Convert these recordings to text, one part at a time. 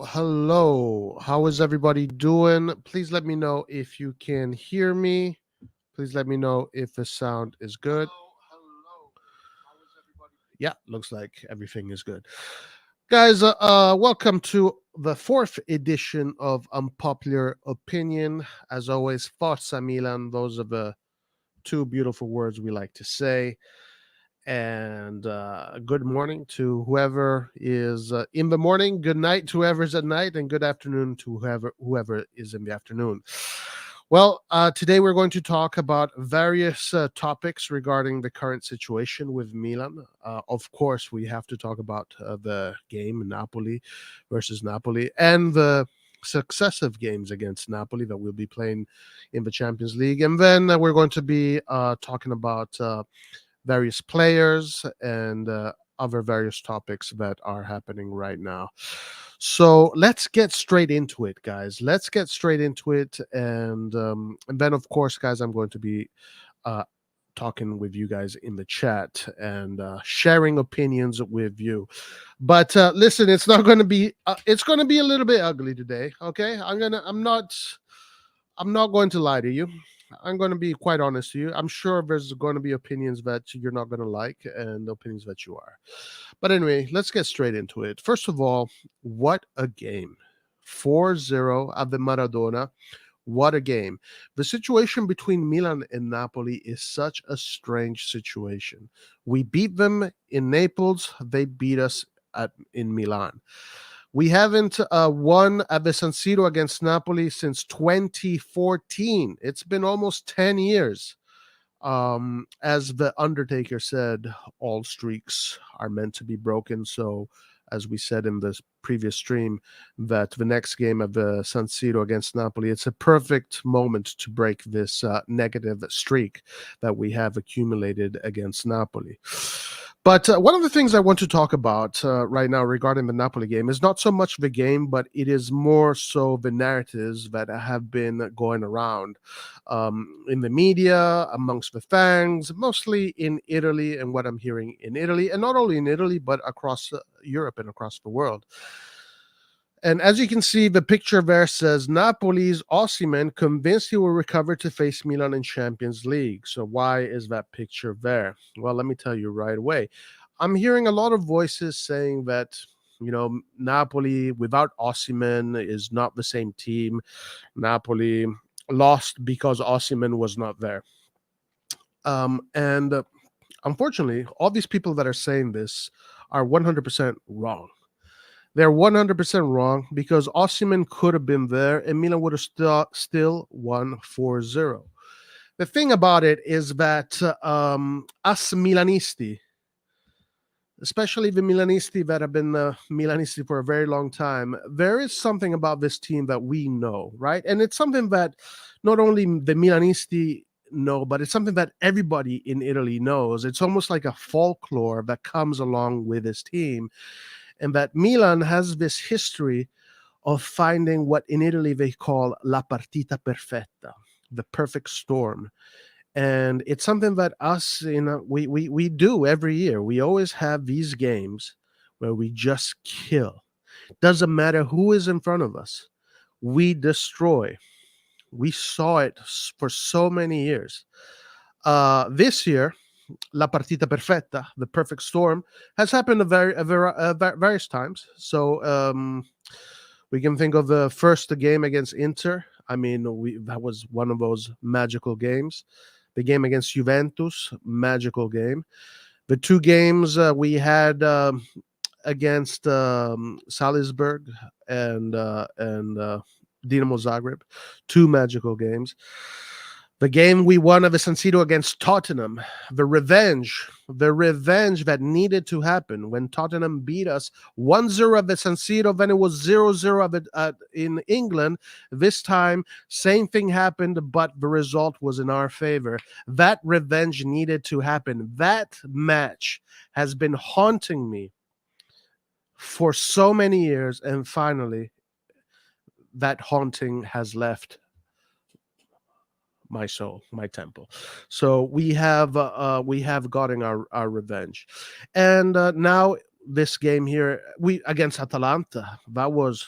Hello. How is everybody doing? Please let me know if you can hear me. Please let me know if the sound is good. Yeah, looks like everything is good. Guys, welcome to the fourth edition of Unpopular Opinion. As always, Forza Milan. Those are the two beautiful words we like to say. And good morning to whoever is in the morning, good night to whoever's at night, and good afternoon to whoever is in the afternoon. Well, today we're going to talk about various topics regarding the current situation with Milan. Of course, we have to talk about the game Napoli versus Napoli and the successive games against Napoli that we'll be playing in the Champions League. And then we're going to be talking about various players and other various topics that are happening right now. So let's get straight into it, guys. Let's get straight into it, and then of course, guys, I'm going to be talking with you guys in the chat and sharing opinions with you. But listen, it's not going to be. It's going to be a little bit ugly today. Okay, I'm not going to lie to you. I'm going to be quite honest to you. I'm sure there's going to be opinions that you're not going to like and opinions that you are. But anyway, let's get straight into it. First of all, what a game. 4-0 at the Maradona. What a game. The situation between Milan and Napoli is such a strange situation. We beat them in Naples, they beat us in Milan. We haven't won at the San Siro against Napoli since 2014. It's been almost 10 years. As the Undertaker said, all streaks are meant to be broken. So, as we said in this previous stream, that the next game of the San Siro against Napoli, it's a perfect moment to break this negative streak that we have accumulated against Napoli. But one of the things I want to talk about right now regarding the Napoli game is not so much the game, but it is more so the narratives that have been going around in the media, amongst the fans, mostly in Italy, and what I'm hearing in Italy, and not only in Italy, but across Europe and across the world. And as you can see, the picture there says Napoli's Osimhen convinced he will recover to face Milan in Champions League. So why is that picture there? Well, let me tell you right away. I'm hearing a lot of voices saying that, Napoli without Osimhen is not the same team. Napoli lost because Osimhen was not there. And unfortunately, all these people that are saying this are 100% wrong. They're 100% wrong because Osimhen could have been there and Milan would have still won 4-0. The thing about it is that us Milanisti, especially the Milanisti that have been Milanisti for a very long time, there is something about this team that we know, right? And it's something that not only the Milanisti know, but it's something that everybody in Italy knows. It's almost like a folklore that comes along with this team. And that Milan has this history of finding what in Italy they call la partita perfetta, the perfect storm. And it's something that us, we do every year. We always have these games where we just kill. Doesn't matter who is in front of us. We destroy. We saw it for so many years. This year, La Partita Perfetta, the perfect storm, has happened various times. So we can think of the first game against Inter. I mean, that was one of those magical games. The game against Juventus, magical game. The two games we had against Salzburg and Dinamo Zagreb, two magical games. The game we won at the San Siro against Tottenham, the revenge that needed to happen when Tottenham beat us 1-0 at the San Siro, then it was 0-0 in England. This time, same thing happened, but the result was in our favor. That revenge needed to happen. That match has been haunting me for so many years, and finally, that haunting has left my soul, my temple. So we have gotten our revenge, and now this game here, we against Atalanta, that was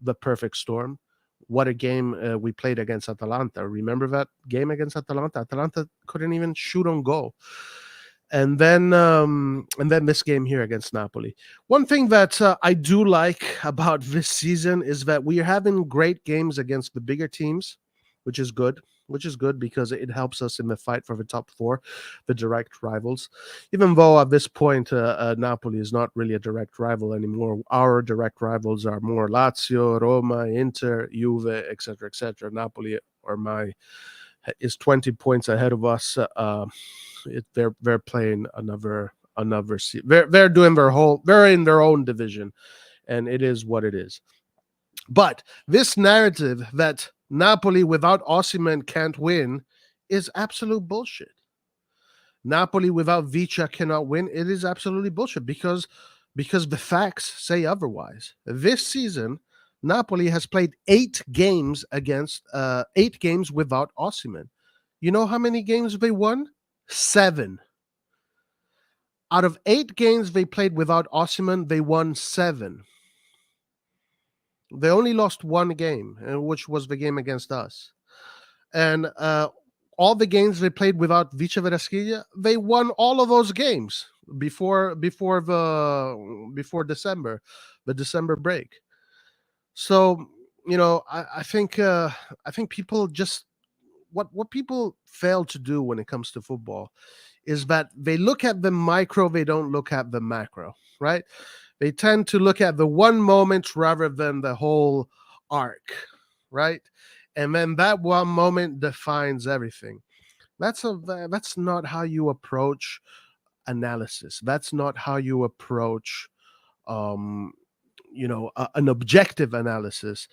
the perfect storm. What a game we played against Atalanta. Remember that game against Atalanta? Atalanta couldn't even shoot on goal. And then this game here against Napoli. One thing that I do like about this season is that we are having great games against the bigger teams, which is good. Which is good because it helps us in the fight for the top four, the direct rivals. Even though at this point Napoli is not really a direct rival anymore, our direct rivals are more Lazio, Roma, Inter, Juve, etc., etc. Napoli is 20 points ahead of us. They're playing another they're doing they're in their own division, and it is what it is. But this narrative that Napoli without Osimhen can't win is absolute bullshit. Napoli without Vicha cannot win. It is absolutely bullshit because the facts say otherwise. This season, Napoli has played 8 games without Osimhen. You know how many games they won? 7. Out of 8 games they played without Osimhen, they won 7. They only lost 1 game, which was the game against us. And all the games they played without Vicha Verasquilla, they won all of those games before December, the December break. So I think people just what people fail to do when it comes to football is that they look at the micro, they don't look at the macro, right? They tend to look at the one moment rather than the whole arc, right? And then that one moment defines everything. That's not how you approach analysis. That's not how you approach um an objective analysis.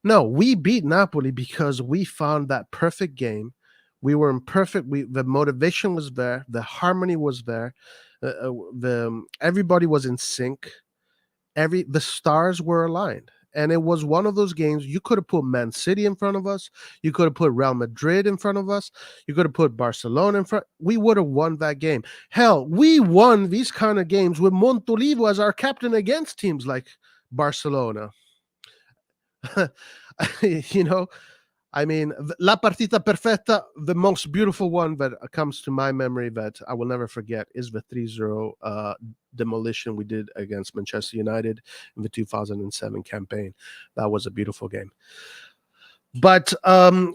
No, we beat Napoli because we found that perfect game. We were in perfect. The motivation was there. The harmony was there. Everybody was in sync. The stars were aligned, and it was one of those games. You could have put Man City in front of us. You could have put Real Madrid in front of us. You could have put Barcelona in front. We would have won that game. Hell, we won these kind of games with Montolivo as our captain against teams like Barcelona. I mean, La Partita Perfetta, the most beautiful one that comes to my memory that I will never forget is the 3-0 demolition we did against Manchester United in the 2007 campaign. That was a beautiful game. But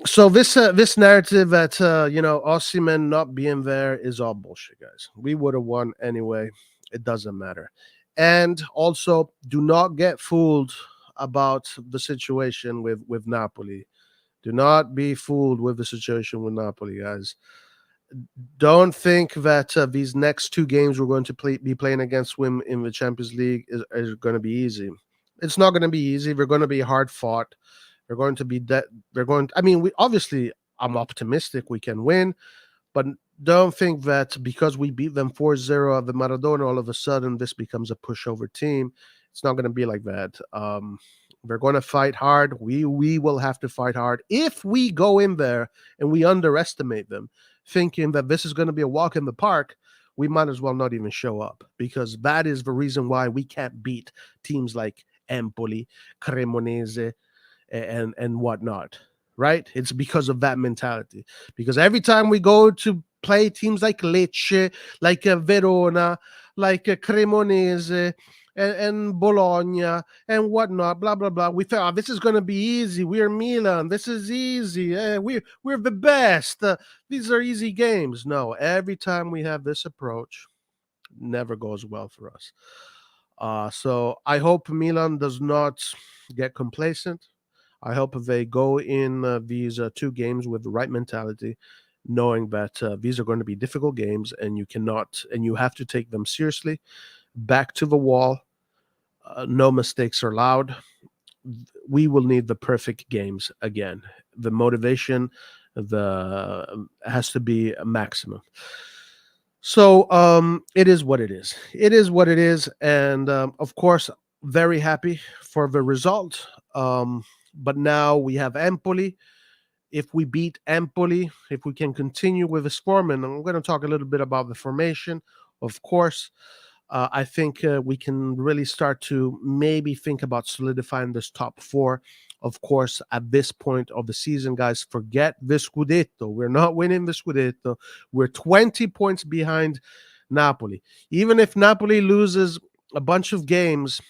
so this narrative that Osimhen not being there is all bullshit, guys. We would have won anyway. It doesn't matter. And also, do not get fooled about the situation with Napoli. Do not be fooled with the situation with Napoli, guys. Don't think that these next 2 games we're going to be playing against them in the Champions League is going to be easy. It's not going to be easy. They're going to be hard fought. They're going to be I'm optimistic we can win, but don't think that because we beat them 4-0 at the Maradona, all of a sudden this becomes a pushover team. It's not going to be like that. We're going to fight hard. We will have to fight hard. If we go in there and we underestimate them, thinking that this is going to be a walk in the park, we might as well not even show up, because that is the reason why we can't beat teams like Empoli, Cremonese, and whatnot, right? It's because of that mentality. Because every time we go to play teams like Lecce, like Verona, like Cremonese, and Bologna and whatnot, blah blah blah. We thought, this is going to be easy. We're Milan. This is easy. We're the best. These are easy games. No, every time we have this approach, never goes well for us. So I hope Milan does not get complacent. I hope they go in these 2 games with the right mentality knowing that these are going to be difficult games, and you have to take them seriously. Back to the wall. No mistakes are allowed. We will need the perfect games again. The motivation, the has to be a maximum. So it is what it is. It is what it is, and of course, very happy for the result. But now we have Empoli. If we beat Empoli, if we can continue with this form, and I'm going to talk a little bit about the formation, of course. I think we can really start to maybe think about solidifying this top four. Of course, at this point of the season, guys, forget the Scudetto. We're not winning the Scudetto. We're 20 points behind Napoli. Even if Napoli loses a bunch of games,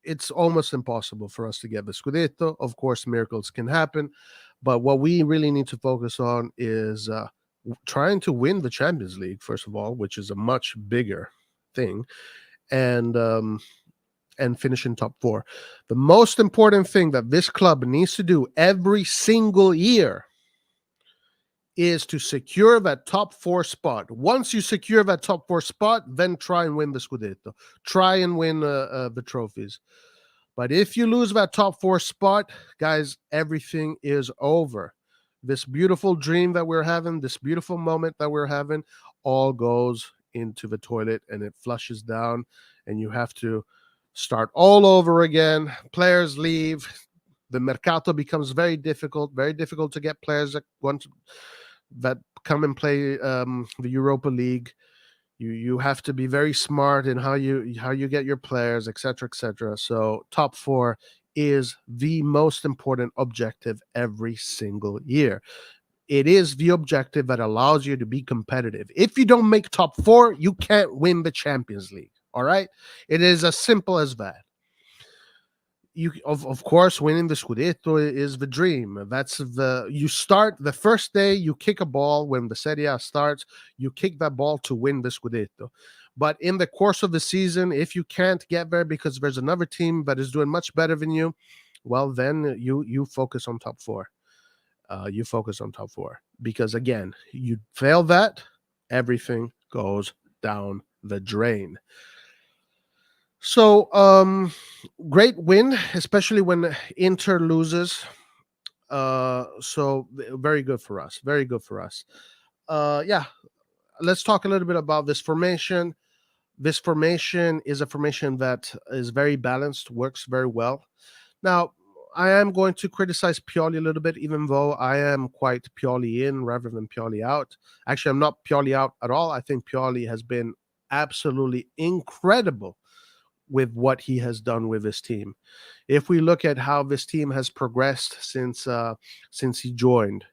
it's almost impossible for us to get the Scudetto. Of course, miracles can happen. But what we really need to focus on is trying to win the Champions League, first of all, which is a much bigger thing, and finish in top four. The most important thing that this club needs to do every single year is to secure that top four spot. Once you secure that top four spot, then try and win the Scudetto. Try and win the trophies. But if you lose that top four spot, guys, everything is over. This beautiful dream that we're having, this beautiful moment that we're having, all goes into the toilet and it flushes down, and you have to start all over again. Players leave. The mercato becomes very difficult to get players that come and play the Europa League. You have to be very smart in how you get your players, etc., etc. So top four is the most important objective every single year. It is the objective that allows you to be competitive. If you don't make top four, you can't win the Champions League. All right? It is as simple as that. Of course, winning the Scudetto is the dream. You start the first day, you kick a ball when the Serie A starts, you kick that ball to win the Scudetto. But in the course of the season, if you can't get there because there's another team that is doing much better than you, well, then you focus on top four. You focus on top four, because again, you fail that, everything goes down the drain. So great win, especially when Inter loses. So very good for us. Very good for us. Yeah, let's talk a little bit about this formation. This formation is a formation that is very balanced, works very well. Now, I am going to criticize Pioli a little bit, even though I am quite Pioli in rather than Pioli out. Actually, I'm not Pioli out at all. I think Pioli has been absolutely incredible with what he has done with this team. If we look at how this team has progressed since he joined,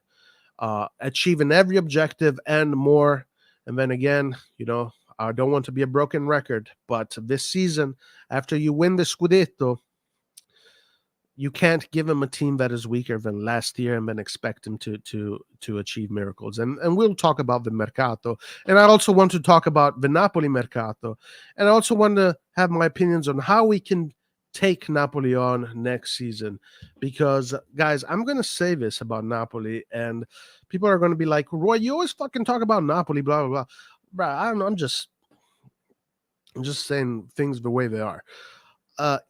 achieving every objective and more. And then again, I don't want to be a broken record, but this season, after you win the Scudetto, you can't give him a team that is weaker than last year and then expect him to achieve miracles. And we'll talk about the mercato. And I also want to talk about the Napoli mercato. And I also want to have my opinions on how we can take Napoli on next season. Because, guys, I'm going to say this about Napoli, and people are going to be like, Roy, you always fucking talk about Napoli, blah, blah, blah. Bro, I don't know, I'm just saying things the way they are.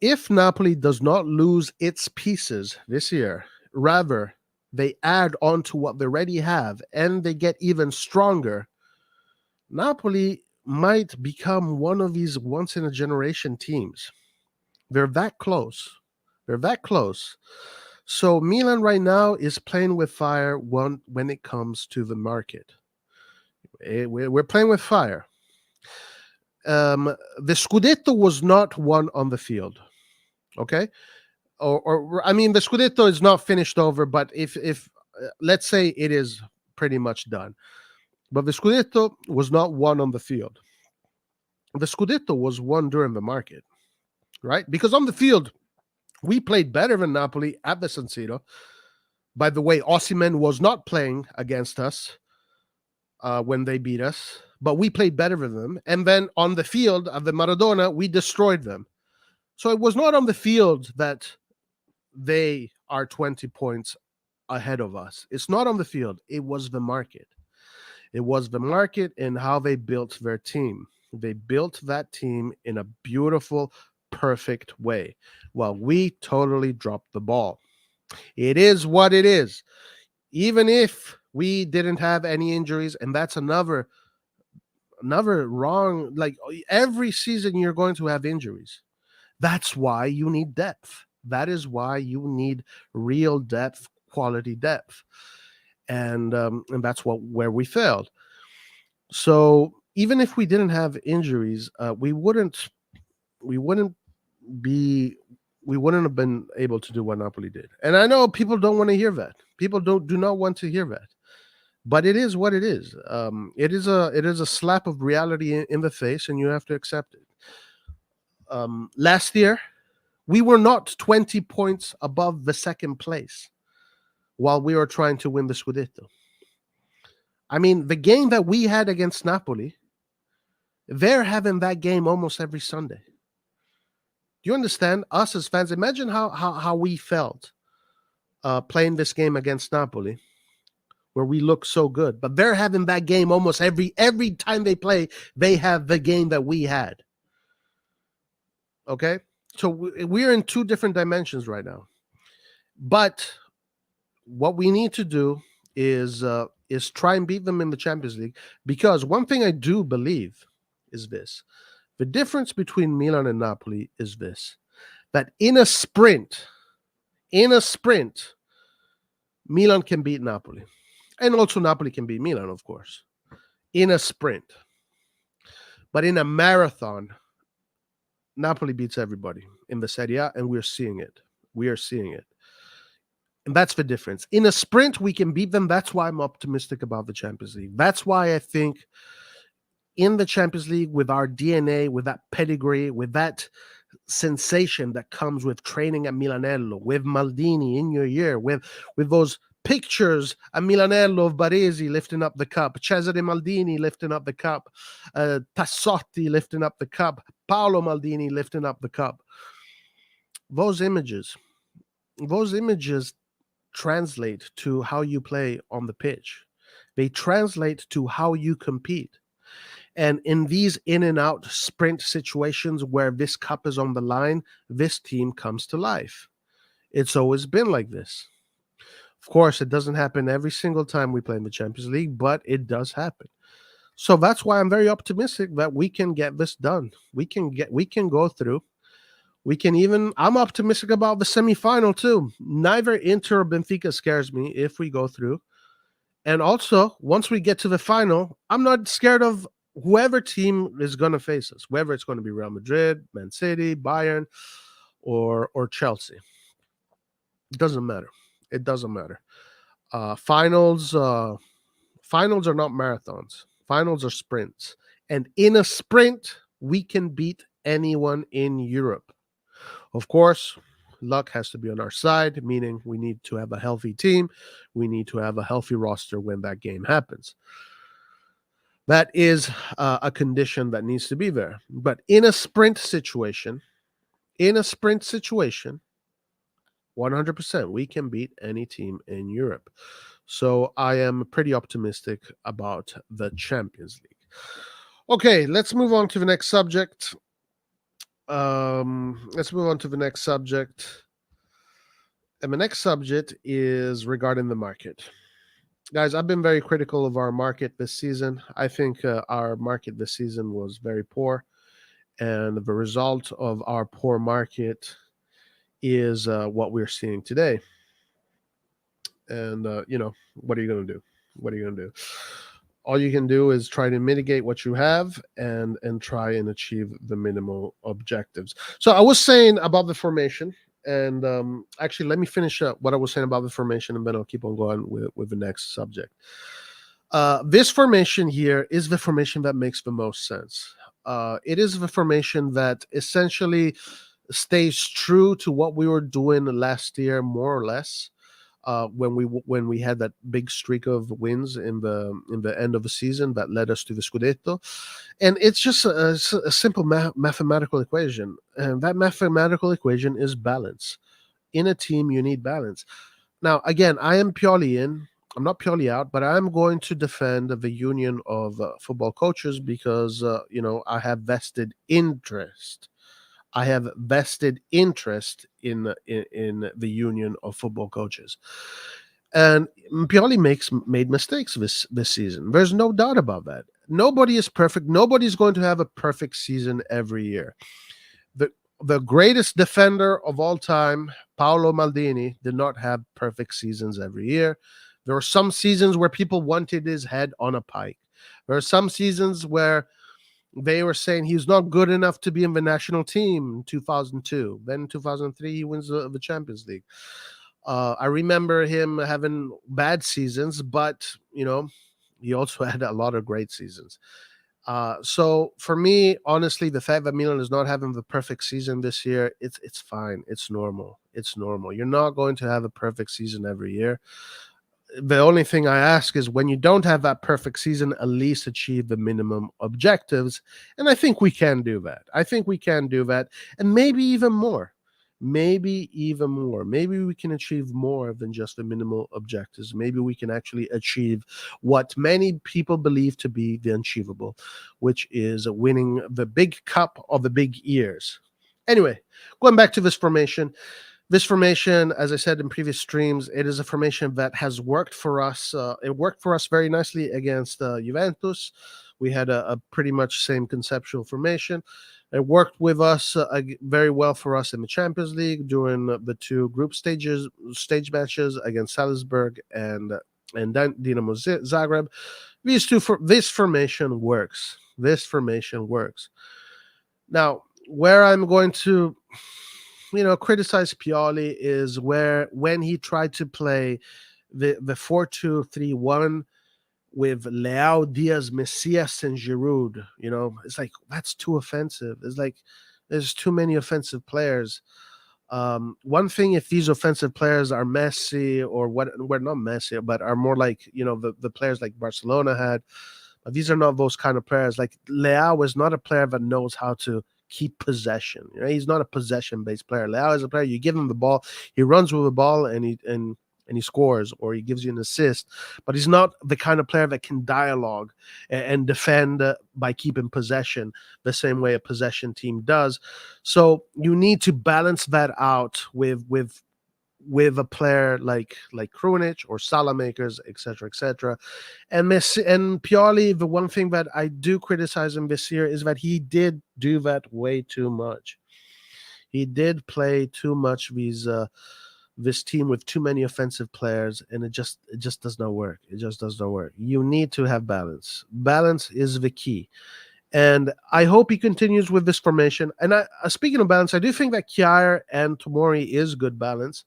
If Napoli does not lose its pieces this year, rather they add on to what they already have and they get even stronger, Napoli might become one of these once-in-a-generation teams. They're that close. They're that close. So Milan right now is playing with fire when it comes to the market. We're playing with fire. The Scudetto was not won on the field, okay? Or I mean, the Scudetto is not finished over, but if let's say it is pretty much done, but the Scudetto was not won on the field. The Scudetto was won during the market, right? Because on the field, we played better than Napoli at the San Siro. By the way, Osimhen was not playing against us when they beat us, but we played better than them. And then on the field of the Maradona, we destroyed them. So it was not on the field that they are 20 points ahead of us. It's not on the field. It was the market. It was the market and how they built their team. They built that team in a beautiful, perfect way, while we totally dropped the ball. It is what it is. Even if we didn't have any injuries, and that's another wrong. Like every season, you're going to have injuries. That's why you need depth. That is why you need real depth, quality depth, and that's where we failed. So even if we didn't have injuries, we wouldn't be we wouldn't have been able to do what Napoli did. And I know people don't want to hear that. People do not want to hear that. But it is what it is. It is a slap of reality in the face, and you have to accept it. Last year, we were not 20 points above the second place while we were trying to win the Scudetto. I mean, the game that we had against Napoli, they're having that game almost every Sunday. Do you understand? Us as fans, imagine how we felt playing this game against Napoli, where we look so good. But they're having that game almost every time they play. They have the game that we had. Okay, so we're in two different dimensions right now. But what we need to do is try and beat them in the Champions League, because one thing I do believe is this: the difference between Milan and Napoli is this, that in a sprint, Milan can beat Napoli. And also Napoli can beat Milan, of course, in a sprint. But in a marathon, Napoli beats everybody in the Serie A, and we're seeing it. We are seeing it. And that's the difference. In a sprint, we can beat them. That's why I'm optimistic about the Champions League. That's why I think in the Champions League, with our DNA, with that pedigree, with that sensation that comes with training at Milanello, with Maldini in your year, with those pictures at Milanello of Baresi lifting up the cup, Cesare Maldini lifting up the cup, Tassotti lifting up the cup, Paolo Maldini lifting up the cup. Those images translate to how you play on the pitch. They translate to how you compete. And in these in and out sprint situations where this cup is on the line, this team comes to life. It's always been like this. Of course, it doesn't happen every single time we play in the Champions League, but it does happen. So that's why I'm very optimistic that we can get this done. We can go through. I'm optimistic about the semifinal too. Neither Inter or Benfica scares me if we go through. And also, once we get to the final, I'm not scared of whoever team is going to face us, whether it's going to be Real Madrid, Man City, Bayern, or Chelsea. It doesn't matter. It doesn't matter. Finals are not marathons. Finals are sprints. And in a sprint, we can beat anyone in Europe. Of course, luck has to be on our side, meaning we need to have a healthy team. We need to have a healthy roster when that game happens. That is a condition that needs to be there. But in a sprint situation, 100%, we can beat any team in Europe. So I am pretty optimistic about the Champions League. Okay, let's move on to the next subject. And the next subject is regarding the market. Guys, I've been very critical of our market this season. I think our market this season was very poor. And the result of our poor market is what we're seeing today. And, what are you going to do? What are you going to do? All you can do is try to mitigate what you have and try and achieve the minimal objectives. So I was saying about the formation, and actually, let me finish up what I was saying about the formation, and then I'll keep on going with the next subject. This formation here is the formation that makes the most sense. It is the formation that essentially stays true to what we were doing last year, more or less. When we had that big streak of wins in the end of the season that led us to the Scudetto, and it's just a simple mathematical equation, and that mathematical equation is balance. In a team, you need balance. Now, again, I am purely in. I'm not purely out, but I'm going to defend the union of football coaches because I have vested interest. I have vested interest in the union of football coaches, and Pioli makes made mistakes this season. There's no doubt about that. Nobody is perfect. Nobody's going to have a perfect season every year. The the greatest defender of all time, Paolo Maldini, did not have perfect seasons every year. There were some seasons where people wanted his head on a pike. There are some seasons where they were saying he's not good enough to be in the national team in 2002. Then in 2003, he wins the Champions League. I remember him having bad seasons, but he also had a lot of great seasons. So for me, honestly, the fact that Milan is not having the perfect season this year, it's fine. It's normal. It's normal. You're not going to have a perfect season every year. The only thing I ask is when you don't have that perfect season, at least achieve the minimum objectives. And I think we can do that. I think we can do that. And maybe even more. Maybe even more. Maybe we can achieve more than just the minimal objectives. Maybe we can actually achieve what many people believe to be the unachievable, which is winning the big cup of the big years. Anyway, going back to this formation, as I said in previous streams, it is a formation that has worked for us. It worked for us very nicely against Juventus. We had a pretty much same conceptual formation. It worked with us very well for us in the Champions League during the two stage matches against Salzburg and Dinamo Zagreb. This formation works. This formation works. Now, where I'm going to criticize Pioli is when he tried to play the 4-2-3-1 with Leao, Diaz, Messias, and Giroud. It's like that's too offensive. It's like there's too many offensive players. One thing, if these offensive players are Messi or what, we're not Messi, but are more like the players like Barcelona had. But these are not those kind of players. Like Leao is not a player that knows how to keep possession. He's not a possession-based player. Leao is a player, you give him the ball, he runs with the ball and he scores, or he gives you an assist. But he's not the kind of player that can dialogue and defend by keeping possession the same way a possession team does. So you need to balance that out with a player like Krunic or Salamakers, etc., etc. And Messi and Pioli, the one thing that I do criticize him this year is that he did do that way too much. He did play too much this team with too many offensive players, and it just does not work. It just does not work. You need to have balance. Balance is the key. And I hope he continues with this formation. And speaking of balance, I do think that Kjaer and Tomori is good balance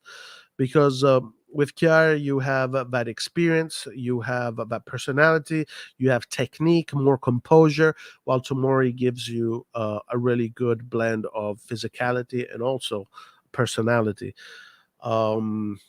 because with Kjaer, you have that experience, you have that personality, you have technique, more composure, while Tomori gives you a really good blend of physicality and also personality. Um,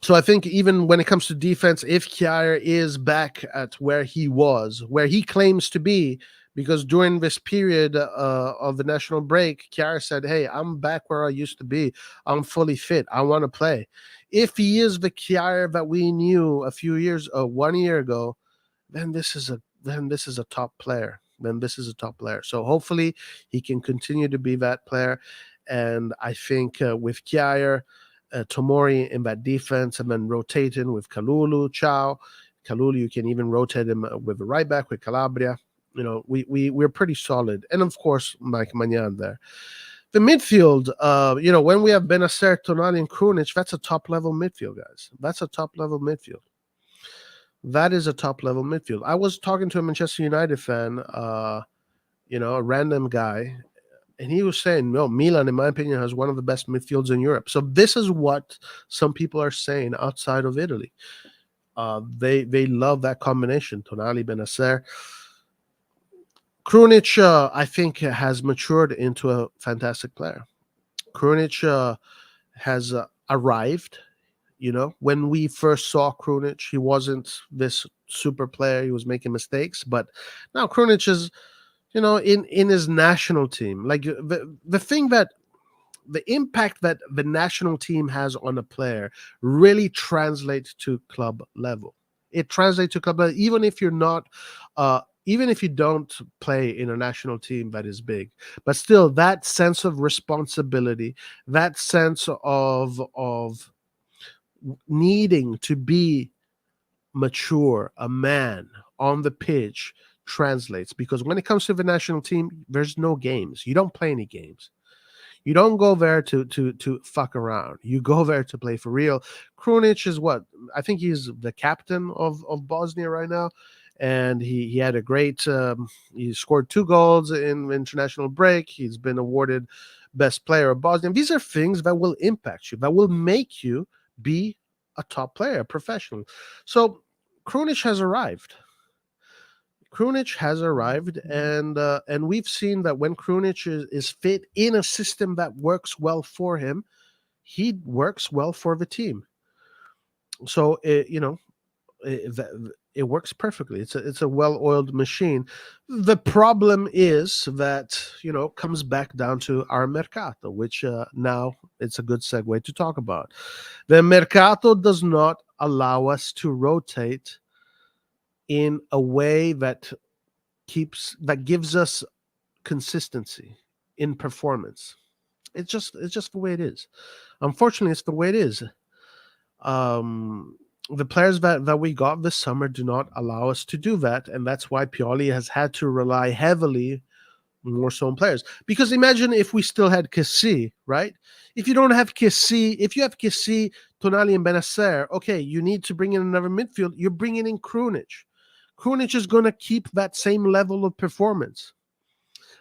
so I think even when it comes to defense, if Kjaer is back at where he was, where he claims to be, because during this period of the national break, Kjaer said, "Hey, I'm back where I used to be. I'm fully fit. I want to play." If he is the Kjaer that we knew 1 year ago, then this is a top player. Then this is a top player. So hopefully he can continue to be that player. And I think with Kjaer, Tomori in that defense, and then rotating with Kalulu, Chow. Kalulu, you can even rotate him with the right back with Calabria. We're pretty solid, and of course Mike Magnan there. The midfield, when we have Benacer, Tonali, and Krunic, that's a top level midfield, guys. That's a top level midfield. That is a top level midfield. I was talking to a Manchester United fan, a random guy, and he was saying, no, Milan, in my opinion, has one of the best midfields in Europe. So this is what some people are saying outside of Italy. They love that combination, Tonali, Benacer. Krunic, I think, has matured into a fantastic player. Krunic has arrived. When we first saw Krunic, he wasn't this super player. He was making mistakes. But now Krunic is, in his national team. Like the thing that the impact that the national team has on a player really translates to club level. It translates to club level, even if you're not, even if you don't play in a national team that is big, but still that sense of responsibility, that sense of needing to be mature, a man on the pitch translates, because when it comes to the national team, there's no games. You don't play any games. You don't go there to fuck around. You go there to play for real. Krunic is what? I think he's the captain of Bosnia right now. And he had a great he scored 2 goals in international break. He's been awarded best player of Bosnia. These are things that will impact you, that will make you be a top player, a professional. So Krunic has arrived. Krunic has arrived, and we've seen that when Krunic is fit in a system that works well for him, he works well for the team. So it works perfectly. It's a well-oiled machine. The problem is that comes back down to our mercato, which now it's a good segue to talk about. The mercato does not allow us to rotate in a way that gives us consistency in performance. It's just the way it is. Unfortunately, it's the way it is. The players that we got this summer do not allow us to do that, and that's why Pioli has had to rely heavily more so on players. Because imagine if we still had Kessie, right? If you don't have Kessie, if you have Kessie, Tonali, and Benacer, okay, you need to bring in another midfield. You're bringing in Krunic. Krunic is going to keep that same level of performance.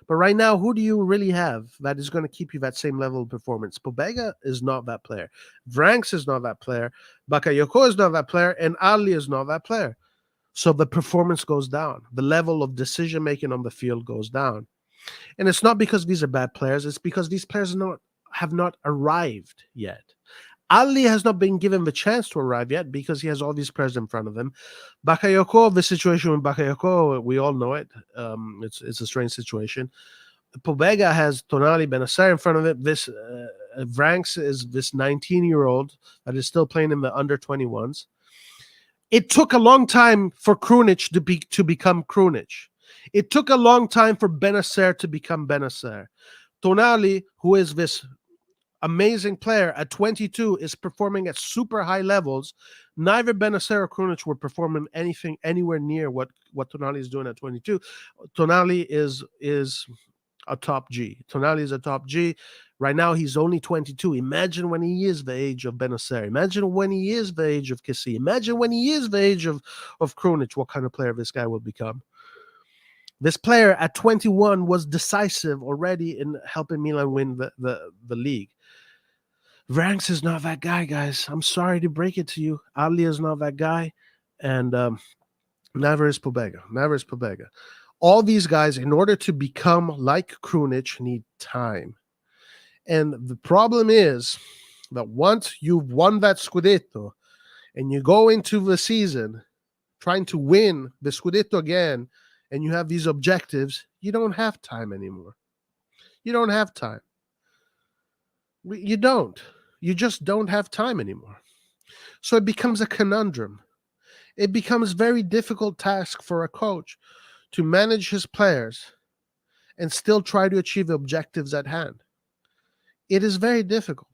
But right now, who do you really have that is going to keep you that same level of performance? Pobega is not that player. Vranks is not that player. Bakayoko is not that player. And Ali is not that player. So the performance goes down. The level of decision-making on the field goes down. And it's not because these are bad players. It's because these players have not arrived yet. Ali has not been given the chance to arrive yet because he has all these players in front of him. Bakayoko, the situation with Bakayoko, we all know it. It's a strange situation. Pobega has Tonali, Benacer in front of it. This Vranks is this 19-year-old that is still playing in the under-21s. It took a long time for Krunic to become Krunic. It took a long time for Benacer to become Benacer. Tonali, who is this amazing player at 22, is performing at super high levels. Neither Benacer or Krunic were performing anything anywhere near what Tonali is doing at 22. Tonali is a top G. Tonali is a top G. Right now, he's only 22. Imagine when he is the age of Benacer. Imagine when he is the age of Kessie. Imagine when he is the age of Krunic, what kind of player this guy will become. This player at 21 was decisive already in helping Milan win the league. Vranks is not that guy, guys. I'm sorry to break it to you. Ali is not that guy. And never is Pobega. Never is Pobega. All these guys, in order to become like Krunic, need time. And the problem is that once you've won that Scudetto and you go into the season trying to win the Scudetto again, and you have these objectives, you don't have time anymore. You don't have time. You don't. You just don't have time anymore. So it becomes a conundrum. It becomes a very difficult task for a coach to manage his players and still try to achieve the objectives at hand. It is very difficult.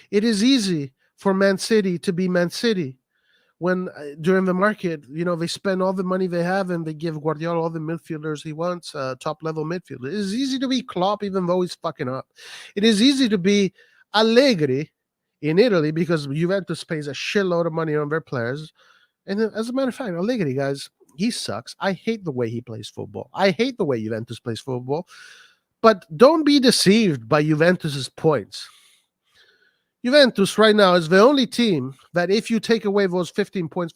It is easy for Man City to be Man City when during the market, they spend all the money they have and they give Guardiola all the midfielders he wants, top-level midfielder. It is easy to be Klopp even though he's fucking up. It is easy to be Allegri in Italy because Juventus pays a shitload of money on their players. And as a matter of fact, Allegri, guys, he sucks. I hate the way he plays football. I hate the way Juventus plays football. But don't be deceived by Juventus's points. Juventus right now is the only team that if you take away those 15 points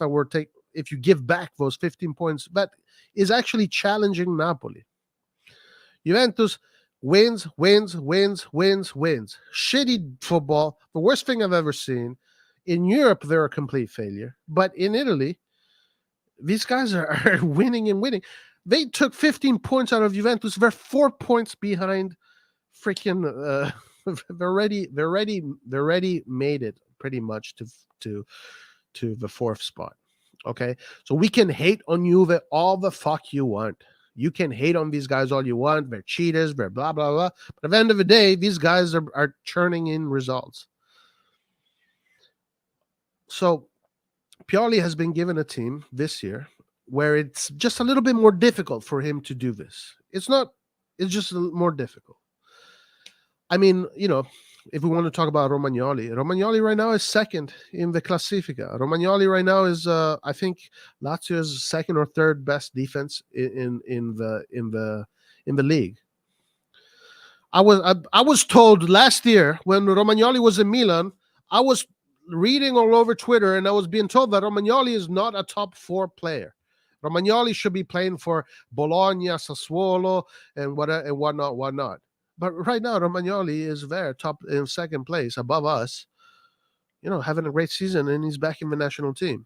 if you give back those 15 points, that is actually challenging Napoli. Juventus wins. Shitty football, the worst thing I've ever seen. In Europe, they're a complete failure. But in Italy, these guys are winning and winning. They took 15 points out of Juventus. They're 4 points behind freaking they already made it pretty much to the fourth spot. Okay, so we can hate on Juve all the fuck you want. You can hate on these guys all you want. They're cheaters. They're blah blah blah. But at the end of the day, these guys are churning in results. So Pioli has been given a team this year where it's just a little bit more difficult for him to do this. It's not. It's just a little more difficult. I mean, if we want to talk about Romagnoli right now is second in the Classifica. Romagnoli right now is, I think, Lazio's second or third best defense in the league. I was told last year when Romagnoli was in Milan, I was reading all over Twitter and I was being told that Romagnoli is not a top 4 player. Romagnoli should be playing for Bologna, Sassuolo, and whatnot. But right now, Romagnoli is there, top in second place, above us. Having a great season, and he's back in the national team.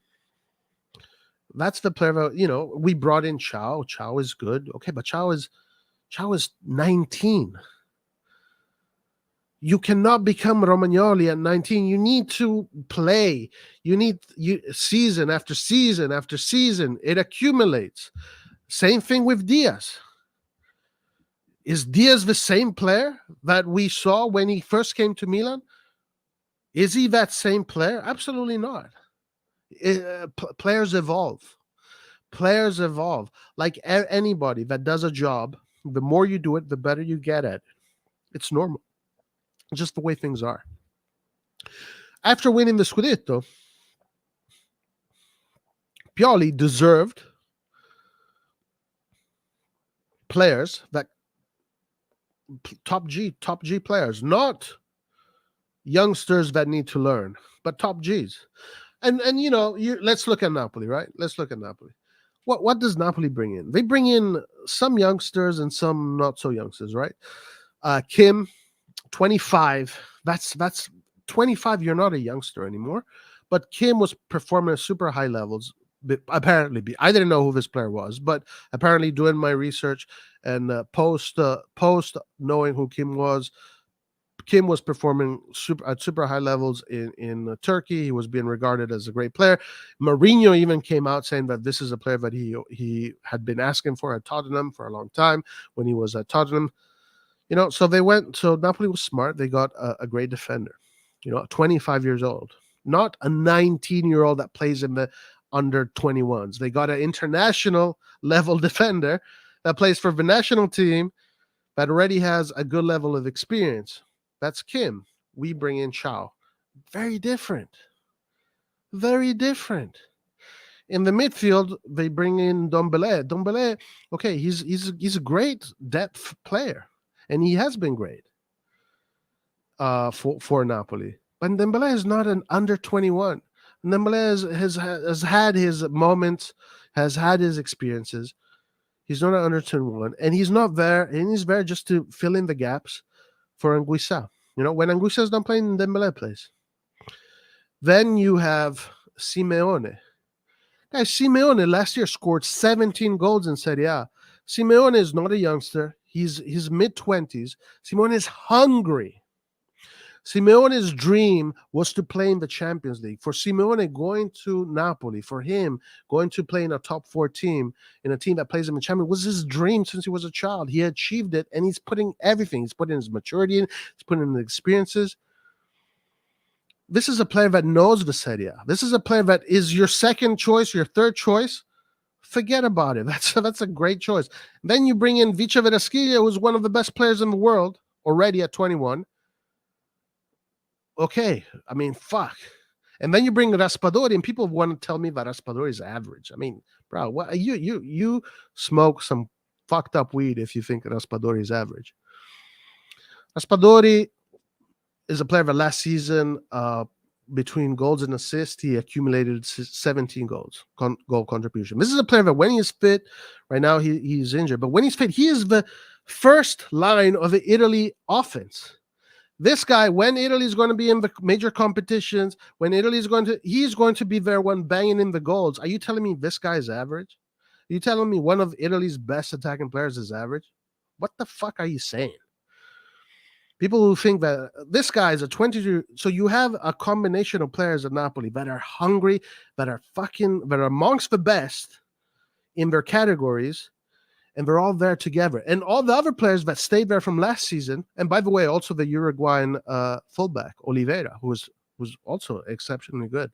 That's the player that, we brought in Chao. Chao is good, okay, but Chao is 19. You cannot become Romagnoli at 19. You need to play. Season after season after season. It accumulates. Same thing with Diaz. Is Diaz the same player that we saw when he first came to Milan? Is he that same player? Absolutely not. Players evolve. Players evolve. Like anybody that does a job, the more you do it, the better you get at it. It's normal. Just the way things are. After winning the Scudetto, Pioli deserved players that top G players, not youngsters that need to learn, but top Gs. And let's look at Napoli, right? Let's look at Napoli. What does Napoli bring in? They bring in some youngsters and some not so youngsters, right? Kim, 25. That's 25. You're not a youngster anymore. But Kim was performing at super high levels. Apparently, I didn't know who this player was, but apparently, doing my research and post knowing who Kim was performing at super high levels in Turkey. He was being regarded as a great player. Mourinho even came out saying that this is a player that he had been asking for at Tottenham for a long time when he was at Tottenham. So Napoli was smart. They got a great defender, 25 years old, not a 19-year-old that plays in the under 21s. They got an international level defender that plays for the national team that already has a good level of experience. That's Kim. We bring in Chao. Very different. Very different. In the midfield, they bring in Dombele. Dombele, okay, he's a great depth player, and he has been great for Napoli. But Dembele is not an under 21. Dembele has had his moments, has had his experiences. He's not an under 21, and he's not there, and he's there just to fill in the gaps for Anguissa. When Anguissa is not playing, Dembele plays. Then you have Simeone. Guys, Simeone last year scored 17 goals in Serie A. Simeone is not a youngster. He's mid-20s. Simeone is hungry. Simeone's dream was to play in the Champions League. For Simeone, going to Napoli, for him, going to play in a top 4 team, in a team that plays in the Champions League, was his dream since he was a child. He achieved it, and he's putting everything. He's putting his maturity in. He's putting in the experiences. This is a player that knows the Serie A. This is a player that is your second choice, your third choice. Forget about it. That's a great choice. Then you bring in Vice Verasquilla, who's one of the best players in the world already at 21. Okay, I mean, fuck. And then you bring Raspadori, and people want to tell me that Raspadori is average. I mean, bro, what you smoke some fucked up weed if you think Raspadori is average. Raspadori is a player that last season, between goals and assists, he accumulated 17 goals, goal contribution. This is a player that when he's fit, right now he's injured, but when he's fit, he is the first line of the Italy offense. This guy, when Italy is going to be in the major competitions, when Italy is he's going to be there when banging in the goals. Are you telling me this guy is average? Are you telling me one of Italy's best attacking players is average? What the fuck are you saying? People who think that this guy is a 22. So you have a combination of players at Napoli that are hungry, that are amongst the best in their categories, and they're all there together. And all the other players that stayed there from last season, and by the way, also the Uruguayan fullback Oliveira, who was also exceptionally good.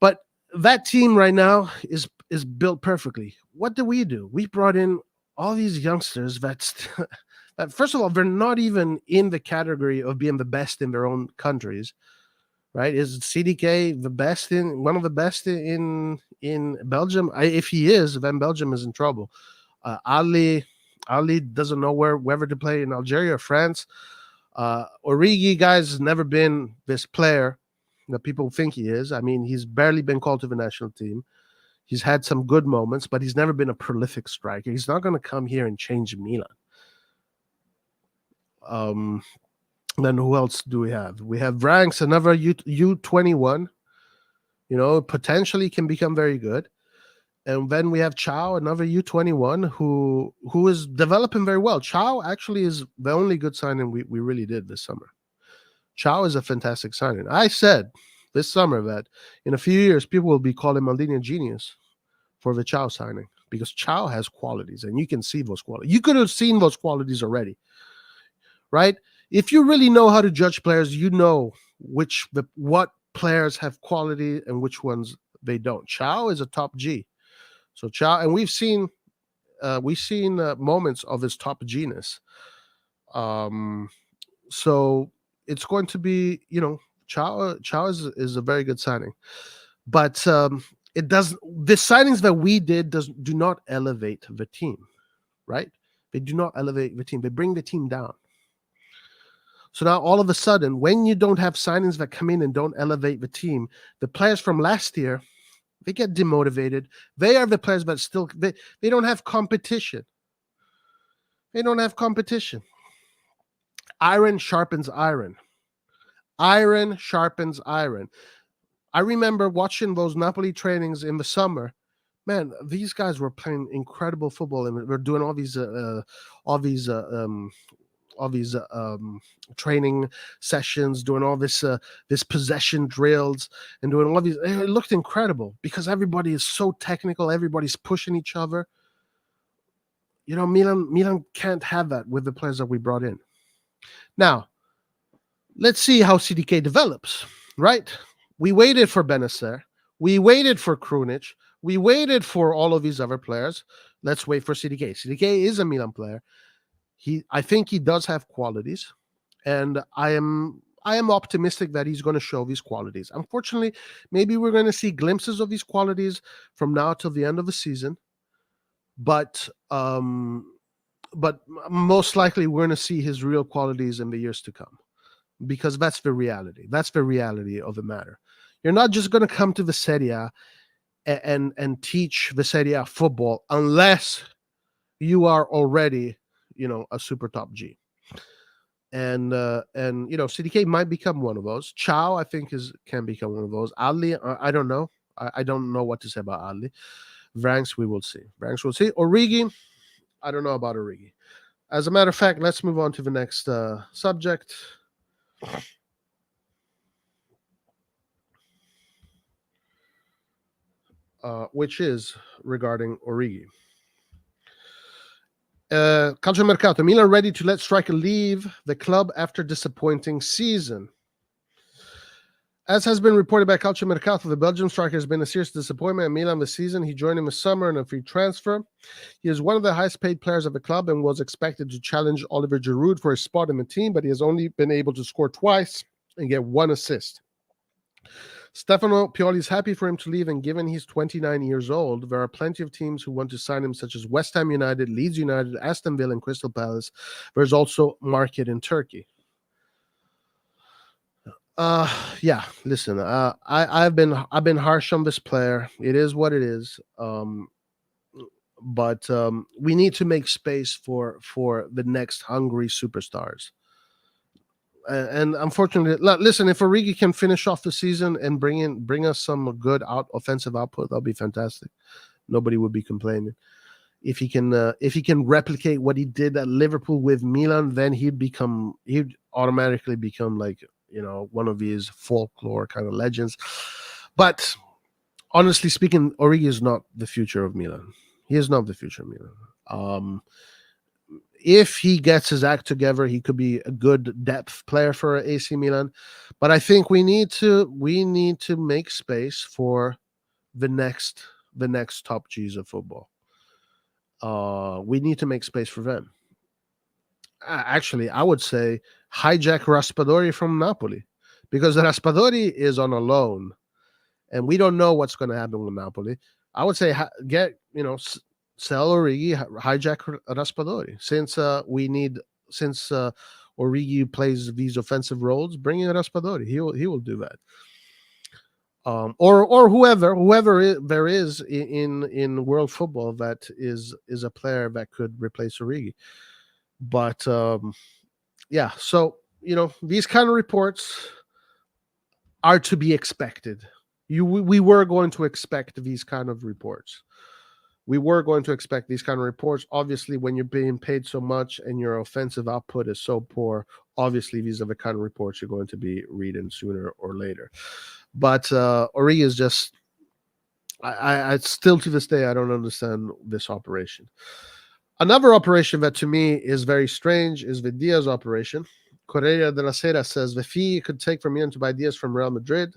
But that team right now is built perfectly. What do? We brought in all these youngsters that first of all, they're not even in the category of being the best in their own countries, right? Is CDK one of the best in Belgium? If he is, then Belgium is in trouble. Ali doesn't know whether to play in Algeria or France. Origi, guys, has never been this player that people think he is. I mean, he's barely been called to the national team. He's had some good moments, but he's never been a prolific striker. He's not going to come here and change Milan. Then who else do we have? We have Ranks, another U21. Potentially can become very good. And then we have Chow, another U21 who is developing very well. Chow actually is the only good signing we really did this summer. Chow is a fantastic signing. I said this summer that in a few years people will be calling Maldini a genius for the Chow signing, because Chow has qualities, and you can see those qualities. You could have seen those qualities already, right? If you really know how to judge players, you know what players have quality and which ones they don't. Chow is a top G. So Chow, and we've seen moments of his top G-ness. So it's going to be, Chow is a very good signing, but the signings that we did do not elevate the team, right? They do not elevate the team. They bring the team down. So now all of a sudden, when you don't have signings that come in and don't elevate the team, the players from last year, they get demotivated. They are the players that still they don't have competition. They don't have competition. Iron sharpens iron. Iron sharpens iron. I remember watching those Napoli trainings in the summer. Man, these guys were playing incredible football, and we're doing all these training sessions, doing all this possession drills, and doing all these. It looked incredible because everybody is so technical. Everybody's pushing each other. Milan can't have that with the players that we brought in. Now, let's see how CDK develops, right? We waited for Benacer. We waited for Krunic. We waited for all of these other players. Let's wait for CDK. CDK is a Milan player. I think he does have qualities, and I am optimistic that he's going to show these qualities. Unfortunately, maybe we're going to see glimpses of these qualities from now till the end of the season, but most likely we're going to see his real qualities in the years to come, because that's the reality. That's the reality of the matter. You're not just going to come to the Serie A and teach the Serie A football unless you are already a super top G. And CDK might become one of those. Chow, I think, can become one of those. Ali, I don't know. I don't know what to say about Ali. Vranks, we will see. Origi, I don't know about Origi. As a matter of fact, let's move on to the next subject. Which is regarding Origi. Calciomercato. Milan ready to let striker leave the club after disappointing season. As has been reported by Calciomercato, the Belgian striker has been a serious disappointment at Milan this season. He joined in the summer in a free transfer. He is one of the highest paid players of the club and was expected to challenge Oliver Giroud for his spot in the team, but he has only been able to score twice and get one assist. Stefano Pioli is happy for him to leave, and given he's 29 years old, there are plenty of teams who want to sign him, such as West Ham United, Leeds United, Aston Villa, and Crystal Palace. There's also market in Turkey. Listen, I've been harsh on this player. It is what it is. But we need to make space for the next hungry superstars. And unfortunately, listen, if Origi can finish off the season and bring us some good offensive output, that'll be fantastic. Nobody would be complaining. if he can replicate what he did at Liverpool with Milan, then he'd automatically become like, one of these folklore kind of legends. But honestly speaking, Origi is not the future of Milan. He is not the future of Milan. If he gets his act together, he could be a good depth player for AC Milan. But I think we need to make space for the next top G's of football. We need to make space for them. Actually, I would say hijack Raspadori from Napoli, because Raspadori is on a loan, and we don't know what's going to happen with Napoli. I would say sell Origi, hijack Raspadori, since Origi plays these offensive roles. Bring in Raspadori. He will do that. Or there is in world football that is a player that could replace Origi. But yeah, so these kind of reports are to be expected. We were going to expect these kind of reports. We were going to expect these kind of reports. Obviously, when you're being paid so much and your offensive output is so poor, obviously these are the kind of reports you're going to be reading sooner or later. But Origi is just, I still to this day, I don't understand this operation. Another operation that to me is very strange is the Diaz operation. Corriere della Sera says the fee could take from Milan to buy Diaz from Real Madrid.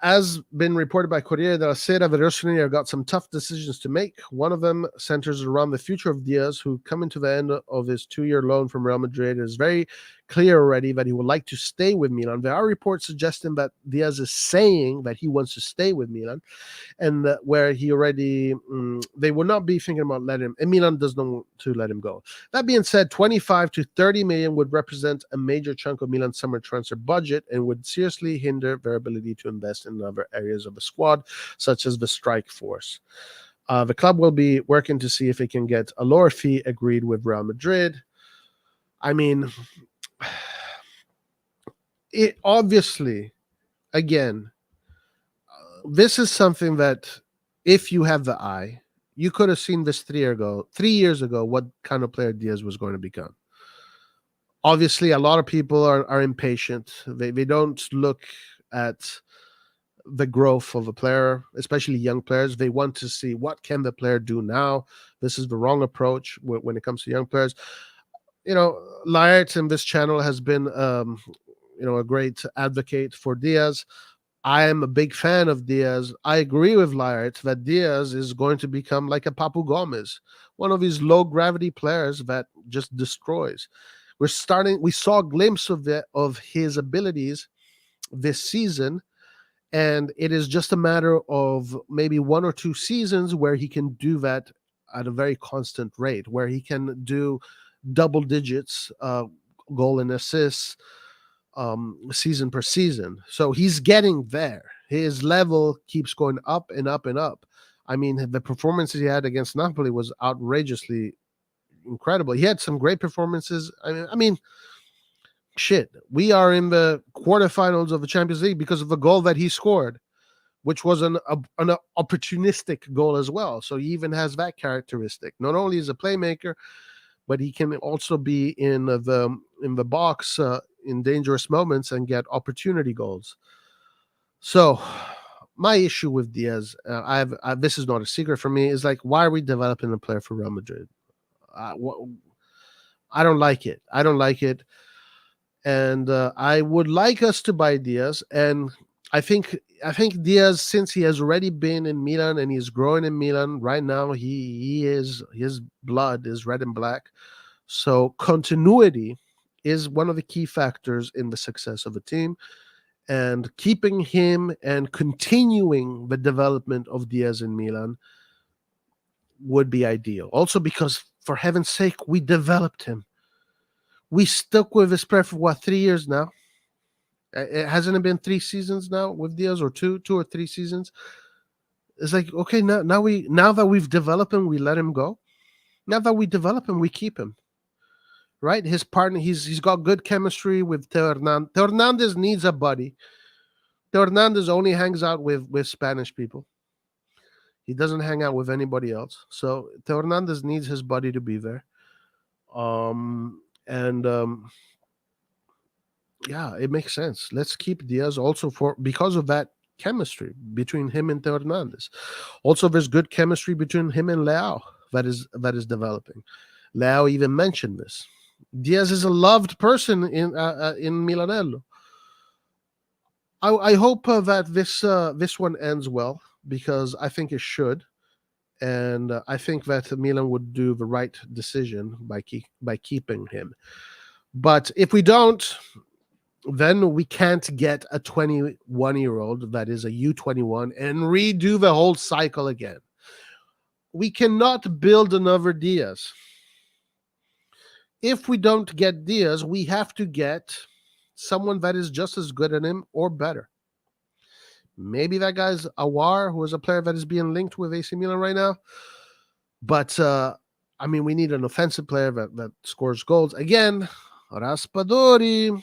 As been reported by Corriere della Sera, the RossonARI got some tough decisions to make. One of them centers around the future of Diaz, who coming to the end of his 2-year loan from Real Madrid. It is very clear already that he would like to stay with Milan. There are reports suggesting that Diaz is saying that he wants to stay with Milan, and where he already they will not be thinking about letting him, and Milan does not want to let him go. That being said, 25 to 30 million would represent a major chunk of Milan's summer transfer budget and would seriously hinder their ability to invest in other areas of the squad, such as the strike force. The club will be working to see if it can get a lower fee agreed with Real Madrid. I mean, it obviously, again, this is something that if you have the eye, you could have seen this 3 years ago, what kind of player Diaz was going to become. Obviously, a lot of people are impatient. They don't look at the growth of a player, especially young players. They want to see what can the player do now. This is the wrong approach when it comes to young players. Laert in this channel has been a great advocate for Diaz. I am a big fan of Diaz. I agree with Laert that Diaz is going to become like a Papu Gomez, one of these low gravity players that just destroys. We saw a glimpse of his abilities this season, and it is just a matter of maybe 1 or 2 seasons where he can do that at a very constant rate, where he can do double digits goal and assists season per season. So he's getting there. His level keeps going up and up and up. I mean, the performances he had against Napoli was outrageously incredible. He had some great performances. I mean, shit. We are in the quarterfinals of the Champions League because of the goal that he scored, which was an opportunistic goal as well. So he even has that characteristic. Not only is a playmaker, but he can also be in the box in dangerous moments and get opportunity goals. So my issue with Diaz, this is not a secret for me, is like, why are we developing a player for Real Madrid? I don't like it. And I would like us to buy Diaz. And I think Diaz, since he has already been in Milan and he's growing in Milan right now, his blood is red and black. So continuity is one of the key factors in the success of a team, and keeping him and continuing the development of Diaz in Milan would be ideal. Also because, for heaven's sake, we developed him. We stuck with this player for 3 years now. It hasn't been 3 seasons now with Diaz, or two or 3 seasons. It's like, okay, now that we've developed him, we let him go. Now that we develop him, we keep him. Right? His partner, he's got good chemistry with Theo Hernandez. Theo Hernandez needs a buddy. Theo Hernandez only hangs out with Spanish people. He doesn't hang out with anybody else. So Theo Hernandez needs his buddy to be there. And yeah, it makes sense. Let's keep Diaz also for because of that chemistry between him and Theo Hernandez. Also, there's good chemistry between him and Leao that is developing. Leao even mentioned this. Diaz is a loved person in Milanello. I hope that this one ends well, because I think it should, and I think that Milan would do the right decision by keeping him. But if we don't, then we can't get a 21-year-old that is a U21 and redo the whole cycle again. We cannot build another Diaz. If we don't get Diaz, we have to get someone that is just as good at him or better. Maybe that guy's Awar, who is a player that is being linked with AC Milan right now. But I mean, we need an offensive player that scores goals. Again, Raspadori.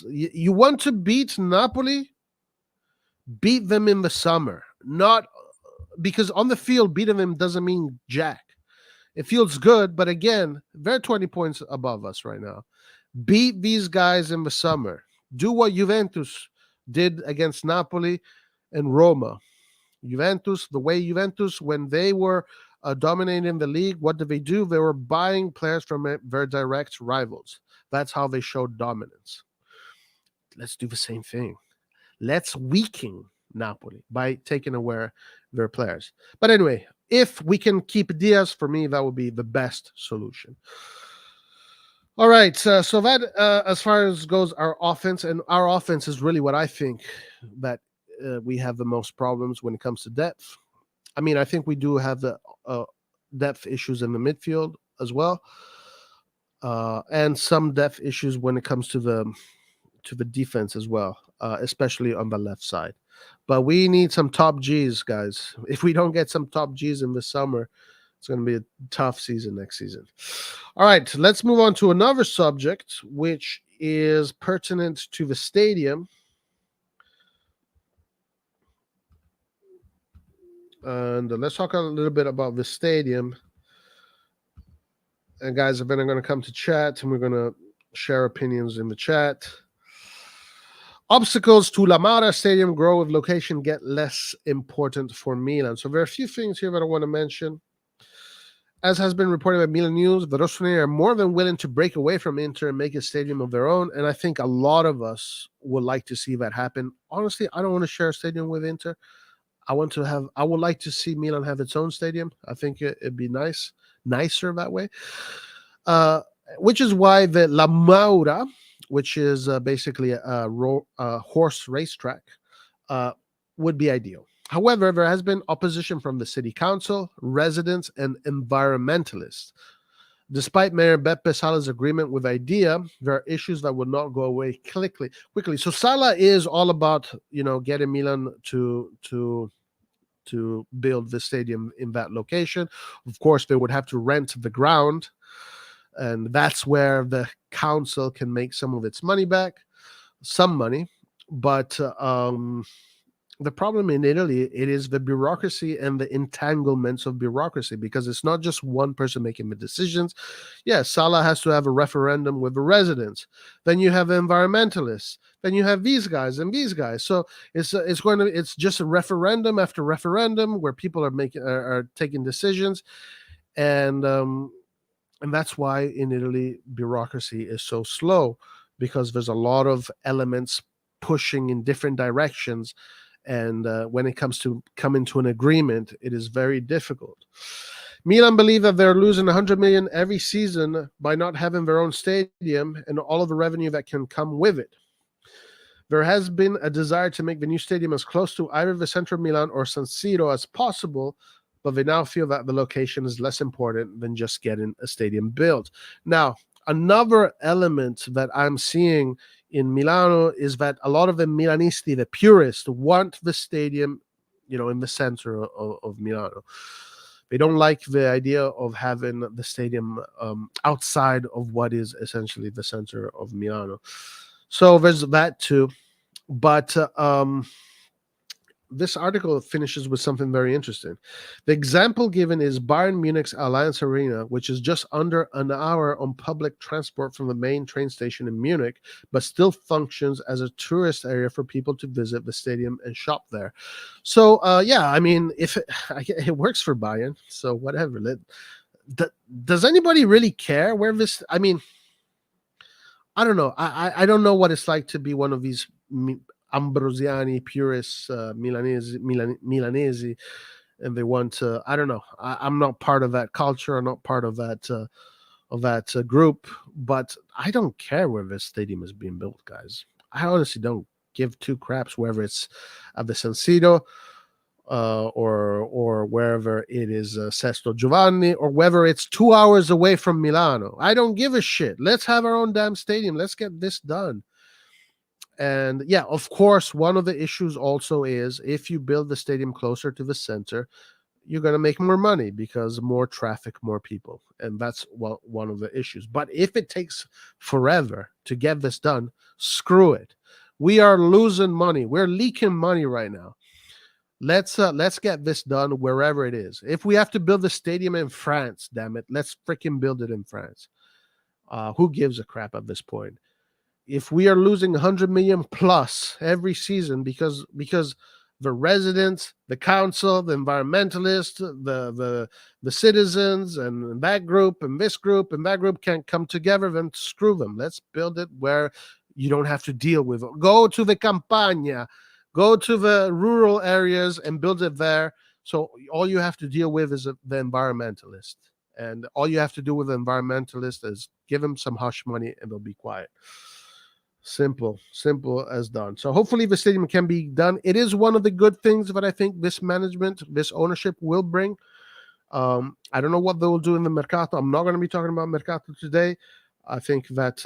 You want to beat Napoli? Beat them in the summer. Not because on the field, beating them doesn't mean jack. It feels good, but again, they're 20 points above us right now. Beat these guys in the summer. Do what Juventus did against Napoli and Roma. The way Juventus, when they were dominating the league, what did they do? They were buying players from their direct rivals. That's how they showed dominance. Let's do the same thing. Let's weaken Napoli by taking away their players. But anyway, if we can keep Diaz, for me, that would be the best solution. All right, so that as far as goes our offense, and our offense is really what I think that we have the most problems when it comes to depth. I mean, I think we do have the depth issues in the midfield as well, and some depth issues when it comes to the defense as well, especially on the left side. But we need some top Gs, guys. If we don't get some top Gs in the summer, it's going to be a tough season next season. All right, let's move on to another subject, which is pertinent to the stadium. And let's talk a little bit about the stadium. And guys, then I'm going to come to chat, and we're going to share opinions in the chat. Obstacles to La Mara Stadium grow with location get less important for Milan. So there are a few things here that I want to mention. As has been reported by Milan News, the Rossoneri are more than willing to break away from Inter and make a stadium of their own. And I think a lot of us would like to see that happen. Honestly, I don't want to share a stadium with Inter. I would like to see Milan have its own stadium. I think it'd be nicer that way. Which is why the La Maura, which is basically a horse racetrack, would be ideal. However, there has been opposition from the city council, residents, and environmentalists. Despite Mayor Beppe Sala's agreement with IDEA, there are issues that will not go away quickly. So Sala is all about, getting Milan to build the stadium in that location. Of course, they would have to rent the ground, and that's where the council can make some of its money back, some money. But the problem in Italy, it is the bureaucracy and the entanglements of bureaucracy, because it's not just one person making the decisions. Yeah, Sala has to have a referendum with the residents. Then you have environmentalists. Then you have these guys and these guys. So it's just a referendum after referendum where people are taking decisions, and that's why in Italy bureaucracy is so slow, because there's a lot of elements pushing in different directions. And when it comes to coming to an agreement, it is very difficult. Milan believe that they're losing 100 million every season by not having their own stadium and all of the revenue that can come with it. There has been a desire to make the new stadium as close to either the center of Milan or San Siro as possible, but they now feel that the location is less important than just getting a stadium built. Now, another element that I'm seeing in Milano is that a lot of the Milanisti, the purists, want the stadium, in the center of Milano. They don't like the idea of having the stadium outside of what is essentially the center of Milano. So there's that too. But this article finishes with something very interesting. The example given is Bayern Munich's Allianz Arena, which is just under an hour on public transport from the main train station in Munich, but still functions as a tourist area for people to visit the stadium and shop there. So, yeah, I mean, if it works for Bayern, so whatever. Does anybody really care where this? I mean, I don't know. I don't know what it's like to be one of these Ambrosiani purists, Milanese, and they want to. I don't know. I'm not part of that culture. I'm not part of that group. But I don't care where this stadium is being built, guys. I honestly don't give two craps whether it's at the San Siro, or wherever it is, Sesto Giovanni, or whether it's 2 hours away from Milano. I don't give a shit. Let's have our own damn stadium. Let's get this done. And yeah, of course, one of the issues also is if you build the stadium closer to the center, you're going to make more money because more traffic, more people. And that's one of the issues. But if it takes forever to get this done, screw it. We are losing money. We're leaking money right now. Let's get this done wherever it is. If we have to build the stadium in France, damn it, let's freaking build it in France. Who gives a crap at this point? If we are losing 100 million plus every season because the residents, the council, the environmentalists, the citizens, and that group and this group and that group can't come together, then screw them. Let's build it where you don't have to deal with it. Go to the Campagna. Go to the rural areas and build it there. So all you have to deal with is the environmentalist. And all you have to do with the environmentalist is give them some hush money and they'll be quiet. Simple as done. So hopefully the stadium can be done. It is one of the good things that I think this management, this ownership will bring. I don't know what they will do in the Mercato. I'm not going to be talking about Mercato today. I think that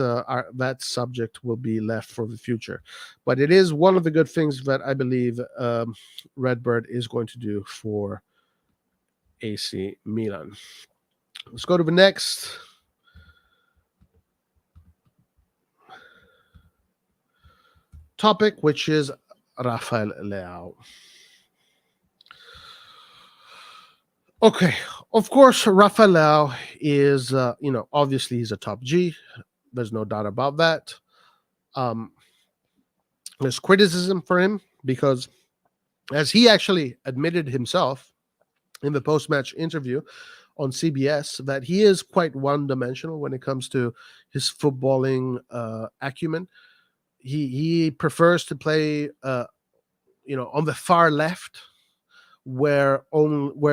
that subject will be left for the future. But it is one of the good things that I believe Redbird is going to do for AC Milan. Let's go to the next. Topic, which is Rafael Leão. Okay, of course, Rafael Leão is, obviously he's a top G. There's no doubt about that. There's criticism for him because, as he actually admitted himself in the post-match interview on CBS, that he is quite one-dimensional when it comes to his footballing acumen. He prefers to play, on the far left, where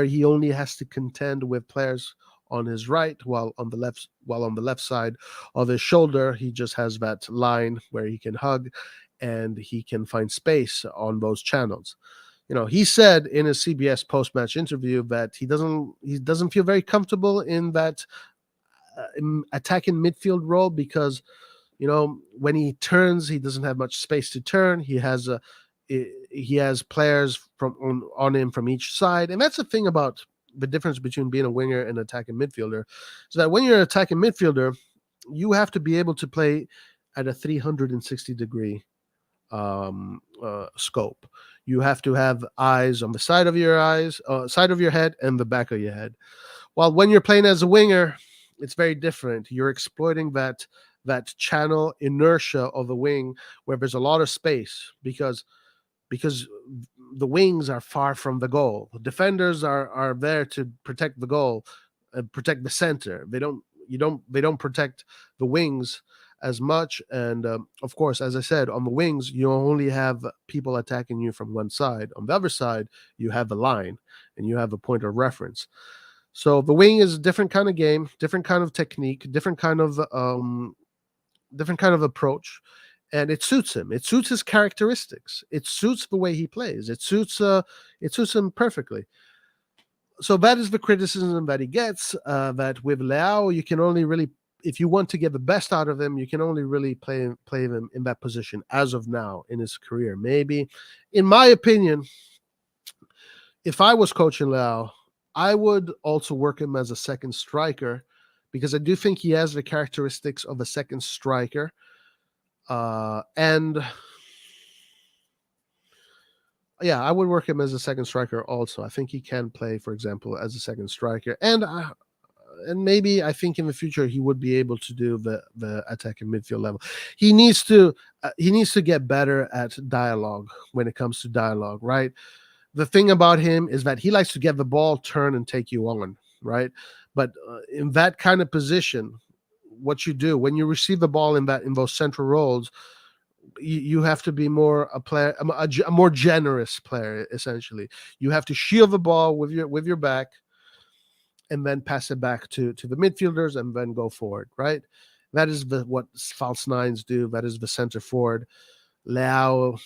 he only has to contend with players on his right, while on the left side of his shoulder, he just has that line where he can hug and he can find space on those channels. He said in his CBS post-match interview that he doesn't feel very comfortable in that attacking midfield role because when he turns, he doesn't have much space to turn. He has players on him from each side, and that's the thing about the difference between being a winger and attacking midfielder. So that when you're an attacking midfielder, you have to be able to play at a 360-degree scope. You have to have eyes on the side of your head and the back of your head. While when you're playing as a winger, it's very different. You're exploiting that channel inertia of the wing where there's a lot of space because the wings are far from the goal. The defenders are there to protect the goal and protect the center. They don't protect the wings as much. And of course, as I said, on the wings, you only have people attacking you from one side. On the other side, you have a line and you have a point of reference. So the wing is a different kind of game, different kind of technique, different kind of approach, and it suits him. It suits his characteristics. It suits the way he plays. It suits him perfectly. So that is the criticism that he gets. That with Leão, you can only really, if you want to get the best out of him, you can only really play him in that position as of now in his career. Maybe, in my opinion, if I was coaching Leão, I would also work him as a second striker because I do think he has the characteristics of a second striker. And Yeah, I would work him as a second striker also. I think he can play, for example, as a second striker. And maybe I think in the future he would be able to do the attack and midfield level. He needs to get better at dialogue when it comes to dialogue, right? The thing about him is that he likes to get the ball, turn, and take you on, right? But in that kind of position, what you do when you receive the ball in those central roles, you have to be more a player, a more generous player. Essentially, you have to shield the ball with your back, and then pass it back to the midfielders, and then go forward. Right? That is what false nines do. That is the center forward. Leao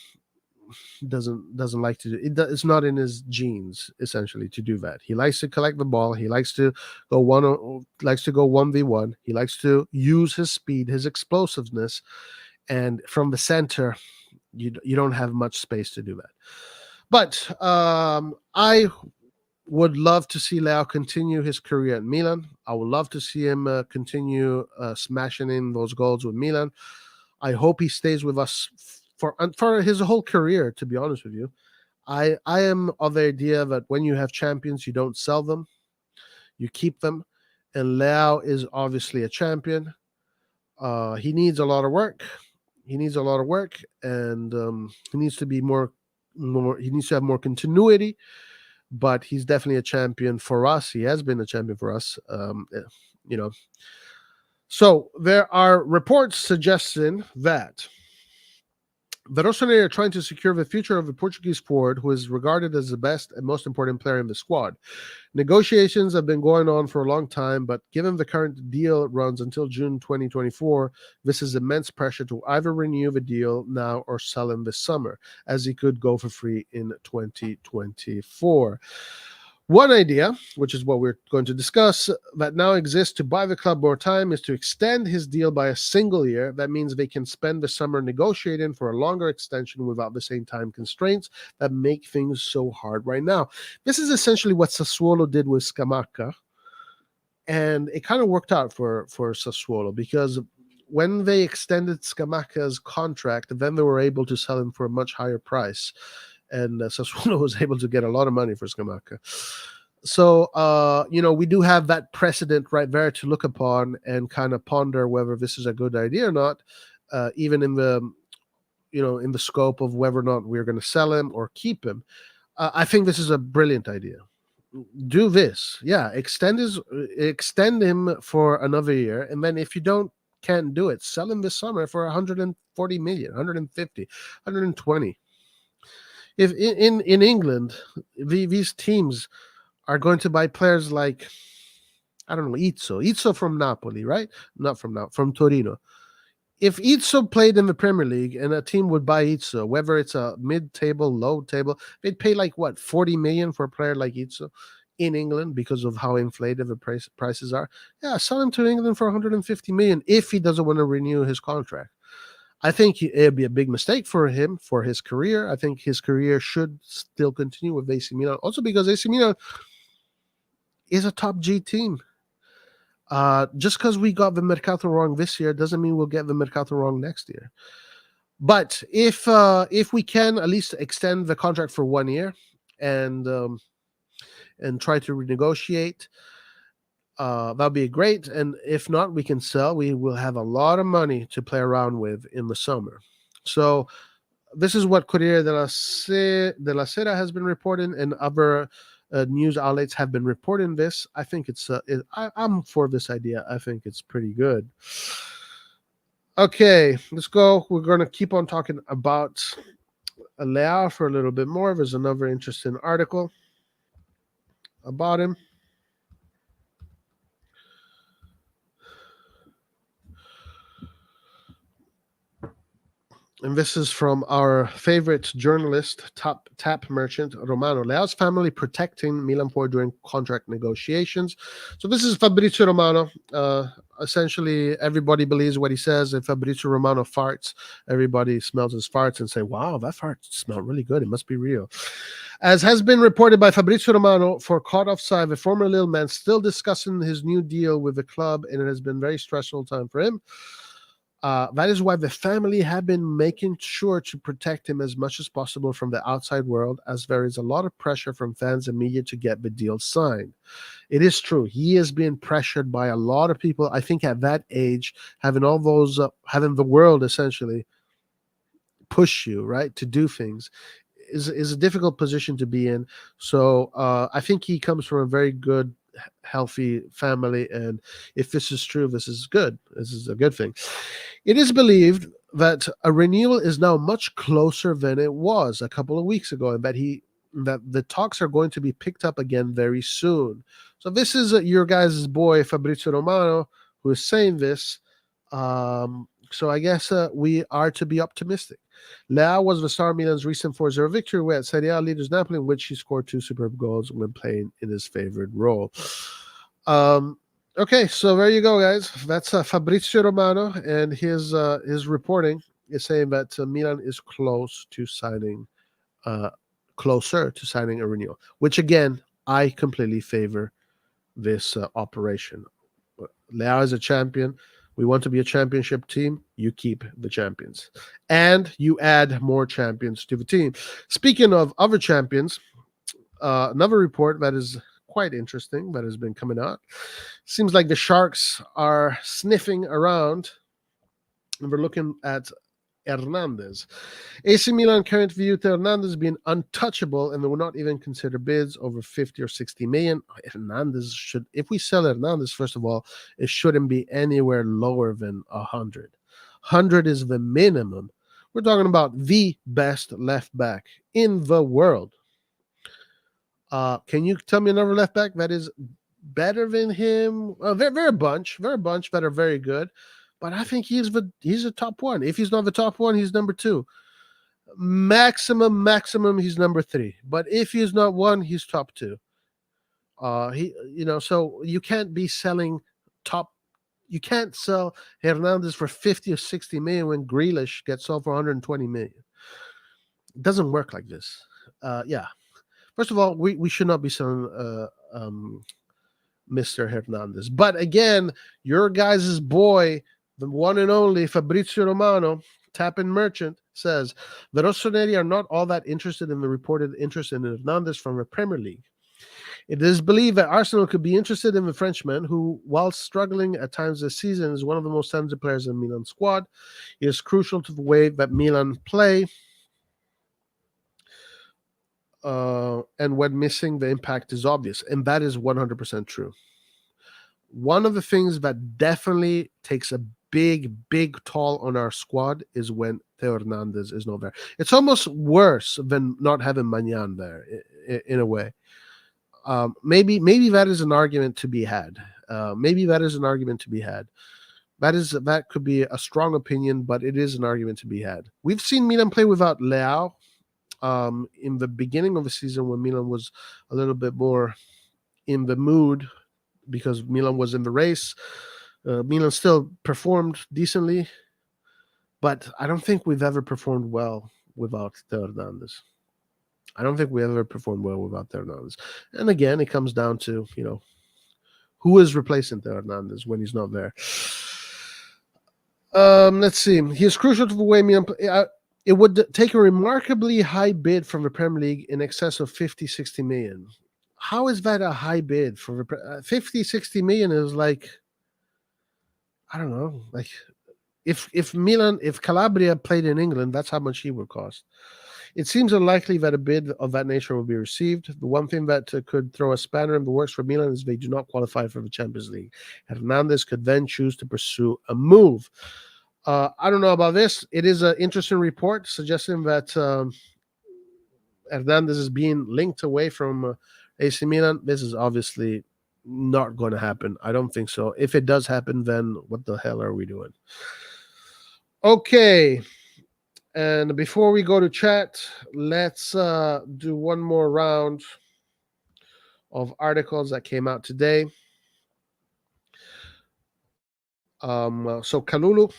doesn't like to do it. It's not in his genes essentially to do that. He likes to collect the ball. He likes to go 1v1. He likes to use his speed, his explosiveness, and from the center, you don't have much space to do that. But I would love to see Leao continue his career at Milan. I would love to see him continue smashing in those goals with Milan. I hope he stays with us for his whole career, to be honest with you. I am of the idea that when you have champions, you don't sell them, you keep them. And Leao is obviously a champion. He needs a lot of work. And he needs to be more. He needs to have more continuity. But he's definitely a champion for us. He has been a champion for us. So there are reports suggesting that the RossonARI are trying to secure the future of a Portuguese forward who is regarded as the best and most important player in the squad. Negotiations have been going on for a long time, but given the current deal runs until June 2024, this is immense pressure to either renew the deal now or sell him this summer, as he could go for free in 2024. One idea, which is what we're going to discuss, that now exists to buy the club more time is to extend his deal by a single year. That means they can spend the summer negotiating for a longer extension without the same time constraints that make things so hard right now. This is essentially what Sassuolo did with Scamacca, and it kind of worked out for Sassuolo because when they extended Scamacca's contract, then they were able to sell him for a much higher price. And Sassuolo was able to get a lot of money for Scamacca. So, we do have that precedent right there to look upon and kind of ponder whether this is a good idea or not, even in the scope of whether or not we're going to sell him or keep him. I think this is a brilliant idea. Do this. Yeah, extend him for another year. And then if you can't do it, sell him this summer for 140 million, 150, 120. If in England, these teams are going to buy players like, I don't know, Izzo from Napoli, right? Not from Torino. If Izzo played in the Premier League and a team would buy Izzo, whether it's a mid-table, low-table, they'd pay 40 million for a player like Izzo in England because of how inflated the prices are. Yeah, sell him to England for 150 million if he doesn't want to renew his contract. I think it'd be a big mistake for him, for his career. I think his career should still continue with AC Milan. Also because AC Milan is a top G team. Just because we got the Mercato wrong this year doesn't mean we'll get the Mercato wrong next year. But if we can at least extend the contract for 1 year and try to renegotiate, that'll be great. And if not, we can sell. We will have a lot of money to play around with in the summer. So this is what Corriere della Sera has been reporting, and other news outlets have been reporting this. I think I'm for this idea. I think it's pretty good. Okay, let's go. We're going to keep on talking about Leao for a little bit more. There's another interesting article about him. And this is from our favorite journalist, tap merchant, Romano. Leao's family protecting Milan for during contract negotiations. So this is Fabrizio Romano. Essentially, everybody believes what he says. If Fabrizio Romano farts, everybody smells his farts and say, wow, that fart smelled really good. It must be real. As has been reported by Fabrizio Romano, for Caught Offside, the former Lille man still discussing his new deal with the club, and it has been a very stressful time for him. That is why the family have been making sure to protect him as much as possible from the outside world, as there is a lot of pressure from fans and media to get the deal signed. It is true. He is being pressured by a lot of people. I think at that age, having all those, having the world essentially push you, right, to do things is a difficult position to be in. So I think he comes from a very good, healthy family, and if this is true, this is good. This is a good thing. It is believed that a renewal is now much closer than it was a couple of weeks ago, and that the talks are going to be picked up again very soon. So this is your guys' boy Fabrizio Romano who is saying this. So I guess we are to be optimistic. Leão was the star of Milan's recent 4-0 victory with Serie A leaders Napoli, in which he scored 2 superb goals when playing in his favorite role. Okay, so there you go, guys. That's Fabrizio Romano, and his reporting is saying that Milan is closer to signing a renewal, which again, I completely favor this operation. Leão is a champion. We want to be a championship team. You keep the champions. And you add more champions to the team. Speaking of other champions, another report that is quite interesting that has been coming out. Seems like the Sharks are sniffing around, and we're looking at Hernandez. AC Milan current view to Hernandez being untouchable, and they will not even consider bids over 50 or 60 million. Hernandez should, if we sell Hernandez, first of all, it shouldn't be anywhere lower than 100. 100 is the minimum. We're talking about the best left back in the world. Can you tell me another left back that is better than him? They're a bunch that are very good. But I think he's a top one. If he's not the top one, he's number 2. Maximum, he's number 3. But if he's not one, he's top 2. So you can't be selling top. You can't sell Hernandez for 50 or 60 million when Grealish gets sold for 120 million. It doesn't work like this. First of all, we should not be selling Mr. Hernandez. But again, your guys' boy, the one and only Fabrizio Romano, Tapin Merchant, says the Rossoneri are not all that interested in the reported interest in Hernandez from the Premier League. It is believed that Arsenal could be interested in the Frenchman, who, while struggling at times this season, is one of the most talented players in the Milan squad. He is crucial to the way that Milan play, and when missing, the impact is obvious, and that is 100% true. One of the things that definitely takes a big toll on our squad is when Theo Hernandez is not there. It's almost worse than not having Magnan there, in a way. Maybe that is an argument to be had. That could be a strong opinion, but it is an argument to be had. We've seen Milan play without Leão in the beginning of the season when Milan was a little bit more in the mood because Milan was in the race. Milan still performed decently, but I don't think we've ever performed well without Theo Hernandez. And again, it comes down to, who is replacing Theo Hernandez when he's not there. Let's see. He is crucial to the way Milan it would take a remarkably high bid from the Premier League in excess of 50, 60 million. How is that a high bid for 50, 60 million is like, I don't know, like if Calabria played in England, that's how much he would cost. It seems unlikely that a bid of that nature will be received. The one thing that could throw a spanner in the works for Milan is they do not qualify for the Champions League. Hernandez could then choose to pursue a move. I don't know about this. It is an interesting report suggesting that Hernandez is being linked away from AC Milan. This is obviously not going to happen. I don't think so. If it does happen, then what the hell are we doing? Okay. And before we go to chat, let's do one more round of articles that came out today. So Kalulu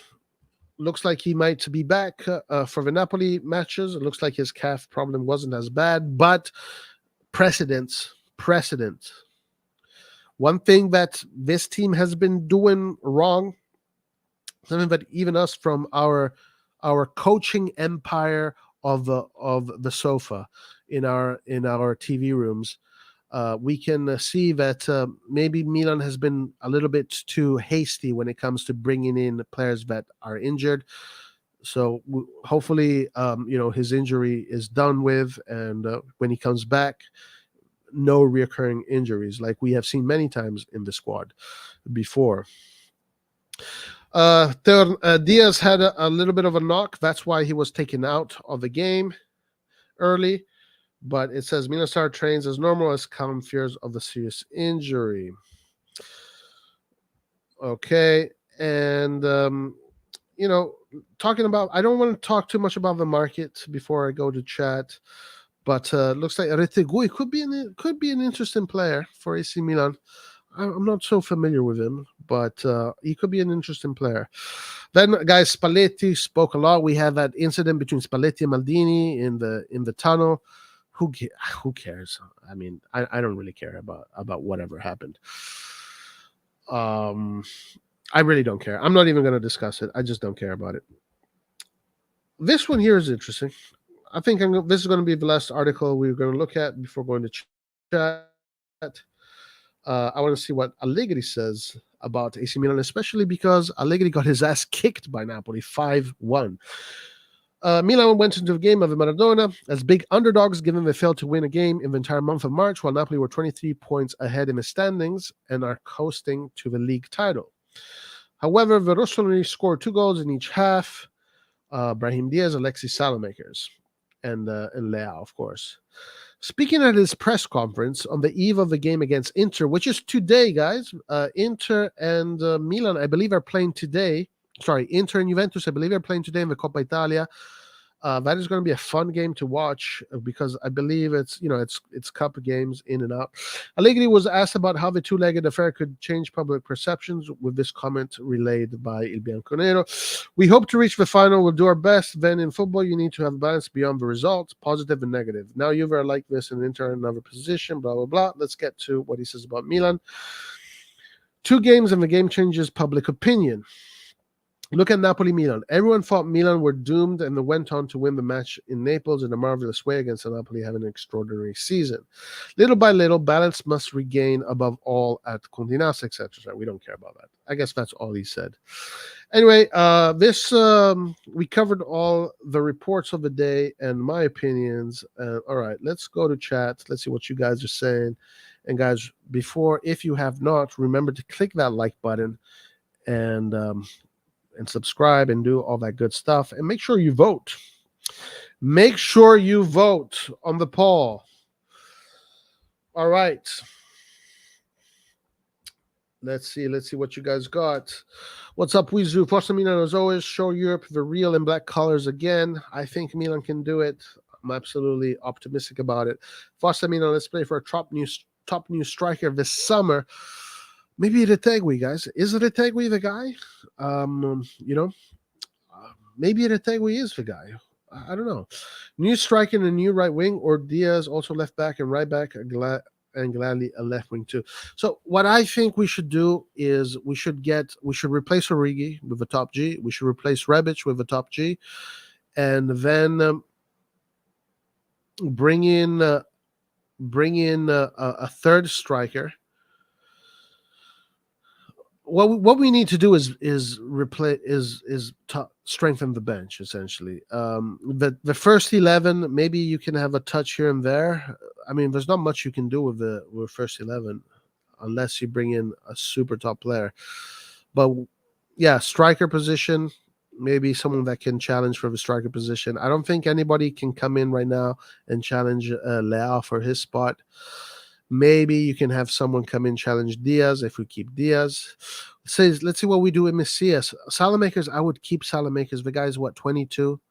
looks like he might be back for the Napoli matches. It looks like his calf problem wasn't as bad, but precedent. One thing that this team has been doing wrong something that even us from our coaching empire of the sofa in our TV rooms, we can see that maybe Milan has been a little bit too hasty when it comes to bringing in players that are injured. So hopefully, his injury is done with, and when he comes back, no reoccurring injuries like we have seen many times in the squad before. Diaz had a little bit of a knock. That's why he was taken out of the game early. But it says Milan star trains as normal as common fears of the serious injury. Okay, and talking about, I don't want to talk too much about the market before I go to chat, but looks like Retegui could be an interesting player for AC Milan. I'm not so familiar with him, but he could be an interesting player. Then, guys, Spalletti spoke a lot. We had that incident between Spalletti and Maldini in the tunnel. Who cares? I mean, I don't really care about whatever happened. I really don't care. I'm not even going to discuss it. I just don't care about it. This one here is interesting. I think this is going to be the last article we're going to look at before going to chat. I want to see what Allegri says about AC Milan, especially because Allegri got his ass kicked by Napoli 5-1. Milan went into the game of Maradona as big underdogs, given they failed to win a game in the entire month of March, while Napoli were 23 points ahead in the standings and are coasting to the league title. However, the Rossoneri scored 2 goals in each half. Brahim Diaz, Alexis Salamakers, and Leao, of course. Speaking at his press conference on the eve of the game against Inter, which is today, guys, Inter and Milan, I believe, are playing today. Sorry, Inter and Juventus, I believe, are playing today in the Coppa Italia. That is going to be a fun game to watch because I believe it's cup games in and out. Allegri was asked about how the two-legged affair could change public perceptions, with this comment relayed by Il Bianconero. We hope to reach the final. We'll do our best. Then in football, you need to have balance beyond the results, positive and negative. Now Juve are like this and Inter in another position, blah, blah, blah. Let's get to what he says about Milan. 2 games and the game changes public opinion. Look at Napoli-Milan. Everyone thought Milan were doomed and they went on to win the match in Naples in a marvelous way against Napoli, having an extraordinary season. Little by little, balance must regain above all at Continas, etc. We don't care about that. I guess that's all he said. Anyway, we covered all the reports of the day and my opinions. All right, let's go to chat. Let's see what you guys are saying. And guys, if you have not, remember to click that like button and subscribe and do all that good stuff. And make sure you vote. Make sure you vote on the poll. All right. Let's see what you guys got. What's up, Wizu? Forza Milan, as always, show Europe the real and black colors again. I think Milan can do it. I'm absolutely optimistic about it. Forza Milan, let's play for a top new striker this summer. Maybe Retegui, guys. Is Retegui the guy? Maybe Retegui is the guy. I don't know. New striker and a new right wing, or Diaz also left back and right back, and gladly a left wing too. So what I think we should do is we should replace Origi with a top G. We should replace Rebic with a top G, and then bring in a third striker. What we need to do is strengthen the bench, essentially. The first 11, maybe you can have a touch here and there. I mean, there's not much you can do with first 11 unless you bring in a super top player. But yeah, striker position, maybe someone that can challenge for the striker position. I don't think anybody can come in right now and challenge Leao for his spot. Maybe you can have someone come in challenge Diaz if we keep Diaz. Let's see what we do with Messias. Salamakers, I would keep Salamakers. The guy's 22.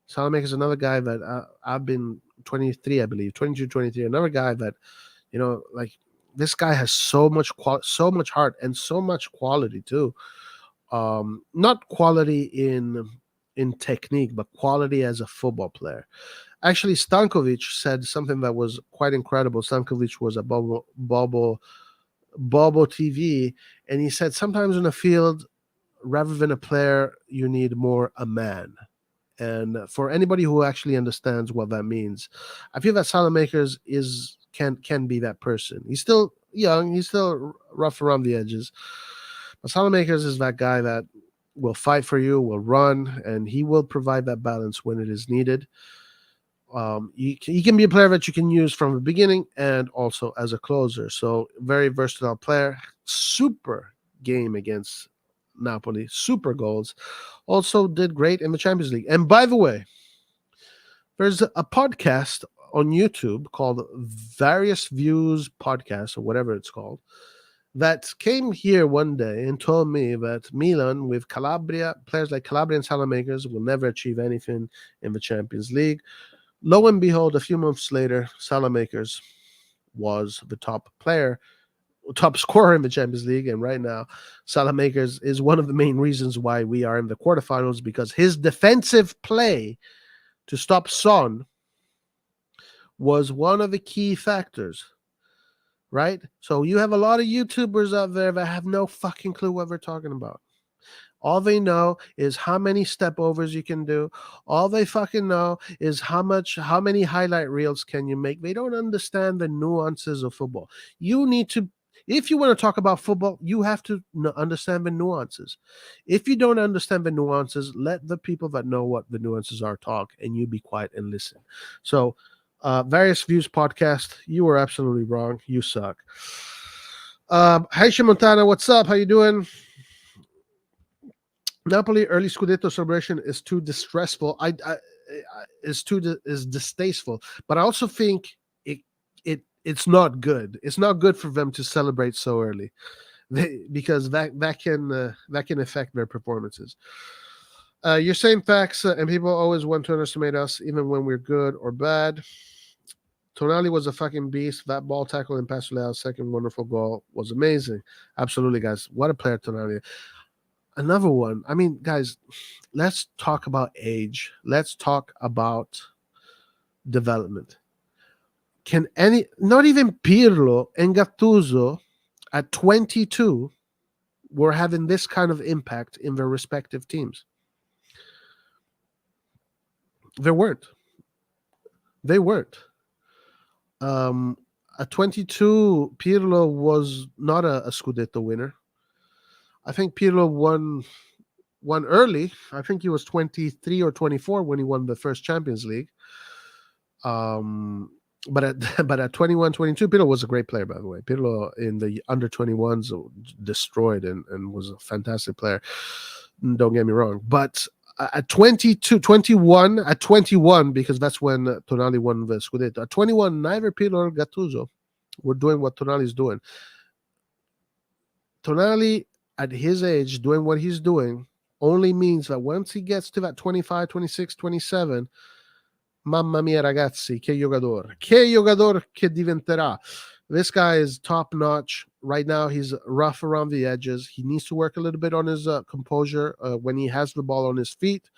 Salamakers, another guy that I've been 23, I believe, 22, 23. Another guy that, this guy has so much heart and so much quality too. Not quality in technique, but quality as a football player. Actually, Stankovic said something that was quite incredible. Stankovic was a Bobo TV, and he said sometimes in the field, rather than a player, you need more a man. And for anybody who actually understands what that means, I feel that Salamakers can be that person. He's still young, he's still rough around the edges. But Salamakers is that guy that will fight for you, will run, and he will provide that balance when it is needed. He can be a player that you can use from the beginning and also as a closer. So very versatile player. Super game against Napoli. Super goals. Also did great in the Champions League. And by the way, there's a podcast on YouTube called Various Views Podcast or whatever it's called that came here one day and told me that Milan with Calabria, players like Calabria and Salamakers will never achieve anything in the Champions League. Lo and behold, a few months later, Salamakers was the top scorer in the Champions League. And right now, Salamakers is one of the main reasons why we are in the quarterfinals, because his defensive play to stop Son was one of the key factors, right? So you have a lot of YouTubers out there that have no fucking clue what they're talking about. All they know is how many step overs you can do. All they fucking know is how many highlight reels can you make. They don't understand the nuances of football. You need to, if you want to talk about football, you have to understand the nuances. If you don't understand the nuances, let the people that know what the nuances are talk, and you be quiet and listen. So, Various Views Podcast, you were absolutely wrong. You suck. Hi, Montana, what's up? How you doing? Napoli early Scudetto celebration is too distressful. Is distasteful, but I also think it's not good. It's not good for them to celebrate so early, because that can affect their performances. You're saying facts, and people always want to underestimate us, even when we're good or bad. Tonali was a fucking beast. That ball tackle in Leao's second wonderful goal was amazing. Absolutely, guys. What a player Tonali. Another one. I mean, guys, let's talk about age. Let's talk about development. Not even Pirlo and Gattuso at 22 were having this kind of impact in their respective teams. They weren't. At 22, Pirlo was not a Scudetto winner. I think Pirlo won early. I think he was 23 or 24 when he won the first Champions League. But at 21, 22, Pirlo was a great player, by the way. Pirlo in the under 21s destroyed and was a fantastic player. Don't get me wrong. But at 21, because that's when Tonali won the Scudetto. At 21, neither Pirlo or Gattuso were doing what Tonali's doing. Tonali, at his age, doing what he's doing only means that once he gets to that 25, 26, 27, mamma mia ragazzi, che giocatore che diventerà. This guy is top notch. Right now, he's rough around the edges. He needs to work a little bit on his composure when he has the ball on his feet.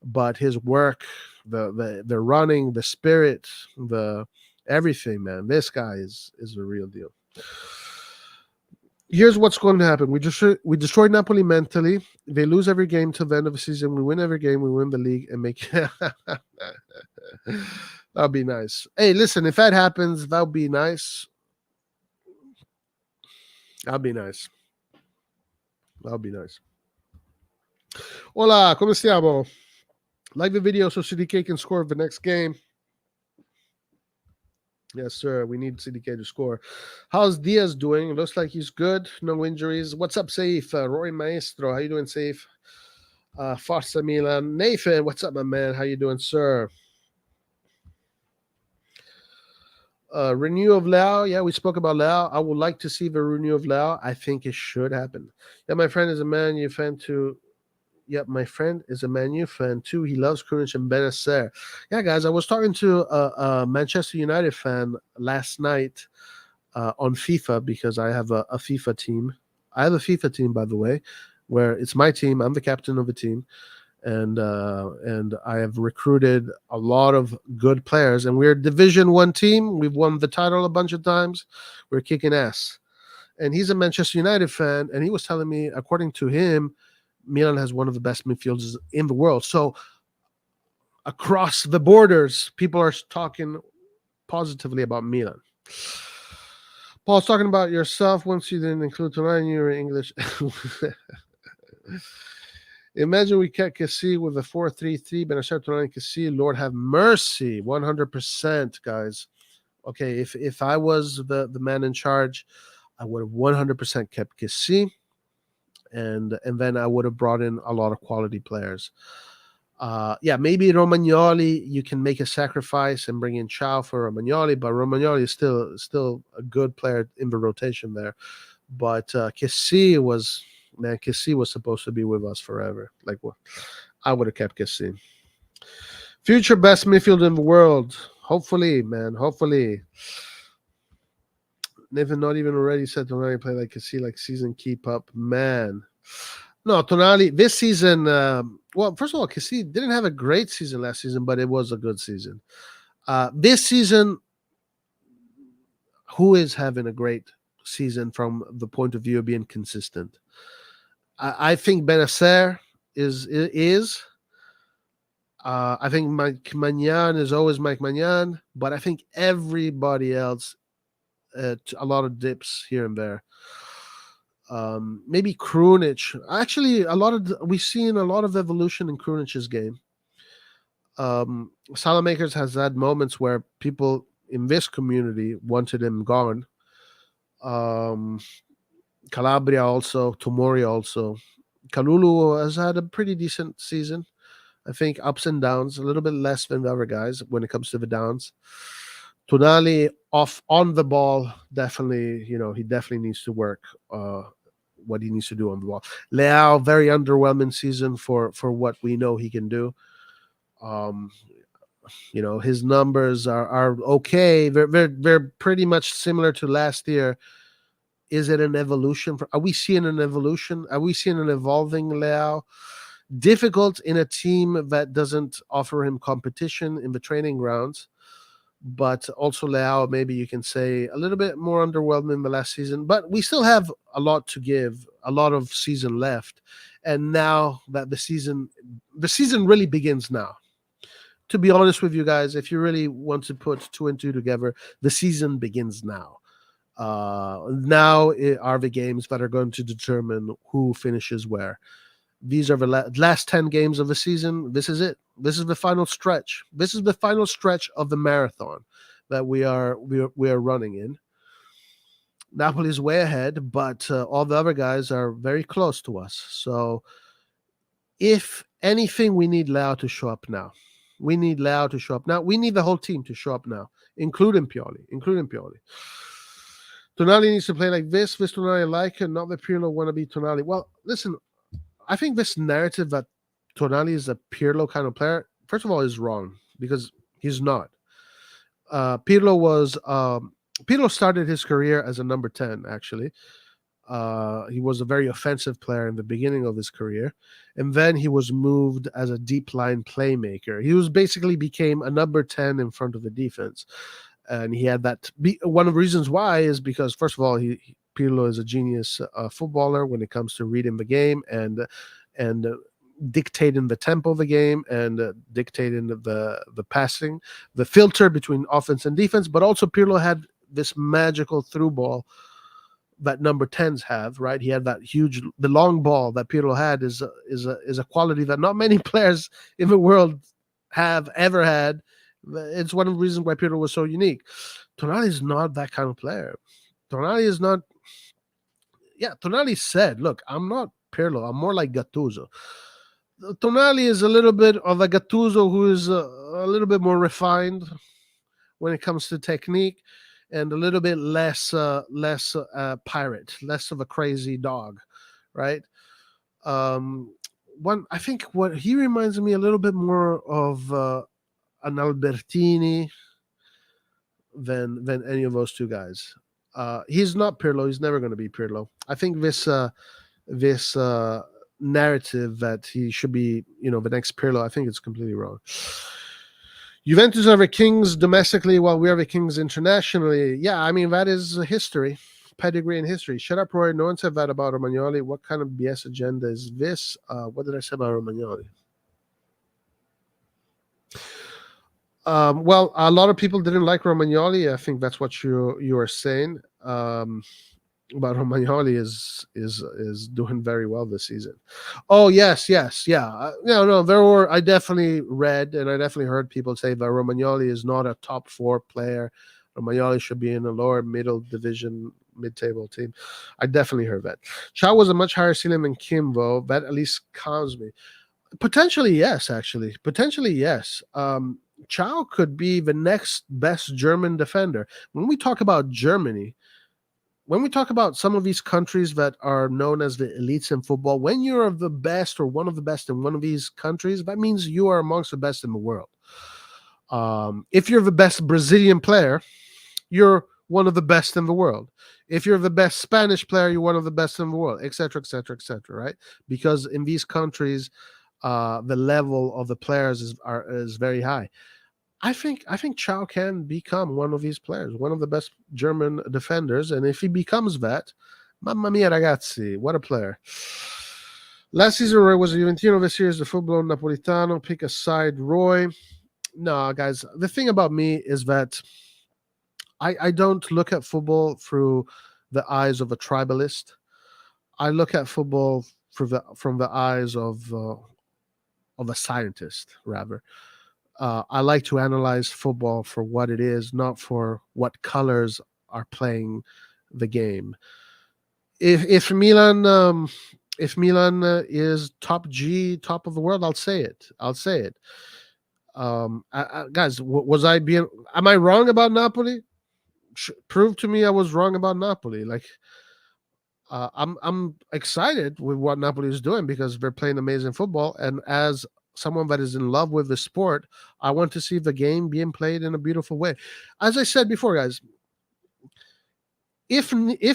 But his work, the running, the spirit, the everything, man. This guy is a real deal. Here's what's going to happen. We destroyed Napoli mentally. They lose every game till the end of the season. We win every game. We win the league and make. That'll be nice. Hey, listen, if that happens, that'll be nice. That'll be nice. Hola, come stiamo? Like the video so CDK can score the next game. Yes, sir. We need CDK to score. How's Diaz doing? It looks like he's good. No injuries. What's up, Saif? Rory Maestro. How you doing, Saif? Forza Milan. Nathan, what's up, my man? How you doing, sir? Renew of Leão. Yeah, we spoke about Leão. I would like to see the renew of Leão. I think it should happen. Yeah, my friend is a Man U fan too. Yep, my friend is a Man U fan too. He loves Krunic and Benacer. Yeah, guys, I was talking to a Manchester United fan last night on FIFA because I have a FIFA team. I have a FIFA team, by the way, where it's my team. I'm the captain of the team, and I have recruited a lot of good players. And we're a Division 1 team. We've won the title a bunch of times. We're kicking ass. And he's a Manchester United fan, and he was telling me, according to him, Milan has one of the best midfielders in the world. So across the borders, people are talking positively about Milan. Paul's talking about yourself. Once you didn't include tonight, you were English. Imagine we kept Kessie with a 4-3-3, Benacer, Tonali, Kessie. Lord have mercy. 100%, guys. Okay, if I was the man in charge, I would have 100% kept Kessie, and then I would have brought in a lot of quality players. Yeah, maybe Romagnoli, you can make a sacrifice and bring in Chow for Romagnoli, but Romagnoli is still a good player in the rotation there. But Kessie was supposed to be with us forever. Like, well, I would have kept Kessie. Future best midfielder in the world. Hopefully, man. Hopefully. Nathan not even already said Tonali play like Kessie, like season keep up. Man. No, Tonali, this season, well, first of all, Kessie didn't have a great season last season, but it was a good season. This season, who is having a great season from the point of view of being consistent? I think Benacer is. I think Mike Magnan is always Mike Magnan, but I think everybody else, a lot of dips here and there. Maybe Krunic. Actually, we've seen a lot of evolution in Krunic's game. Salamakers has had moments where people in this community wanted him gone. Calabria also, Tomori also. Kalulu has had a pretty decent season. I think ups and downs, a little bit less than the other guys when it comes to the downs. Tonali on the ball, definitely, he definitely needs to work what he needs to do on the ball. Leão, very underwhelming season for what we know he can do. His numbers are okay. They're pretty much similar to last year. Is it an evolution? Are we seeing an evolution? Are we seeing an evolving Leão? Difficult in a team that doesn't offer him competition in the training grounds, but also Leão, maybe you can say a little bit more underwhelming the last season, but we still have a lot to give, a lot of season left. And now that the season really begins now. To be honest with you guys, if you really want to put 2 and 2 together, the season begins now. Now are the games that are going to determine who finishes where. These are the last 10 games of the season. This is it. This is the final stretch. This is the final stretch of the marathon that we are running in. Napoli is way ahead, but all the other guys are very close to us. So if anything, we need Leão to show up now. We need Leão to show up now. We need the whole team to show up now, including Pioli. Tonali needs to play like this. This Tonali like it, not the Pirlo wannabe Tonali. Well, listen, I think this narrative that Tonali is a Pirlo kind of player, first of all, is wrong because he's not. Pirlo started his career as a number 10, actually. He was a very offensive player in the beginning of his career, and then he was moved as a deep line playmaker. He basically became a number 10 in front of the defense, and he had that. One of the reasons why is because, first of all, Pirlo is a genius footballer when it comes to reading the game and dictating the tempo of the game and dictating the passing, the filter between offense and defense. But also Pirlo had this magical through ball that number 10s have, right? He had that the long ball that Pirlo had is a quality that not many players in the world have ever had. It's one of the reasons why Pirlo was so unique. Tonali is not that kind of player. Tonali is not. Yeah, Tonali said, look, I'm not Pirlo. I'm more like Gattuso. Tonali is a little bit of a Gattuso who is a little bit more refined when it comes to technique and a little bit less pirate, less of a crazy dog, right? I think what he reminds me a little bit more of an Albertini than any of those two guys. He's not Pirlo. He's never going to be Pirlo. I think this narrative that he should be, the next Pirlo, I think it's completely wrong. Juventus are the kings domestically while we are the kings internationally. Yeah, I mean, that is history. pedigree and history. Shut up, Roy. No one said that about Romagnoli. What kind of BS agenda is this? What did I say about Romagnoli? Well, a lot of people didn't like Romagnoli. I think that's what you are saying. But Romagnoli is doing very well this season. Oh yes, yes, yeah. No. There were I definitely read and I definitely heard people say that Romagnoli is not a top 4 player. Romagnoli should be in a lower middle division, mid-table team. I definitely heard that. Chow was a much higher ceiling than Kim, though. That at least calms me. Potentially, yes. Actually, potentially, yes. Chow could be the next best German defender. When we talk about Germany, when we talk about some of these countries that are known as the elites in football, when you're the best or one of the best in one of these countries, that means you are amongst the best in the world. If you're the best Brazilian player, you're one of the best in the world. If you're the best Spanish player, you're one of the best in the world, etc., etc., etc. Right? Because in these countries, the level of the players is very high. I think Chow can become one of these players, one of the best German defenders, and if he becomes that, mamma mia, ragazzi, what a player! Last season, Roy was a Juventino. This year is the full-blown Napolitano. Pick a side, Roy. No, guys, the thing about me is that I don't look at football through the eyes of a tribalist. I look at football from the eyes of a scientist, rather. I like to analyze football for what it is, not for what colors are playing the game. If Milan is top G, top of the world, I'll say it. I'll say it. Guys, was I being? Am I wrong about Napoli? Prove to me I was wrong about Napoli. Like, I'm excited with what Napoli is doing because they're playing amazing football, and as someone that is in love with the sport, I want to see the game being played in a beautiful way. As I said before, guys, if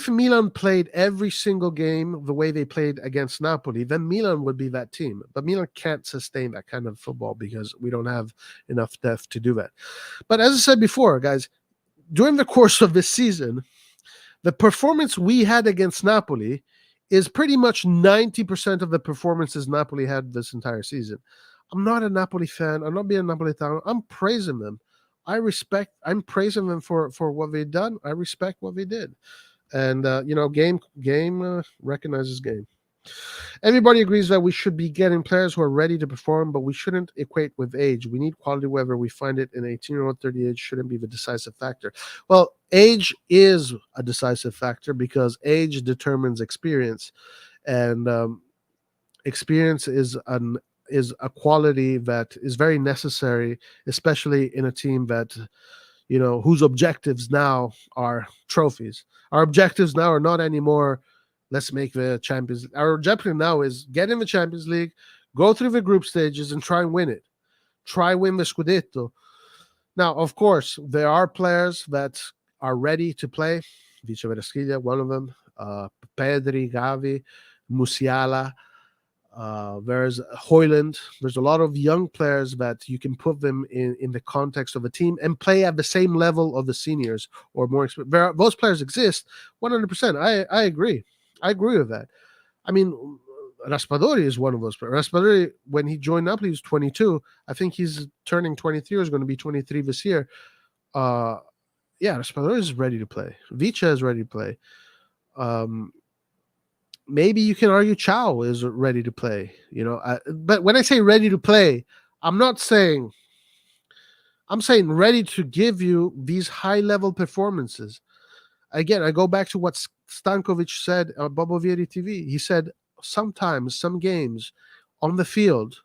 Milan played every single game the way they played against Napoli, then Milan would be that team. But Milan can't sustain that kind of football because we don't have enough depth to do that. But as I said before, guys, during the course of this season, the performance we had against Napoli is pretty much 90% of the performances Napoli had this entire season. I'm not a Napoli fan. I'm not being a Napolitano. I'm praising them. I'm praising them for what they've done. I respect what they did. And, game recognizes game. Everybody agrees that we should be getting players who are ready to perform, but we shouldn't equate with age. We need quality wherever we find it. An 18-year-old, 30 age shouldn't be the decisive factor. Well, age is a decisive factor because age determines experience, and experience is a quality that is very necessary, especially in a team that whose objectives now are trophies. Our objectives now are not anymore. Let's make the Champions League. Our objective now is get in the Champions League, go through the group stages, and try and win it. Try win the Scudetto. Now, of course, there are players that are ready to play. Vice Verasquilla, one of them. Pedri, Gavi, Musiala. There's Hoyland. There's a lot of young players that you can put them in the context of a team and play at the same level of the seniors or more. Those players exist 100%. I agree. I agree with that. I mean, Raspadori is one of those players. Raspadori, when he joined Napoli, he was 22. I think he's turning 23. Is going to be 23 this year. Yeah, Raspadori is ready to play. Vicha is ready to play. Maybe you can argue Chow is ready to play. But when I say ready to play, I'm saying ready to give you these high-level performances. Again, I go back to what Stankovic said on RossonARI TV. He said, sometimes, some games on the field,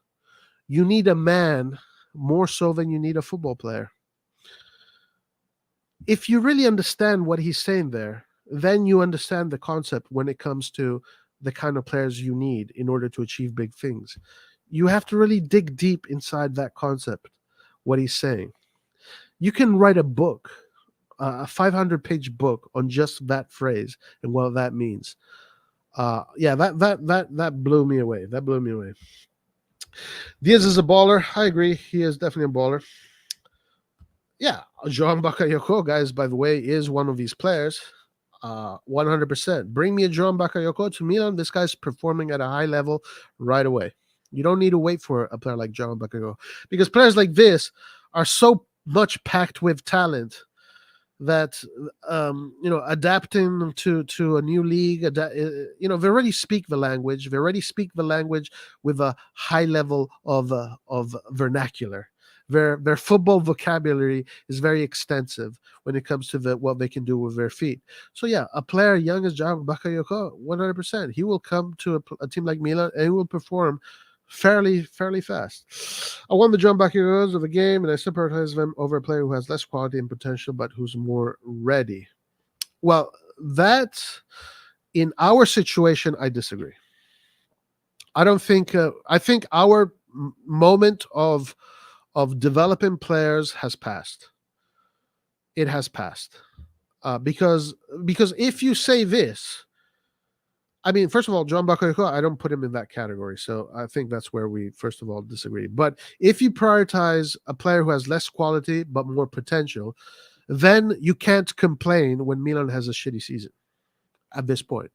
you need a man more so than you need a football player. If you really understand what he's saying there, then you understand the concept when it comes to the kind of players you need in order to achieve big things. You have to really dig deep inside that concept, what he's saying. You can write a book, a 500-page book on just that phrase and what that means. That blew me away. That blew me away. Diaz is a baller. I agree. He is definitely a baller. Yeah, João Bakayoko, guys, by the way, is one of these players. 100%. Bring me a John Bakayoko to Milan. This guy's performing at a high level right away. You don't need to wait for a player like John Bakayoko, because players like this are so much packed with talent that adapting to a new league, they already speak the language. They already speak the language with a high level of vernacular. Their football vocabulary is very extensive when it comes to what they can do with their feet. So yeah, a player young as John Bakayoko, 100%, he will come to a team like Milan and he will perform fairly fast. I won the John Bakayokos of the game, and I still prioritize them over a player who has less quality and potential, but who's more ready. Well, that in our situation, I disagree. I don't think. I think our moment of developing players has passed. It has passed because if you say this, I mean, first of all, John Bakayoko, I don't put him in that category. So I think that's where we, first of all, disagree. But if you prioritize a player who has less quality but more potential, then you can't complain when Milan has a shitty season at this point.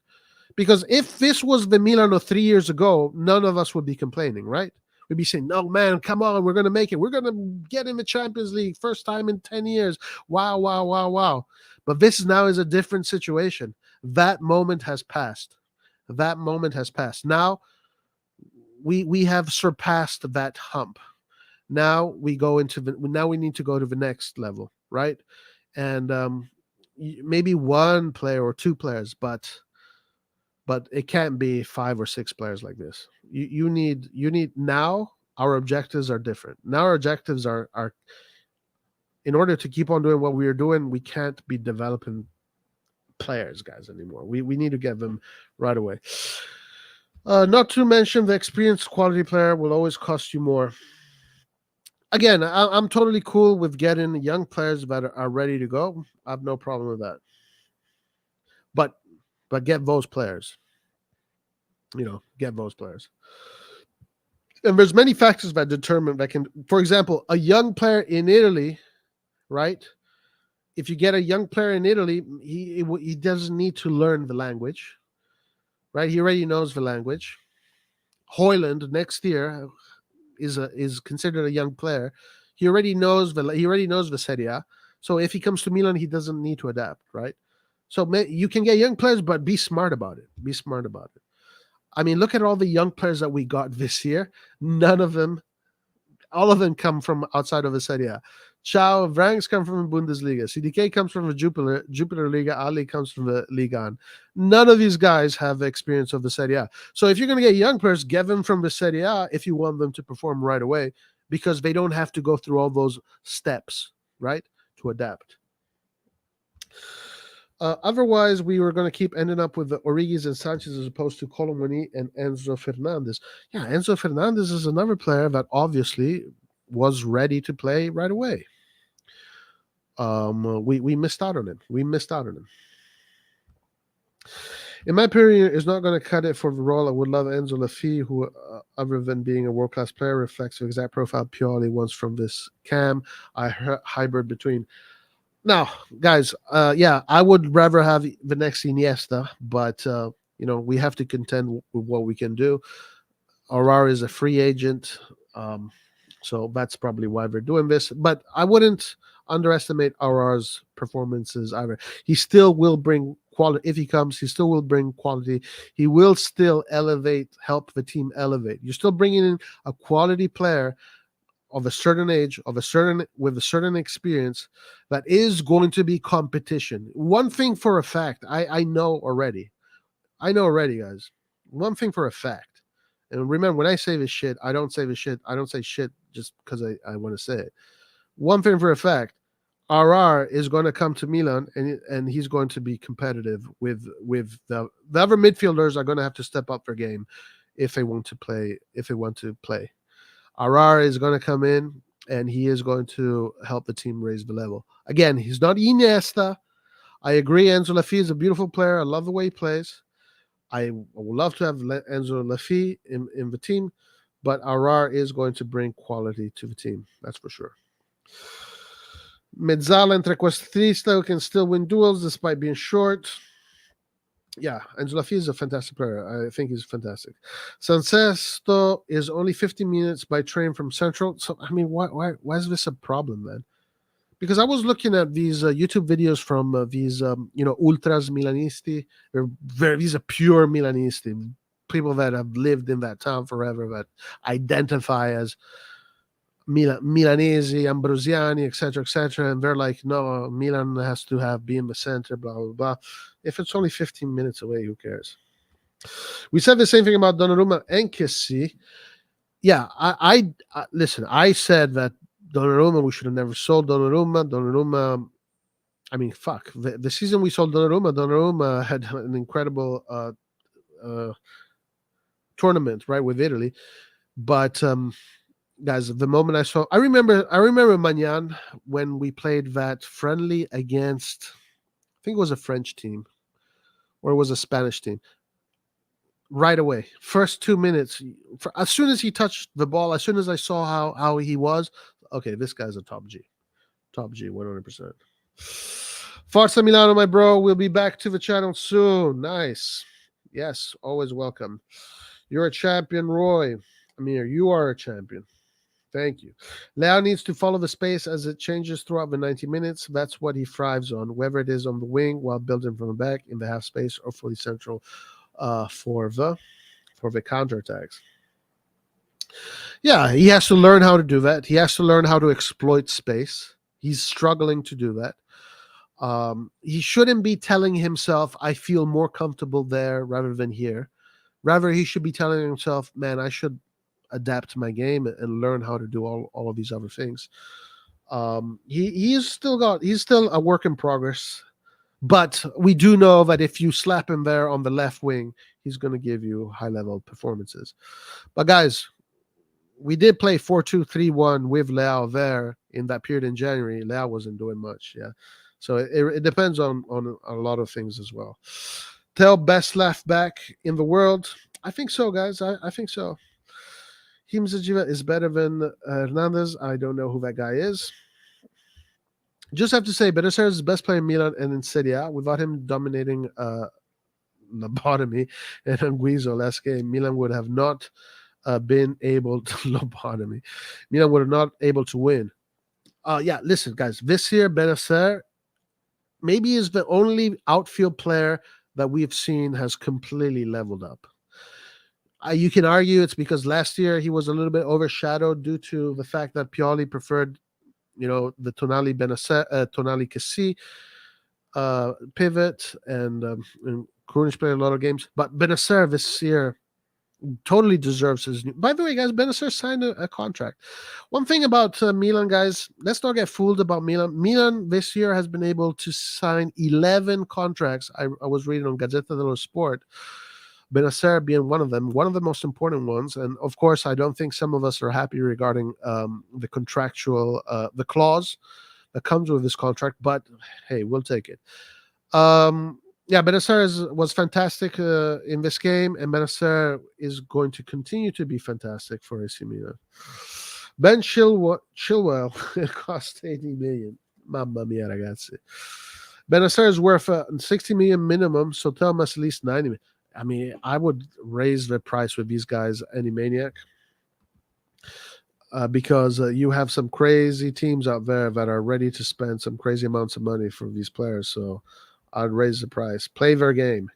Because if this was the Milan of 3 years ago, none of us would be complaining, right? We'd be saying, no, man, come on, we're going to make it. We're going to get in the Champions League first time in 10 years. Wow, wow, wow, wow. But this now is a different situation. That moment has passed. That moment has passed. Now we have surpassed that hump. Now we need to go to the next level, right? And maybe one player or two players, but it can't be 5 or 6 players like this. You need now. Our objectives are different. Now our objectives are in order to keep on doing what we are doing, we can't be developing players, guys, anymore. We need to get them right away. Not to mention the experienced quality player will always cost you more. Again, I'm totally cool with getting young players that are ready to go. I have no problem with that. But get those players. Get those players. And there's many factors that determine that can, for example, a young player in Italy, right? If you get a young player in Italy, he doesn't need to learn the language, right? He already knows the language. Hoyland next year is considered a young player. He already knows the Serie A. So if he comes to Milan, he doesn't need to adapt, right? So you can get young players, but be smart about it. Be smart about it. I mean, look at all the young players that we got this year. All of them come from outside of the Serie A. Ciao, Vrangs come from the Bundesliga. CDK comes from the Jupiter Liga. Ali comes from the Liga 1. None of these guys have experience of the Serie A. So if you're going to get young players, get them from the Serie A if you want them to perform right away, because they don't have to go through all those steps, right, to adapt. Otherwise, we were going to keep ending up with the Origis and Sanchez as opposed to Colomani and Enzo Fernandez. Yeah, Enzo Fernandez is another player that obviously was ready to play right away. We missed out on him. In my opinion, is not going to cut it for the role. I would love Enzo Lafi, who, other than being a world-class player, reflects the exact profile Pioli wants from this cam. Hybrid between. Now, guys, I would rather have the next Iniesta, but we have to contend with what we can do. Aurora is a free agent, so that's probably why we're doing this. But I wouldn't underestimate Aurora's performances either. He still will bring quality. If he comes, he still will bring quality. He will still help the team elevate. You're still bringing in a quality player of a certain age, with a certain experience, that is going to be competition. One thing for a fact, I know already, guys. One thing for a fact, and remember, when I say this shit, I don't say shit just because I want to say it. One thing for a fact, RR is going to come to Milan, and he's going to be competitive with the other midfielders. Are going to have to step up their game if they want to play. RR is going to come in, and he is going to help the team raise the level. Again, he's not Iniesta. I agree, Enzo Lafi is a beautiful player. I love the way he plays. I would love to have Enzo Lafi in the team, but RR is going to bring quality to the team. That's for sure. Mezzala and trequartista who can still win duels despite being short. Yeah, Angelo Laffi is a fantastic player. I think he's fantastic. Sansesto is only 50 minutes by train from Central. So I mean, why is this a problem, man? Because I was looking at these YouTube videos from these ultras Milanisti. These are pure Milanisti, people that have lived in that town forever, that identify as Milanese, Ambrosiani, etc., and they're like, no, Milan has to have be in the center, blah blah blah. If it's only 15 minutes away, who cares? We said the same thing about Donnarumma and Kessie. Yeah, I listen. I said that Donnarumma, we should have never sold Donnarumma. Donnarumma, I mean, fuck. The season we sold Donnarumma had an incredible uh, tournament, right, with Italy. But guys, the moment I remember Magnan when we played that friendly against, I think it was a French team or it was a Spanish team. Right away, first 2 minutes, as soon as he touched the ball, as soon as I saw how he was, okay, this guy's a top G, 100%. Forza Milano, my bro. We'll be back to the channel soon. Nice. Yes, always welcome. You're a champion, Roy. Amir, you are a champion. Thank you. Leão needs to follow the space as it changes throughout the 90 minutes. That's what he thrives on, whether it is on the wing while building from the back in the half space or fully central for the counterattacks. Yeah, he has to learn how to do that. He has to learn how to exploit space. He's struggling to do that. He shouldn't be telling himself, I feel more comfortable there rather than here. Rather, he should be telling himself, man, I should adapt my game and learn how to do all of these other things. He's still a work in progress, but we do know that if you slap him there on the left wing, he's going to give you high level performances. But guys, we did play 4-2-3-1 with Leão there in that period in January. Leão wasn't doing much, yeah. So it depends on a lot of things as well. Tell best left back in the world. I think so, guys. I think so. Himzajiva is better than Hernandez. I don't know who that guy is. Just have to say, Benacer is the best player in Milan and in Serie A. Without him dominating lobotomy and Anguizzo last game, Milan would have not been able to lobotomy. Milan would have not able to win. Yeah, listen, guys. This year, Benacer maybe is the only outfield player that we've seen has completely leveled up. You can argue it's because last year he was a little bit overshadowed due to the fact that Pioli preferred, the Tonali Tonali Kessie pivot, and Krunic played a lot of games. But Benacer this year totally deserves his new. By the way, guys, Benacer signed a contract. One thing about Milan, guys, let's not get fooled about Milan. Milan this year has been able to sign 11 contracts. I was reading on Gazzetta dello Sport. Benacer being one of them, one of the most important ones. And of course, I don't think some of us are happy regarding the contractual, the clause that comes with this contract, but hey, we'll take it. Yeah, Benacer was fantastic in this game, and Benacer is going to continue to be fantastic for AC Milan. Ben Chilwell cost 80 million. Mamma mia, ragazzi. Benacer is worth 60 million minimum, so tell him at least 90 million. I mean, I would raise the price with these guys any maniac. Because you have some crazy teams out there that are ready to spend some crazy amounts of money for these players. So I'd raise the price. Play their game.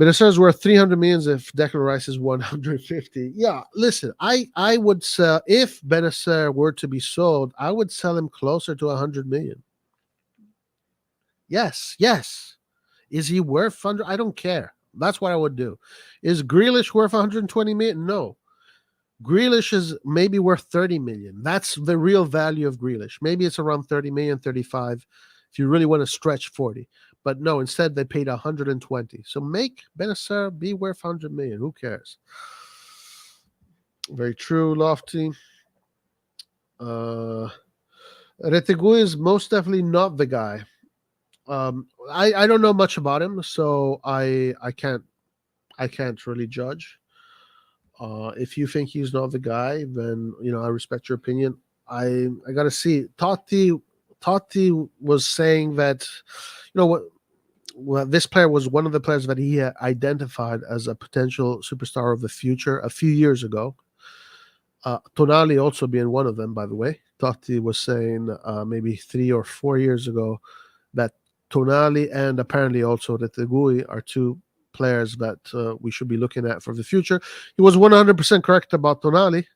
Benacer's worth 300 million if Declan Rice is 150. Yeah, listen, I would sell, if Benacer were to be sold, I would sell him closer to 100 million. Yes. Is he worth 100? I don't care. That's what I would do. Is Grealish worth 120 million? No. Grealish is maybe worth 30 million. That's the real value of Grealish. Maybe it's around 30 million, 35, if you really want to stretch 40. But no, instead they paid 120. So make Benacer be worth 100 million. Who cares? Very true, Lofty. Retegui is most definitely not the guy. I don't know much about him, so I can't really judge. If you think he's not the guy, then I respect your opinion. I gotta see. Totti was saying that well, this player was one of the players that he had identified as a potential superstar of the future a few years ago. Tonali also being one of them, by the way. Totti was saying maybe 3 or 4 years ago that Tonali and apparently also Retegui are two players that we should be looking at for the future. He was 100% correct about Tonali.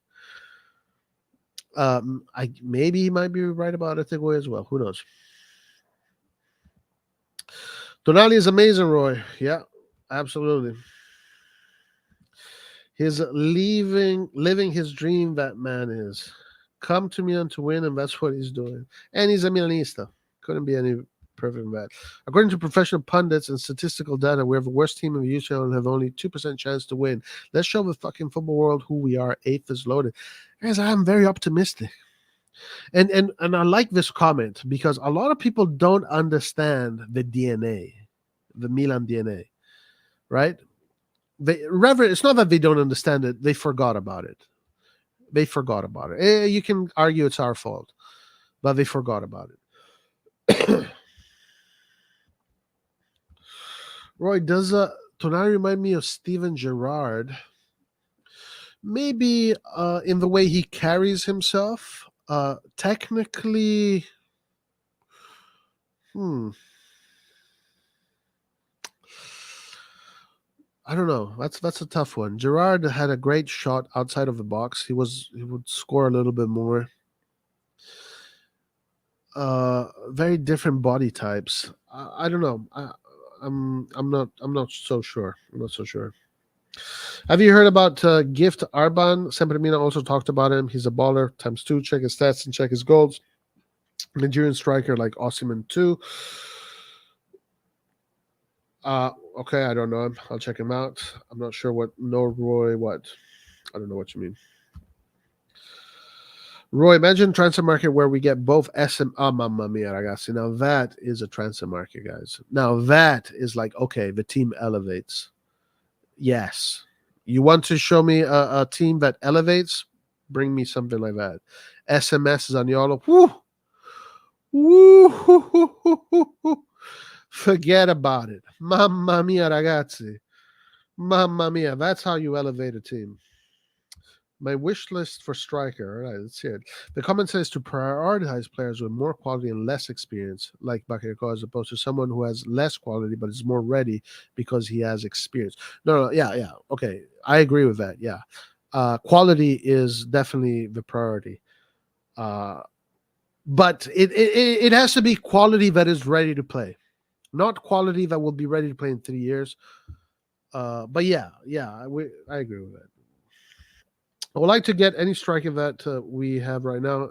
Maybe he might be right about Retegui as well. Who knows? Tonali is amazing, Roy. Yeah, absolutely. He's living his dream. That man is come to Milan to win, and that's what he's doing. And he's a Milanista. Couldn't be any perfect than that. According to professional pundits and statistical data, we have the worst team in the UCL and have only 2% chance to win. Let's show the fucking football world who we are. Eighth is loaded. Guys, I am very optimistic. And I like this comment because a lot of people don't understand the DNA, the Milan DNA, right? It's not that they don't understand it, they forgot about it. They forgot about it. You can argue it's our fault, but they forgot about it. Roy, does Tonali remind me of Steven Gerrard? Maybe in the way he carries himself. Technically, I don't know. That's a tough one. Gerrard had a great shot outside of the box. He would score a little bit more. Very different body types. I don't know. I'm not so sure. I'm not so sure. Have you heard about Gift Arban? Sempre Mina also talked about him. He's a baller ×2. Check his stats and check his goals. Nigerian striker like Osimhen too. Okay, I don't know him. I'll check him out. I'm not sure what. No, Roy, what? I don't know what you mean. Roy, imagine transfer market where we get both SM. Mamma mia, ragazzi. Now that is a transfer market, guys. Now that is like, okay, the team elevates. Yes. You want to show me a team that elevates? Bring me something like that. SMS Zaniolo. Woo! Woo! Forget about it. Mamma mia, ragazzi. Mamma mia. That's how you elevate a team. My wish list for striker. All right, let's hear it. The comment says to prioritize players with more quality and less experience, like Bakayoko, as opposed to someone who has less quality but is more ready because he has experience. No, yeah. Okay, I agree with that. Yeah, quality is definitely the priority. But it has to be quality that is ready to play, not quality that will be ready to play in 3 years. But yeah, I agree with that. I would like to get any striker that we have right now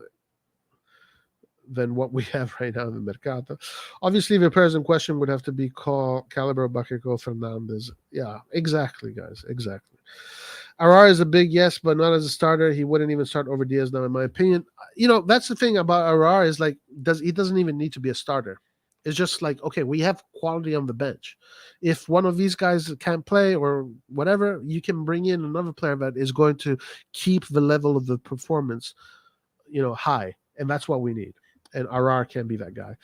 than what we have right now in the Mercato. Obviously, the players in question would have to be called Calibro, Bakayoko, Fernandez. Yeah, exactly, guys, exactly. Arar is a big yes, but not as a starter. He wouldn't even start over Diaz now, in my opinion. You know, that's the thing about Arar is like, he doesn't even need to be a starter. It's just like, okay, we have quality on the bench. If one of these guys can't play or whatever, you can bring in another player that is going to keep the level of the performance, high. And that's what we need. And Arar can be that guy.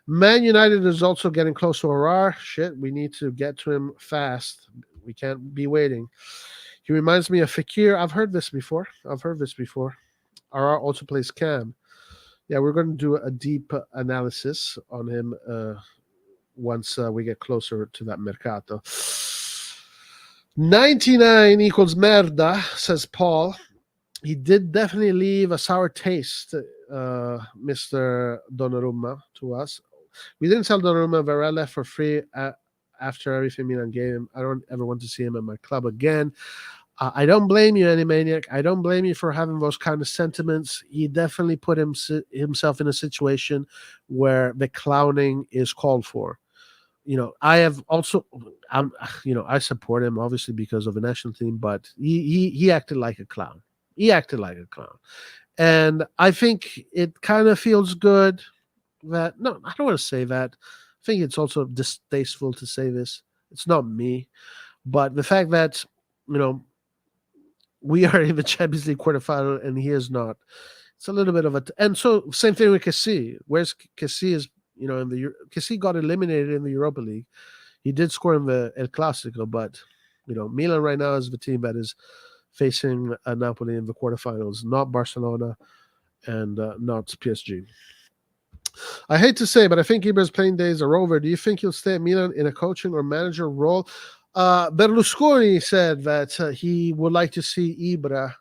Man United is also getting close to Arar. Shit, we need to get to him fast. We can't be waiting. He reminds me of Fekir. I've heard this before. Arar also plays Cam. Yeah, we're going to do a deep analysis on him once we get closer to that Mercato. 99 equals merda, says Paul. He did definitely leave a sour taste, Mr. Donnarumma, to us. We didn't sell Donnarumma. Varela left for free after everything Milan gave him. I don't ever want to see him at my club again. I don't blame you, Animaniac. I don't blame you for having those kind of sentiments. He definitely put himself in a situation where the clowning is called for. I have also, I support him obviously because of the national team, but he acted like a clown. And I think it kind of feels good that, no, I don't want to say that. I think it's also distasteful to say this. It's not me. But the fact that, we are in the Champions League quarterfinal and he is not. It's a little bit of and so same thing with Kessie. Where's Kessie is in the because he got eliminated in the Europa League. He did score in the El Clasico, but Milan right now is the team that is facing Napoli in the quarterfinals, not Barcelona and not PSG. I hate to say, but I think Ibra's playing days are over. Do you think he'll stay at Milan in a coaching or manager role? Berlusconi said that he would like to see Ibra.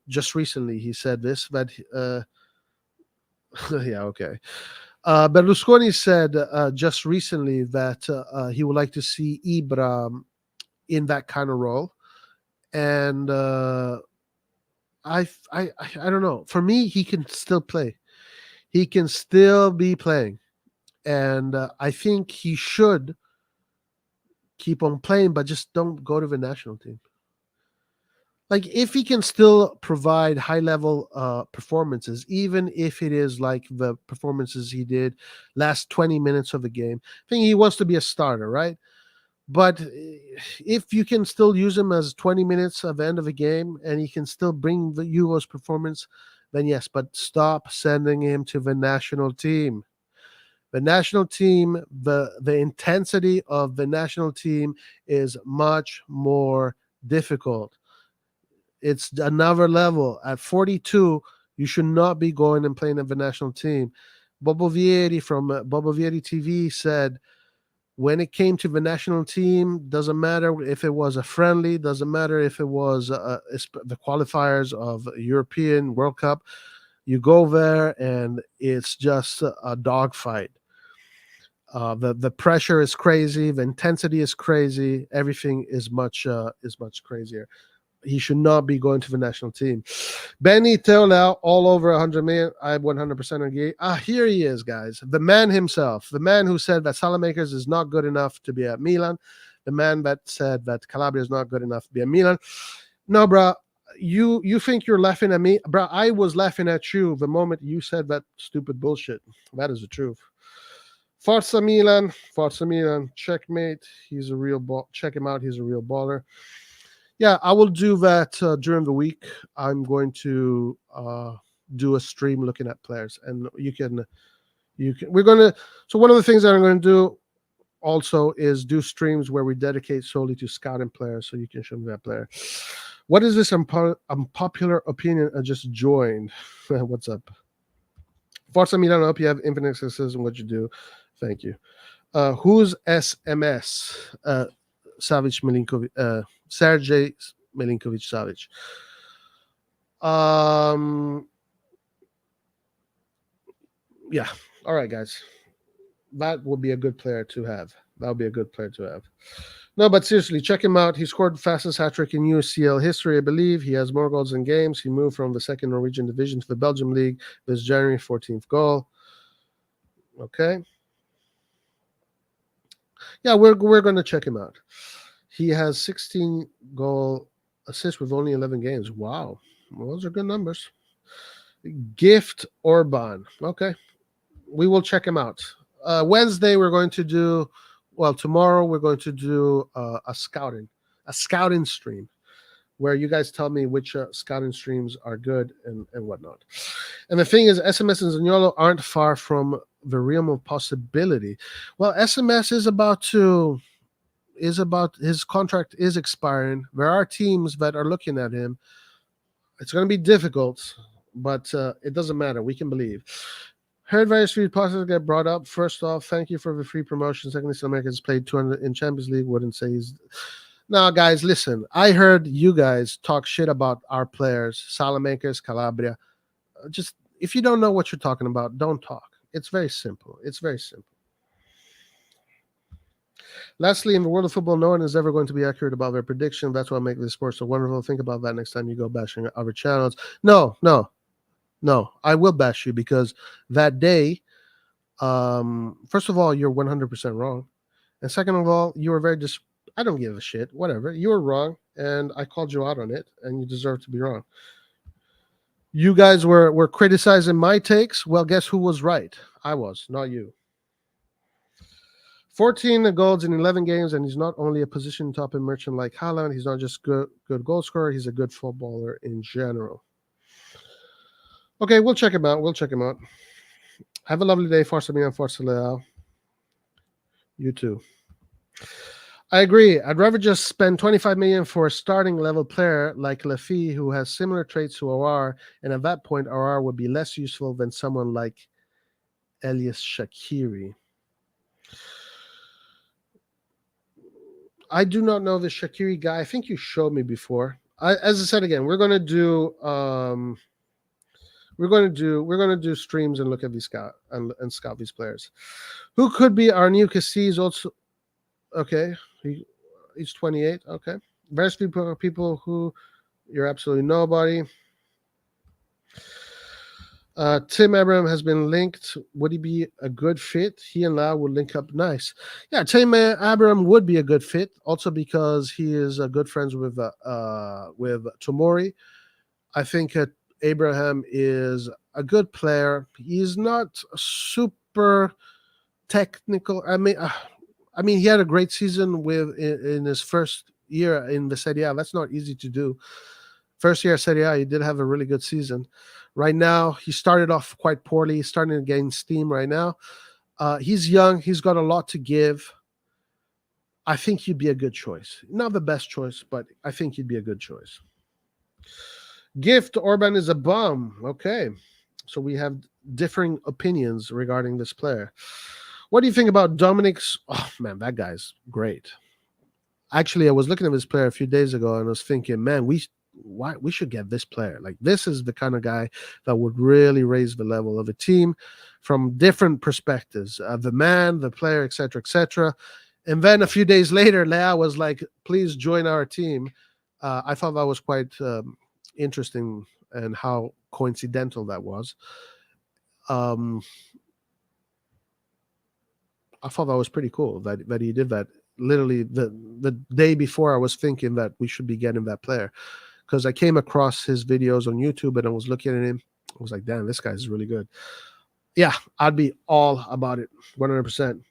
Just recently, he said this. That yeah, okay. Berlusconi said just recently that he would like to see Ibra in that kind of role, and I don't know. For me, he can still play. He can still be playing, and I think he should keep on playing, but just don't go to the national team. Like if he can still provide high level performances, even if it is like the performances he did last 20 minutes of the game, I think he wants to be a starter, right? But if you can still use him as 20 minutes at the end of the game and he can still bring the Euros performance, then yes, but stop sending him to the national team. The national team, the intensity of the national team is much more difficult. It's another level. At 42, you should not be going and playing at the national team. Bobo Vieri from Bobo Vieri TV said, when it came to the national team, doesn't matter if it was a friendly, doesn't matter if it was the qualifiers of European World Cup. You go there and it's just a dogfight. The pressure is crazy, the intensity is crazy, everything is much crazier. He should not be going to the national team. Benny Teolau, all over 100 million. I 100% agree. Here he is, guys. The man himself. The man who said that Salamakers is not good enough to be at Milan. The man that said that Calabria is not good enough to be at Milan. No, bro. You think you're laughing at me? Bro, I was laughing at you the moment you said that stupid bullshit. That is the truth. Forza Milan. Forza Milan. Checkmate. He's a real ball. Check him out. He's a real baller. Yeah, I will do that during the week. I'm going to do a stream looking at players, and you can. We're gonna. So one of the things that I'm going to do also is do streams where we dedicate solely to scouting players, so you can show me that player. What is this unpopular opinion I just joined? What's up? Forza Milan, I hope you have infinite success in what you do. Thank you. Who's SMS? Savic Milinkovic. Sergej Milinkovic Savic. Yeah. All right, guys. That would be a good player to have. That would be a good player to have. No, but seriously, check him out. He scored the fastest hat trick in UCL history, I believe. He has more goals than games. He moved from the second Norwegian division to the Belgium League this January, 14th goal. Okay. Yeah, we're going to check him out. He has 16 goal assists with only 11 games. Wow. Well, those are good numbers. Gift Orban. Okay. We will check him out. Wednesday, we're going to do, tomorrow we're going to do a scouting stream where you guys tell me which scouting streams are good and whatnot. And the thing is, SMS and Zaniolo aren't far from the realm of possibility. Well, SMS is about his contract is expiring. There are teams that are looking at him. It's going to be difficult, but it doesn't matter. We can believe. Heard various free processes get brought up. First off, thank you for the free promotion. Secondly, South America has played 200 in Champions League. Wouldn't say he's. Now, guys, listen. I heard you guys talk shit about our players, Salamakers, Calabria. Just if you don't know what you're talking about, don't talk. It's very simple. It's very simple. Lastly, in the world of football, no one is ever going to be accurate about their prediction. That's why I make this sport so wonderful. Think about that next time you go bashing other channels. No, I will bash you because that day, first of all, you're 100% wrong. And second of all, you were very I don't give a shit. Whatever. You were wrong, and I called you out on it, and you deserve to be wrong. You guys were criticizing my takes. Well, guess who was right? I was, not you. 14 goals in 11 games, and he's not only a position top in merchant like Haaland. He's not just good goal scorer. He's a good footballer in general. Okay, we'll check him out. Have a lovely day. Forza Milan, Forza Leão. You too. I agree. I'd rather just spend 25 million for a starting level player like Lafi, who has similar traits to OR, and at that point, OR would be less useful than someone like Elias Shaqiri. I do not know the Shaqiri guy. I think you showed me before. As I said again, we're gonna do streams and look at these and scout these players. Who could be our new Cassis? Also, okay, he's 28. Okay, very few people who you're absolutely nobody. Tim Abraham has been linked. Would he be a good fit? He and Lau would link up nice. Yeah, Tim Abraham would be a good fit, also because he is good friends with Tomori. I think Abraham is a good player. He's not super technical. I mean, he had a great season in his first year in the Serie A. That's not easy to do. First year Serie A, he did have a really good season. Right now, he started off quite poorly. He's starting to gain steam right now. He's young. He's got a lot to give. I think he'd be a good choice. Not the best choice, but I think he'd be a good choice. Gift Orban is a bum. Okay. So we have differing opinions regarding this player. What do you think about Dominic's? Oh, man, that guy's great. Actually, I was looking at this player a few days ago and I was thinking, man, we should get this player. Like, this is the kind of guy that would really raise the level of a team from different perspectives, the man, the player, etc., etc. And then a few days later, Leao was like, please join our team. I thought that was quite interesting and how coincidental that was. I thought that was pretty cool that he did that. Literally the day before, I was thinking that we should be getting that player, because I came across his videos on YouTube and I was looking at him. I was like, damn, this guy's really good. Yeah, I'd be all about it, 100%.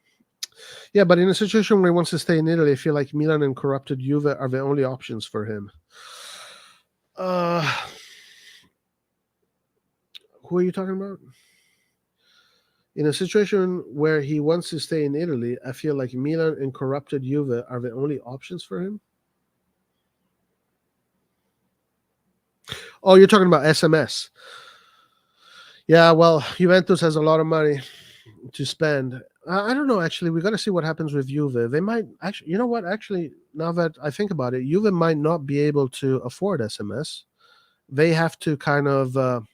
Yeah, but in a situation where he wants to stay in Italy, I feel like Milan and corrupted Juve are the only options for him. Who are you talking about? In a situation where he wants to stay in Italy, I feel like Milan and corrupted Juve are the only options for him. Oh, you're talking about SMS. Yeah, well, Juventus has a lot of money to spend. I don't know, actually. We got to see what happens with Juve. They might actually, you know what? Actually, now that I think about it, Juve might not be able to afford SMS. They have to kind of,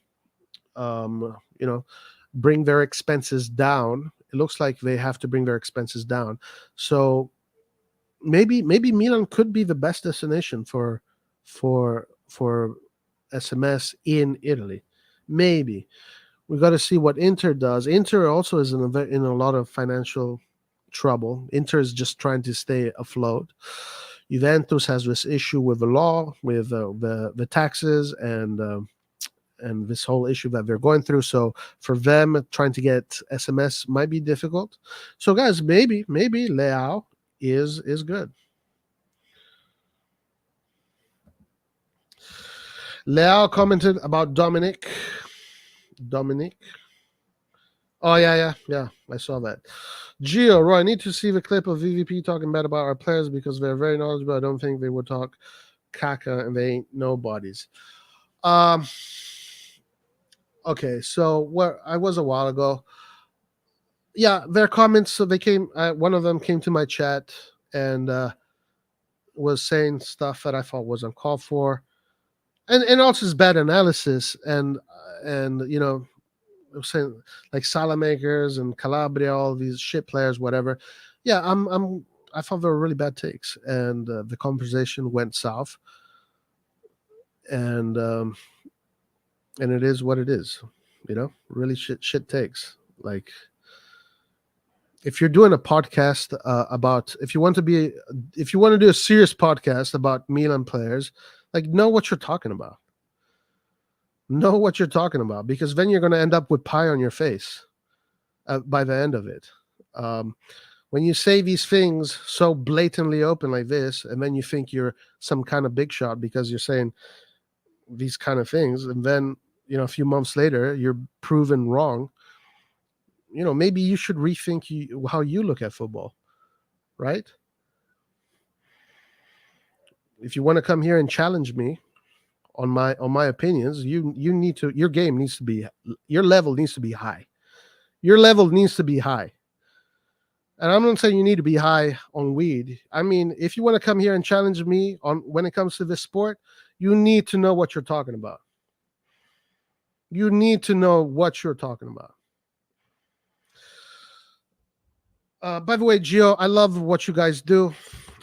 bring their expenses down. It looks like they have to bring their expenses down. So maybe Milan could be the best destination for SMS in Italy. Maybe. We got to see what Inter does. Inter also is in a lot of financial trouble. Inter is just trying to stay afloat. Juventus has this issue with the law, with the taxes, and this whole issue that they're going through. So for them, trying to get SMS might be difficult. So guys, maybe Leao is good. Leao commented about Dominic. Oh, yeah. I saw that. Gio, Roy, I need to see the clip of VVP talking bad about our players because they're very knowledgeable. I don't think they would talk caca and they ain't nobodies. Okay, so where I was a while ago. Yeah, their comments. So they came. One of them came to my chat and was saying stuff that I thought was uncalled for, and also it's bad analysis and saying like Salamakers and Calabria, all these shit players, whatever. Yeah, I thought they were really bad takes, and the conversation went south, and it is what it is, really shit takes. Like, if you're doing a podcast about, if you want to do a serious podcast about Milan players, like, know what you're talking about. Know what you're talking about, because then you're going to end up with pie on your face by the end of it. When you say these things so blatantly open like this, and then you think you're some kind of big shot because you're saying these kind of things, and then a few months later you're proven wrong, maybe you should rethink how you look at football, right? If you want to come here and challenge me on my opinions, you need to, your game needs to be, your level needs to be high. Your level needs to be high. And I'm not saying you need to be high on weed. I mean, if you want to come here and challenge me on when it comes to this sport, you need to know what you're talking about. You need to know what you're talking about. By the way, Gio, I love what you guys do.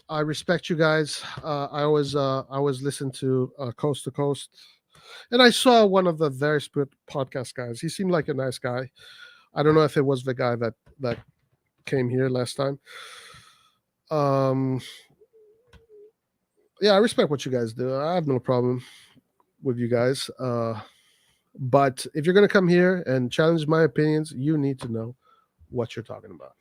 I respect you guys. I always listen to Coast to Coast, and I saw one of the very split podcast guys. He seemed like a nice guy. I don't know if it was the guy that came here last time. Yeah, I respect what you guys do. I have no problem with you guys. But if you're gonna come here and challenge my opinions, you need to know what you're talking about.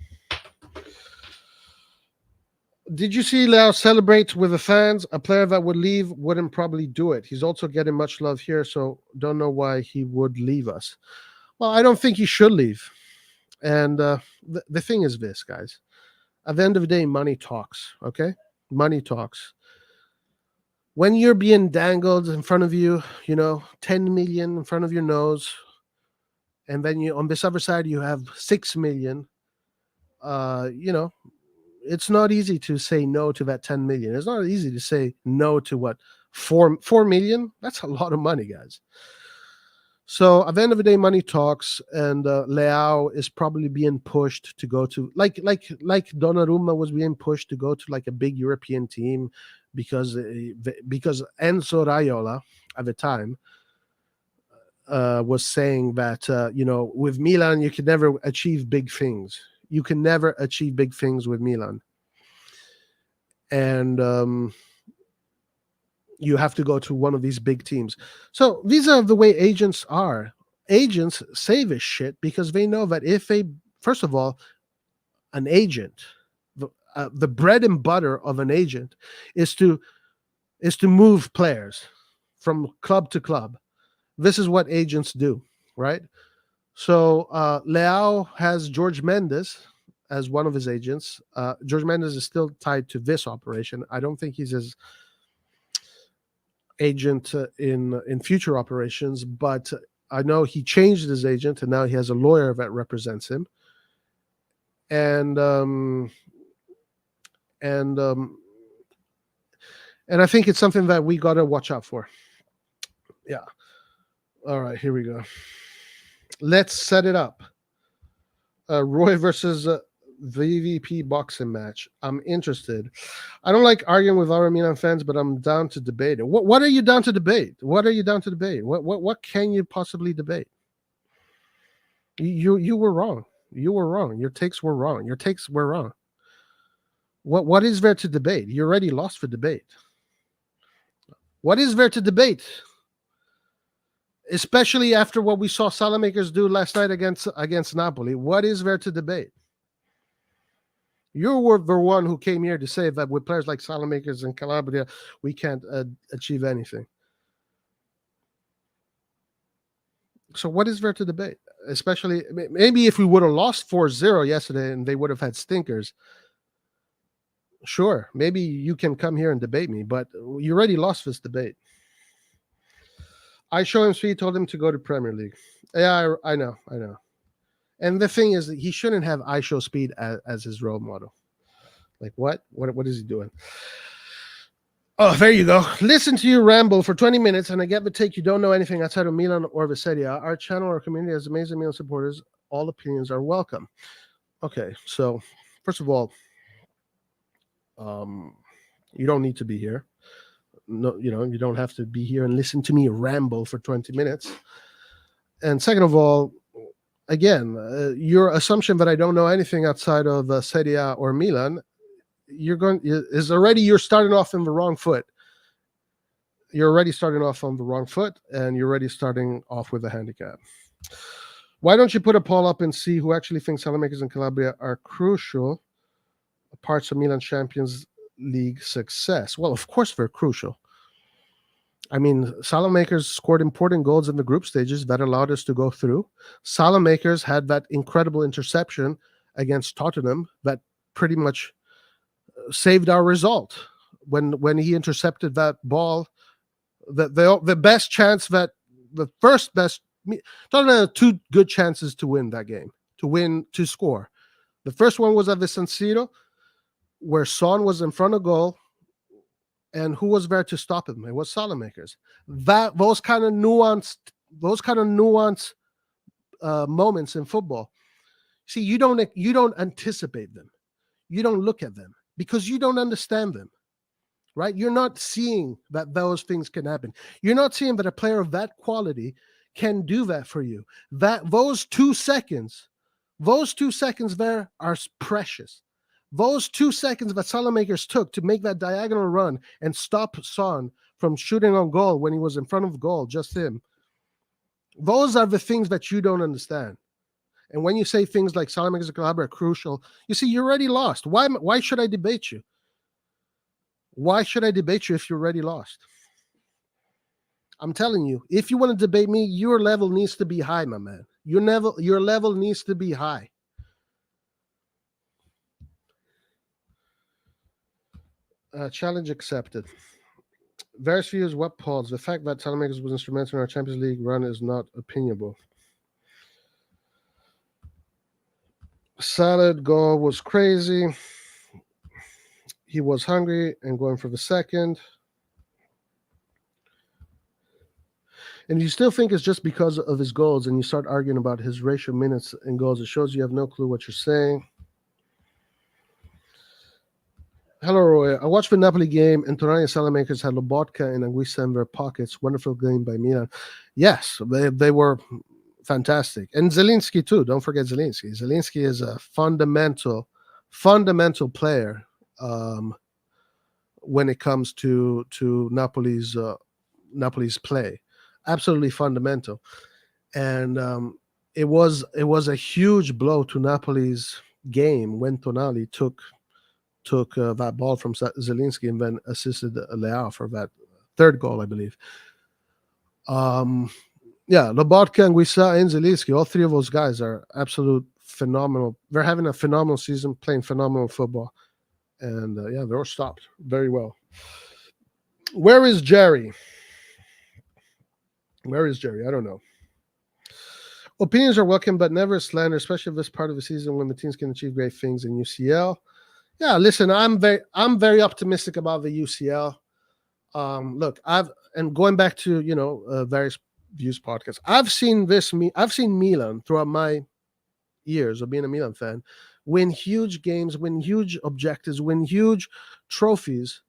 Did you see Leão celebrate with the fans? A player that would leave wouldn't probably do it. He's also getting much love here, so don't know why he would leave us. Well, I don't think he should leave. And the thing is this, guys. At the end of the day, money talks, okay? Money talks. When you're being dangled in front of you, 10 million in front of your nose, and then on this other side, you have 6 million, it's not easy to say no to that 10 million. It's not easy to say no to what, 4 million? That's a lot of money, guys. So at the end of the day, money talks, and Leão is probably being pushed to go to like Donnarumma was being pushed to go to like a big European team because Enzo Raiola at the time was saying that with Milan you can never achieve big things. You can never achieve big things with Milan, and you have to go to one of these big teams. So these are the way agents are. Agents say this shit because they know that if they, first of all, an agent, the bread and butter of an agent is to move players from club to club. This is what agents do, right? So Leão has George Mendes as one of his agents. George Mendes is still tied to this operation. I don't think he's his agent in future operations, but I know he changed his agent and now he has a lawyer that represents him. And I think it's something that we got to watch out for. Yeah. All right, here we go. Let's set it up. Roy versus VVP boxing match. I'm interested. I don't like arguing with our Milan fans, but I'm down to debate it. What are you down to debate? What are you down to debate? What can you possibly debate? You were wrong. You were wrong. Your takes were wrong. Your takes were wrong. What is there to debate? You already lost the debate. What is there to debate? Especially after what we saw Salamakers do last night against Napoli. What is there to debate? You were the one who came here to say that with players like Salamakers and Calabria, we can't achieve anything. So what is there to debate? Especially, maybe if we would have lost 4-0 yesterday and they would have had stinkers, sure, maybe you can come here and debate me, but you already lost this debate. I show him speed, told him to go to Premier League. Yeah, I know. And the thing is that he shouldn't have I show speed as his role model. Like what is he doing? Oh, there you go. Listen to you ramble for 20 minutes and I get the take you don't know anything outside of Milan or Serie A. Our channel, our community has amazing Milan supporters. All opinions are welcome. Okay, so first of all, you don't need to be here. No, you don't have to be here and listen to me ramble for 20 minutes. And second of all, again, your assumption that I don't know anything outside of Serie A or Milan, you're starting off in the wrong foot. You're already starting off on the wrong foot, and you're already starting off with a handicap. Why don't you put a poll up and see who actually thinks Salamakers and Calabria are crucial parts of Milan Champions League success? Well, of course they're crucial. I mean, Salamakers scored important goals in the group stages that allowed us to go through. Salamakers had that incredible interception against Tottenham that pretty much saved our result. When he intercepted that ball, the best chance that the first best Tottenham had two good chances to win that game, to score. The first one was at the San Siro, where Son was in front of goal, and who was there to stop him? It was Salamakers. Those kind of nuanced moments in football. See, you don't anticipate them. You don't look at them because you don't understand them, right? You're not seeing that those things can happen. You're not seeing that a player of that quality can do that for you. That those 2 seconds there are precious. Those 2 seconds that Salamakers took to make that diagonal run and stop Son from shooting on goal when he was in front of goal, just him. Those are the things that you don't understand. And when you say things like Salamakers and Calabria are crucial, you see, you're already lost. Why should I debate you? Why should I debate you if you're already lost? I'm telling you, if you want to debate me, your level needs to be high, my man. Your level needs to be high. Challenge accepted. Various views, what polls? The fact that Salamakers was instrumental in our Champions League run is not opinionable. Salad goal was crazy. He was hungry and going for the second. And you still think it's just because of his goals, and you start arguing about his ratio minutes and goals. It shows you have no clue what you're saying. Hello, Roy. I watched the Napoli game, and Tonali and Salamakers had Lobotka and Anguissa in their pockets. Wonderful game by Milan. Yes, they were fantastic. And Zielinski, too. Don't forget Zielinski. Zielinski is a fundamental player when it comes to Napoli's play. Absolutely fundamental. And it was a huge blow to Napoli's game when Tonali took that ball from Zielinski and then assisted Leão for that third goal, I believe. Lobotka, Anguissa, and Zielinski, all three of those guys are absolute phenomenal. They're having a phenomenal season, playing phenomenal football. And they were stopped very well. Where is Jerry? I don't know. Opinions are welcome, but never slander, especially this part of the season when the teams can achieve great things in UCL. Yeah, listen, I'm very optimistic about the UCL. Look, going back to various views podcasts. I've seen Milan throughout my years of being a Milan fan win huge games, win huge objectives, win huge trophies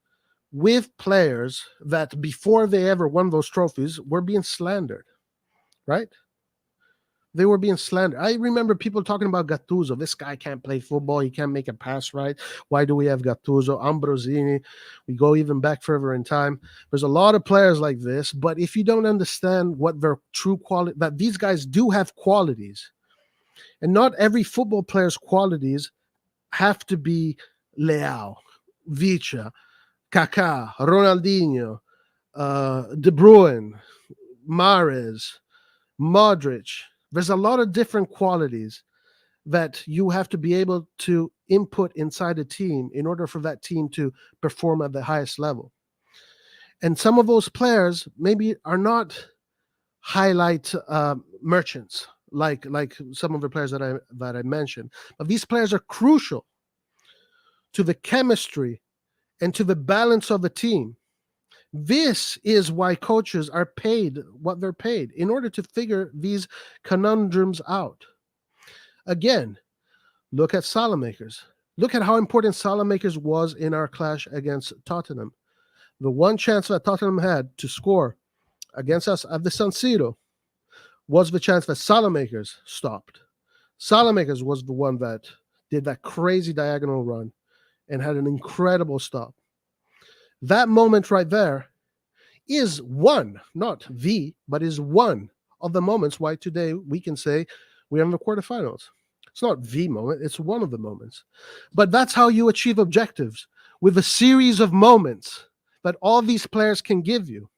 with players that before they ever won those trophies were being slandered, right? They were being slandered. I remember people talking about Gattuso. This guy can't play football. He can't make a pass right. Why do we have Gattuso? Ambrosini. We go even back further in time. There's a lot of players like this, but if you don't understand what their true quality, that these guys do have qualities, and not every football player's qualities have to be Leão, Vicha, Kaká, Ronaldinho, De Bruyne, Mahrez, Modric. There's a lot of different qualities that you have to be able to input inside a team in order for that team to perform at the highest level. And some of those players maybe are not highlight merchants like some of the players that I mentioned. But these players are crucial to the chemistry and to the balance of the team. This is why coaches are paid what they're paid, in order to figure these conundrums out. Again, look at Salamakers. Look at how important Salamakers was in our clash against Tottenham. The one chance that Tottenham had to score against us at the San Siro was the chance that Salamakers stopped. Salamakers was the one that did that crazy diagonal run and had an incredible stop. That moment right there is one, not the, but is one of the moments why today we can say we're in the quarterfinals. It's not the moment, it's one of the moments. But that's how you achieve objectives, with a series of moments that all these players can give you.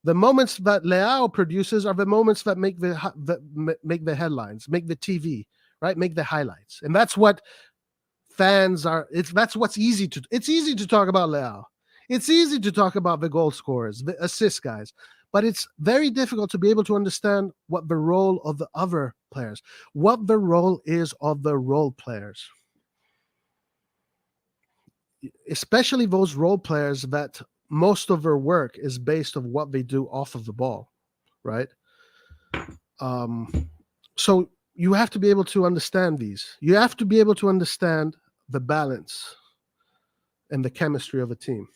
The moments that Leão produces are the moments that make the headlines, make the TV, right? Make the highlights, and that's what fans are. That's what's easy to. It's easy to talk about Leão. It's easy to talk about the goal scorers, the assist guys, but it's very difficult to be able to understand what the role of the other players, what the role is of the role players, especially those role players that most of their work is based on what they do off of the ball, right? So you have to be able to understand these. You have to be able to understand the balance and the chemistry of a team.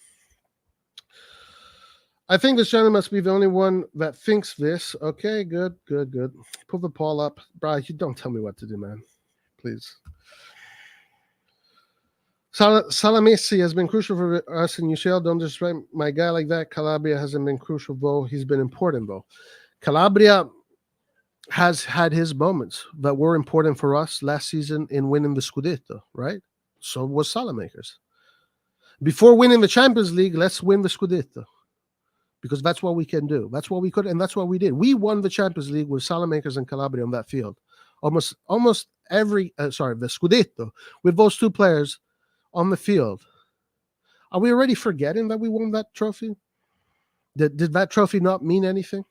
I think this channel must be the only one that thinks this. Okay, good. Put the poll up. Bro, you don't tell me what to do, man. Please. Salamesi has been crucial for us in UCL. Don't disrespect my guy like that. Calabria hasn't been crucial, though. He's been important, though. Calabria has had his moments that were important for us last season in winning the Scudetto, right? So was Salamakers. Before winning the Champions League, let's win the Scudetto, because that's what we can do. That's what we could, and that's what we did. We won the Champions League with Salamakers and Calabria on that field. Almost every, the Scudetto, with those two players on the field. Are we already forgetting that we won that trophy? Did that trophy not mean anything?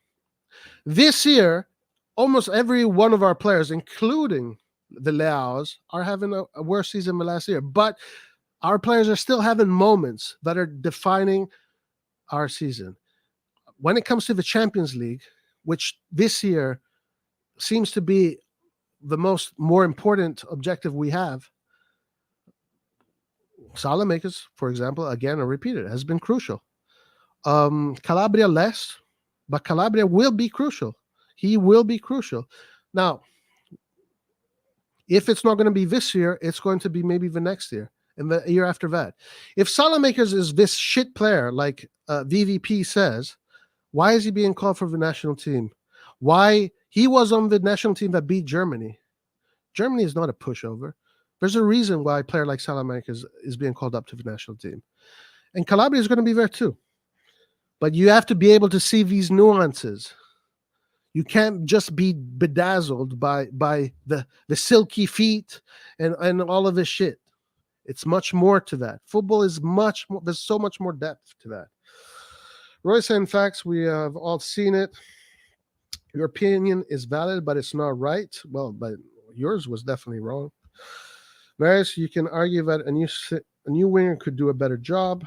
This year, almost every one of our players, including the Leaos, are having a worse season than last year. But our players are still having moments that are defining our season. When it comes to the Champions League, which this year seems to be the more important objective we have, Salamakers, for example, again, I repeat it, has been crucial. Calabria less, but Calabria will be crucial. He will be crucial. Now, if it's not going to be this year, it's going to be maybe the next year and the year after that. If Salamakers is this shit player, like VVP says, why is he being called for the national team? Why? He was on the national team that beat Germany. Germany is not a pushover. There's a reason why a player like Salamakers is being called up to the national team. And Calabria is going to be there too. But you have to be able to see these nuances. You can't just be bedazzled by the silky feet and all of this shit. It's much more to that. Football is much more, there's so much more depth to that. Roy saying facts, we have all seen it. Your opinion is valid, but it's not right. Well, but yours was definitely wrong. Marius, you can argue that a new winger could do a better job.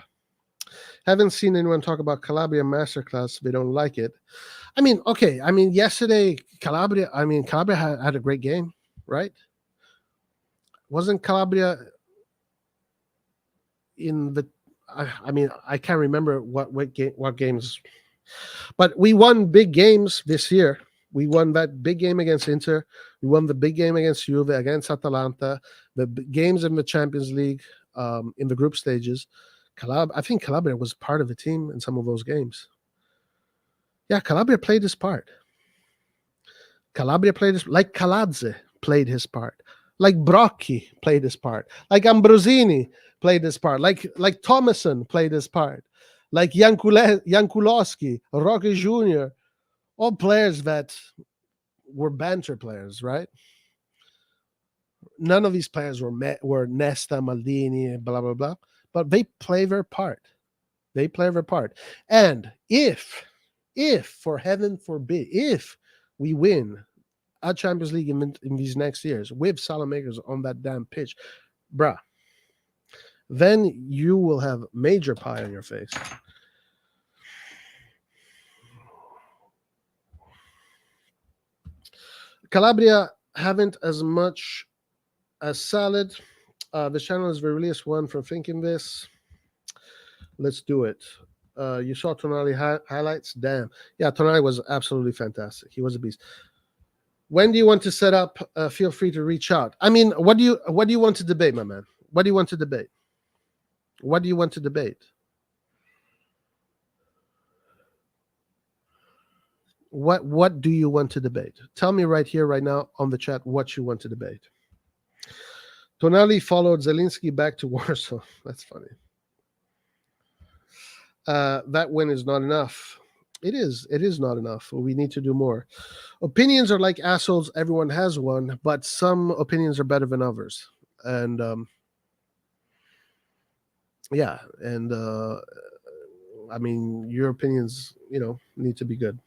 Haven't seen anyone talk about Calabria masterclass. They don't like it. I mean, okay. I mean, yesterday, Calabria had a great game, right? Wasn't Calabria in the... I mean, I can't remember what games. But we won big games this year. We won that big game against Inter. We won the big game against Juve, against Atalanta, the games in the Champions League, in the group stages. I think Calabria was part of the team in some of those games. Yeah, Calabria played his part. Calabria played his, like Kaladze played his part. Like Brocchi played his part. Like Ambrosini played his part. Like Thomason played his part. Like Jankulowski, Roque Jr., all players that were banter players, right? None of these players were Nesta, Maldini, blah, blah, blah. But they play their part. They play their part. And if, for heaven forbid, if we win a Champions League in these next years with Salamakers on that damn pitch, bruh, then you will have major pie on your face. Calabria haven't as much as Salad. The channel is the release one from thinking this. Let's do it. You saw Tonali highlights? Damn. Yeah, Tonali was absolutely fantastic. He was a beast. When do you want to set up? Feel free to reach out. I mean, what do you want to debate, my man? What do you want to debate? What do you want to debate? What do you want to debate? Tell me right here, right now on the chat what you want to debate. Tonali followed Zelinski back to Warsaw. That's funny. That win is not enough. It is not enough. We need to do more. Opinions are like assholes. Everyone has one, but some opinions are better than others. And yeah, and I mean, your opinions, need to be good.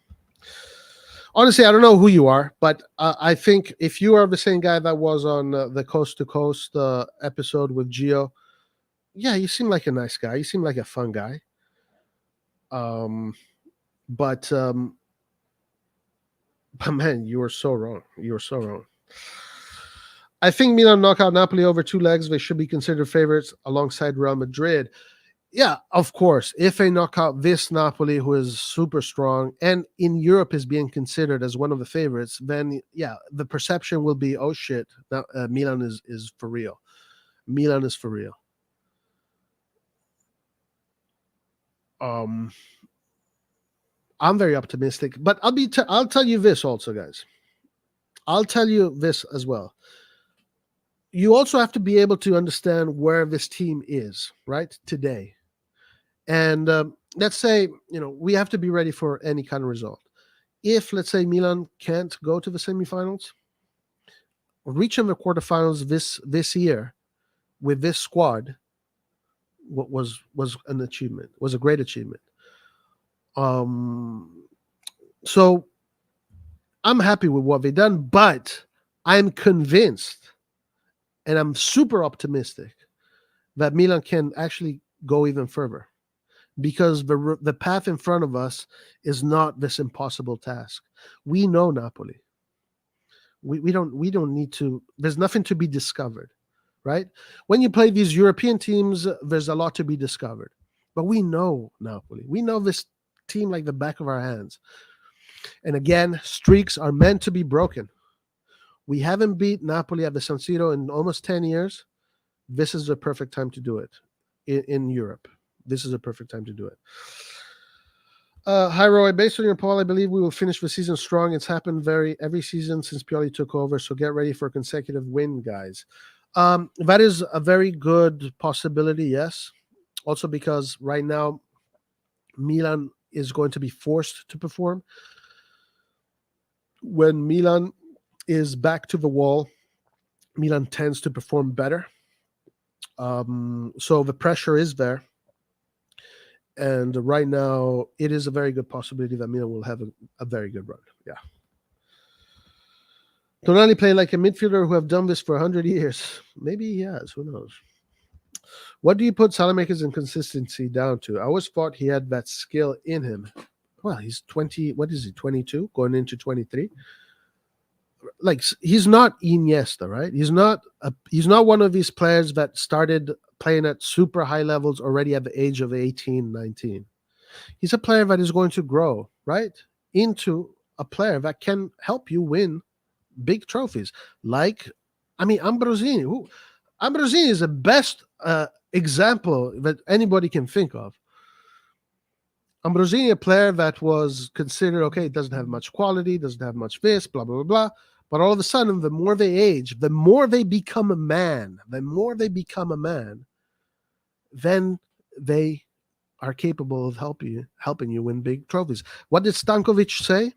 Honestly, I don't know who you are, but I think if you are the same guy that was on the Coast to Coast episode with Gio, yeah, you seem like a nice guy. You seem like a fun guy. Um, but but man, you were so wrong. You were so wrong. I think Milan knock out Napoli over 2 legs. They should be considered favorites alongside Real Madrid. Yeah, of course. If they knock out this Napoli, who is super strong and in Europe is being considered as one of the favorites, then yeah, the perception will be, oh shit, now, Milan is for real. Milan is for real. Um, I'm very optimistic, but I'll tell you this also, guys. I'll tell you this as well. You also have to be able to understand where this team is right today. And let's say, we have to be ready for any kind of result. If, let's say, Milan can't go to the semifinals, reaching the quarterfinals this year with this squad was an achievement, was a great achievement. So I'm happy with what they've done, but I'm convinced and I'm super optimistic that Milan can actually go even further, because the path in front of us is not this impossible task. We know Napoli. We don't need to. There's nothing to be discovered, right? When you play these European teams, there's a lot to be discovered. But we know Napoli. We know this team like the back of our hands. And again, streaks are meant to be broken. We haven't beat Napoli at the San Siro in almost 10 years. This is the perfect time to do it in Europe. This is a perfect time to do it. Hi, Roy. Based on your poll, I believe we will finish the season strong. It's happened every season since Pioli took over, so get ready for a consecutive win, guys. That is a very good possibility, yes. Also because right now, Milan is going to be forced to perform. When Milan is back to the wall, Milan tends to perform better. So the pressure is there. And right now, it is a very good possibility that Milan will have a very good run. Yeah. Tonali play like a midfielder who have done this for 100 years. Maybe he has. Who knows? What do you put Salamaker's inconsistency down to? I always thought he had that skill in him. Well, he's 20. What is he? 22, going into 23. Like, he's not Iniesta, right? He's not one of these players that started playing at super high levels already at the age of 18, 19. He's a player that is going to grow, right, into a player that can help you win big trophies. Like, I mean, Ambrosini. Ambrosini is the best example that anybody can think of. Ambrosini, a player that was considered, okay, doesn't have much quality, doesn't have much this, blah, blah, blah, blah. But all of a sudden, the more they age, the more they become a man, then they are capable of helping you win big trophies. What did Stankovic say?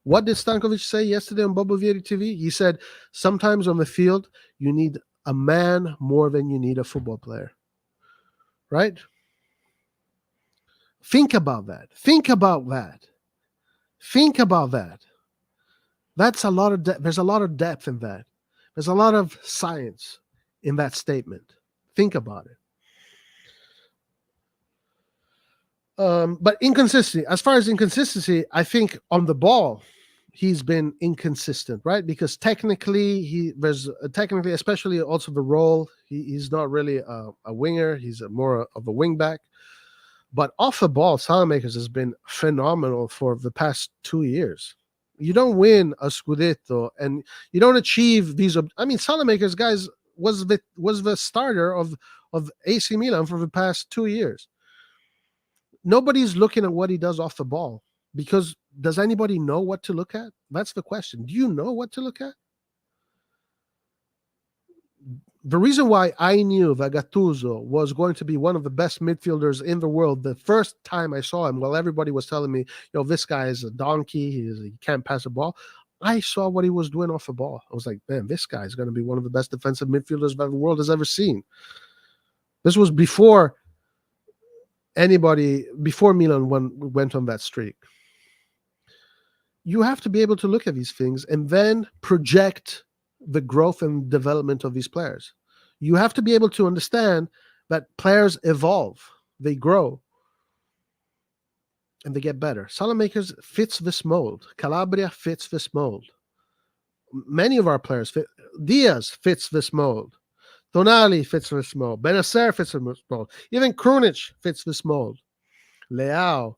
What did Stankovic say yesterday on RossonARI TV? He said, sometimes on the field, you need a man more than you need a football player. Right? Think about that. That's a lot of there's a lot of depth in that. There's a lot of science in that statement. Think about it. But inconsistency, as far as inconsistency, I think on the ball, he's been inconsistent, right? Because technically, especially also the role, he's not really a winger. He's more of a wing back. But off the ball, Salamakers has been phenomenal for the past 2 years. You don't win a Scudetto and you don't achieve these. I mean, Salamakers, guys, was the starter of AC Milan for the past 2 years. Nobody's looking at what he does off the ball, because does anybody know what to look at? That's the question. Do you know what to look at? The reason why I knew that Gattuso was going to be one of the best midfielders in the world the first time I saw him, while everybody was telling me, this guy is a donkey, he can't pass a ball. I saw what he was doing off the ball. I was like, man, this guy is going to be one of the best defensive midfielders that the world has ever seen. This was before Milan went on that streak. You have to be able to look at these things and then project the growth and development of these players. You have to be able to understand that players evolve, they grow, and they get better. Salamakers fits this mold. Calabria fits this mold. Many of our players fit. Diaz fits this mold. Tonali fits this mold. Benacer fits this mold. Even Krunic fits this mold. Leao,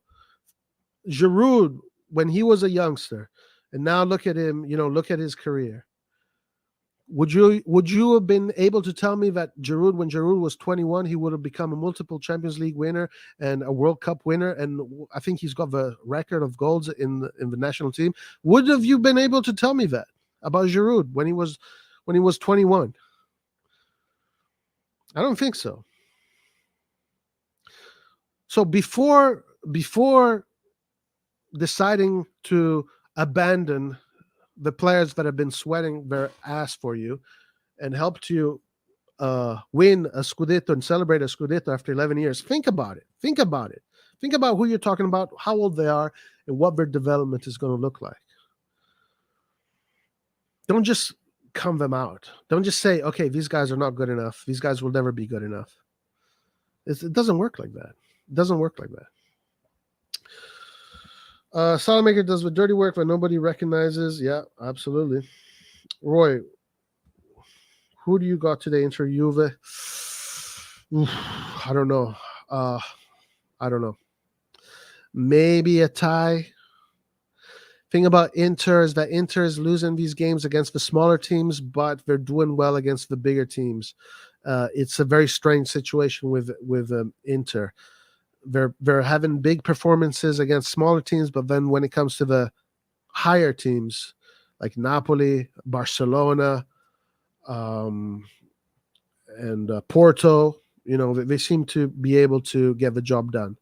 Giroud, when he was a youngster, and now look at him. Look at his career. Would you have been able to tell me that Giroud, when Giroud was 21, he would have become a multiple Champions League winner and a World Cup winner? And I think he's got the record of goals in the national team. Would have you been able to tell me that about Giroud when he was 21? I don't think so. So before deciding to abandon the players that have been sweating their ass for you and helped you win a Scudetto and celebrate a Scudetto after 11 years, think about it. Think about who you're talking about, how old they are, and what their development is going to look like. Don't just count them out. Don't just say, okay, these guys are not good enough. These guys will never be good enough. It doesn't work like that. It doesn't work like that. Salamaker does the dirty work that nobody recognizes. Yeah, absolutely. Roy, who do you got today? Inter Juve? I don't know. I don't know. Maybe a tie. Thing about Inter is that Inter is losing these games against the smaller teams, but they're doing well against the bigger teams. It's a very strange situation with Inter. They're having big performances against smaller teams, but then when it comes to the higher teams like Napoli, Barcelona, and Porto, they seem to be able to get the job done.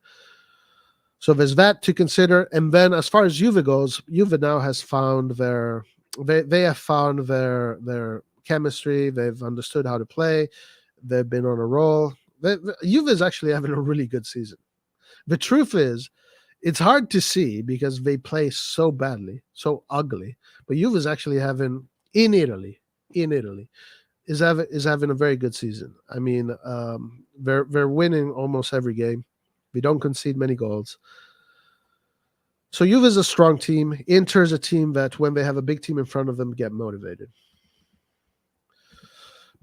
So there's that to consider. And then as far as Juve goes, Juve now has found they have found their chemistry. They've understood how to play. They've been on a roll. Juve is actually having a really good season. The truth is, it's hard to see because they play so badly, so ugly. But Juve is actually having in Italy, is having a very good season. I mean, they're winning almost every game. They don't concede many goals. So Juve is a strong team. Inter is a team that when they have a big team in front of them, get motivated.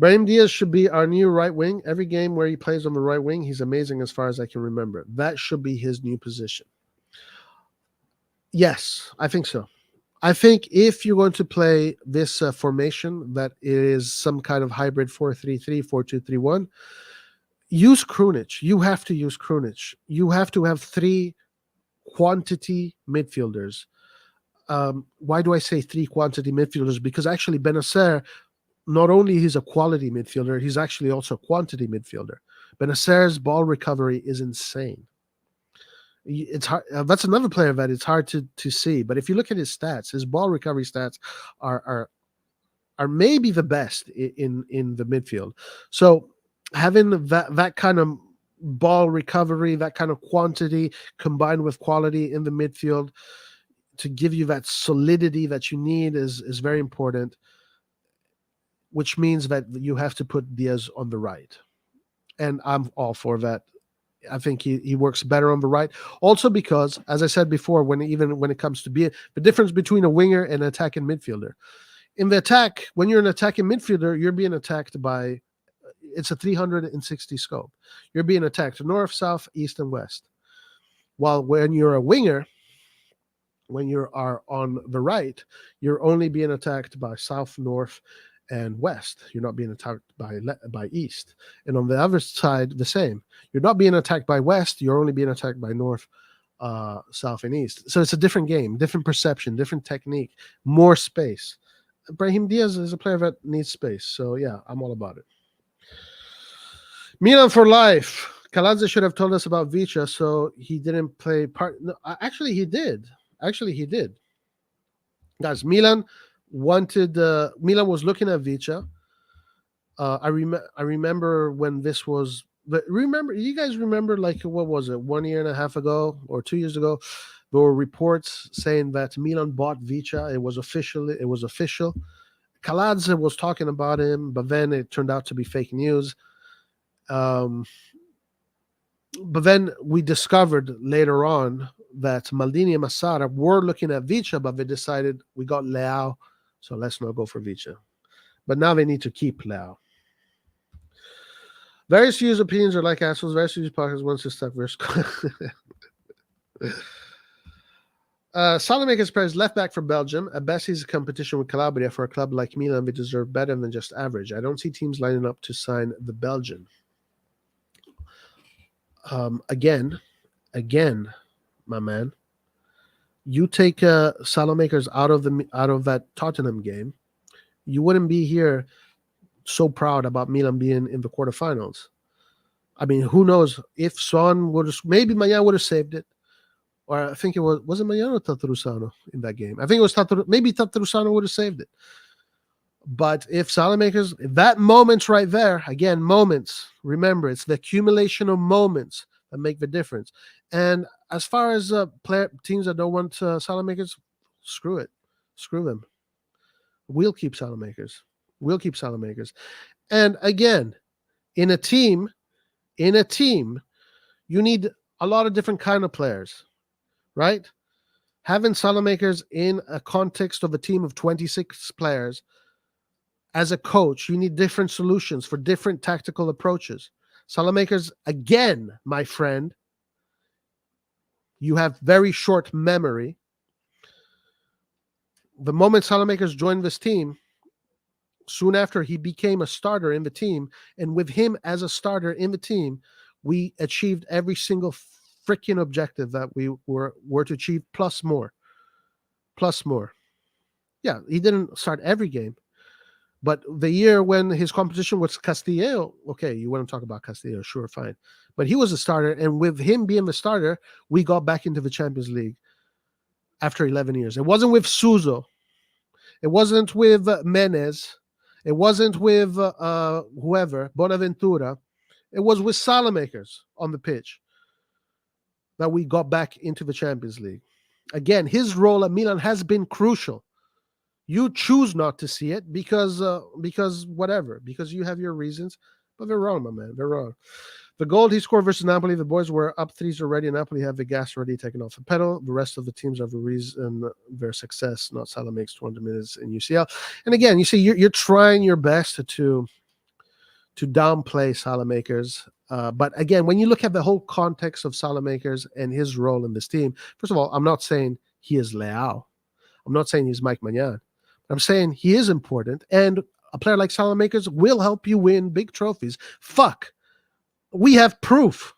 Brahim Diaz should be our new right wing. Every game where he plays on the right wing, he's amazing as far as I can remember. That should be his new position. Yes, I think so. I think if you're going to play this formation that is some kind of hybrid 4-3-3, 4-2-3-1, use Krunic. You have to use Krunic. You have to have 3 quantity midfielders. Why do I say 3 quantity midfielders? Because actually Benacer, not only he's a quality midfielder, he's actually also a quantity midfielder. Benacer's ball recovery is insane. It's hard. That's another player that it's hard to see. But if you look at his stats, his ball recovery stats are maybe the best in the midfield. So having that kind of ball recovery, that kind of quantity combined with quality in the midfield to give you that solidity that you need is very important, which means that you have to put Diaz on the right. And I'm all for that. I think he works better on the right. Also because, as I said before, when it comes to being the difference between a winger and an attacking midfielder. In the attack, when you're an attacking midfielder, you're being attacked by, it's a 360 scope. You're being attacked north, south, east, and west. While when you're a winger, when you are on the right, you're only being attacked by south, north, and west. You're not being attacked by east. And on the other side, the same. You're not being attacked by west. You're only being attacked by north, south, and east. So it's a different game, different perception, different technique, more space. Brahim Diaz is a player that needs space. So yeah, I'm all about it. Milan for life. Kaladze should have told us about Vicha, so he didn't play part. No, actually, he did. Actually, he did. Guys, Milan wanted. Milan was looking at Vicha. I remember when this was. But remember, you guys remember, like, what was it, 1 year and a half ago or 2 years ago? There were reports saying that Milan bought Vicha. It was official. It was official. Kaladze was talking about him, but then it turned out to be fake news. But then we discovered later on that Maldini and Massara were looking at Vicha, but they decided we got Leão, so let's not go for Vicha. But now they need to keep Leão. Various views, opinions are like assholes. Various views, pockets, once to stuck. Salamakers plays left back for Belgium. At best, he's a competition with Calabria. For a club like Milan, they deserve better than just average. I don't see teams lining up to sign the Belgian. Again, my man, you take Salamakers out of that Tottenham game, you wouldn't be here so proud about Milan being in the quarterfinals. I mean, who knows if Son would have, maybe Magnan would have saved it, or I think it was it Magnan or Tatarusano in that game? I think it was maybe Tatarusano would have saved it. But if Salamakers, that moments right there, again, moments, remember, it's the accumulation of moments that make the difference. And as far as teams that don't want Salamakers, screw it. Screw them. We'll keep Salamakers. And again, in a team, you need a lot of different kind of players, right? Having Salamakers in a context of a team of 26 players, as a coach, you need different solutions for different tactical approaches. Salamakers, again, my friend, you have very short memory. The moment Salamakers joined this team, soon after he became a starter in the team, and with him as a starter in the team, we achieved every single freaking objective that we were to achieve, plus more. Yeah, he didn't start every game. But the year when his competition was Castillo, okay, you want to talk about Castillo, sure, fine. But he was a starter, and with him being the starter, we got back into the Champions League after 11 years. It wasn't with Suso. It wasn't with Menez. It wasn't with whoever, Bonaventura. It was with Salamakers on the pitch that we got back into the Champions League. Again, his role at Milan has been crucial. You choose not to see it because whatever, because you have your reasons, but they're wrong, my man. They're wrong. The goal he scored versus Napoli, the boys were up 3s already. Napoli have the gas already taken off the pedal. The rest of the teams have a reason their success, not Salah makes 200 minutes in UCL. And again, you see, you're trying your best to downplay Salamakers. But again, when you look at the whole context of Salamakers and his role in this team, first of all, I'm not saying he is Leão. I'm not saying he's Mike Magnan. I'm saying he is important, and a player like Salamakers will help you win big trophies. Fuck. We have proof.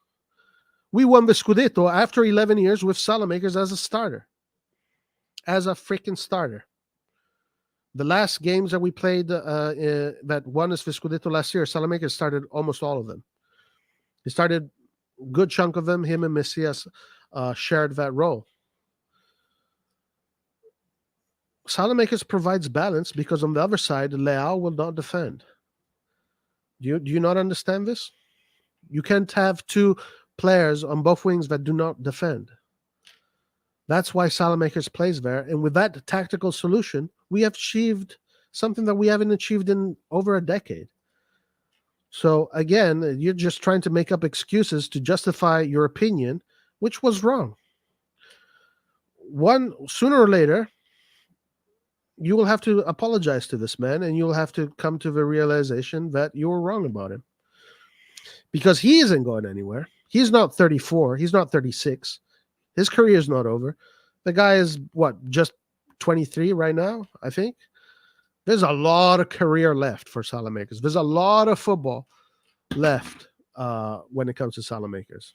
We won the Scudetto after 11 years with Salamakers as a starter. As a freaking starter. The last games that we played that won us the Scudetto last year, Salamakers started almost all of them. He started a good chunk of them. Him and Messias shared that role. Salamakers provides balance because on the other side, Leão will not defend. Do you not understand this? You can't have two players on both wings that do not defend. That's why Salamakers plays there. And with that tactical solution, we have achieved something that we haven't achieved in over a decade. So again, you're just trying to make up excuses to justify your opinion, which was wrong. Sooner or later, you will have to apologize to this man, and you will have to come to the realization that you were wrong about him. Because he isn't going anywhere. He's not 34. He's not 36. His career is not over. The guy is, just 23 right now, I think? There's a lot of career left for Salamakers. There's a lot of football left when it comes to Salamakers.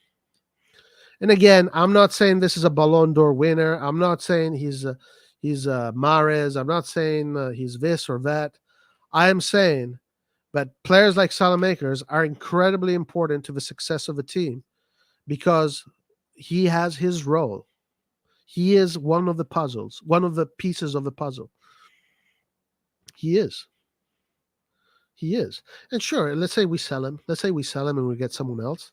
And again, I'm not saying this is a Ballon d'Or winner. I'm not saying he's Mahrez. I'm not saying he's this or that. I am saying But players like Salamakers are incredibly important to the success of a team because he has his role. He is one of the puzzles, one of the pieces of the puzzle. He is. He is. And sure, let's say we sell him. Let's say we sell him and we get someone else.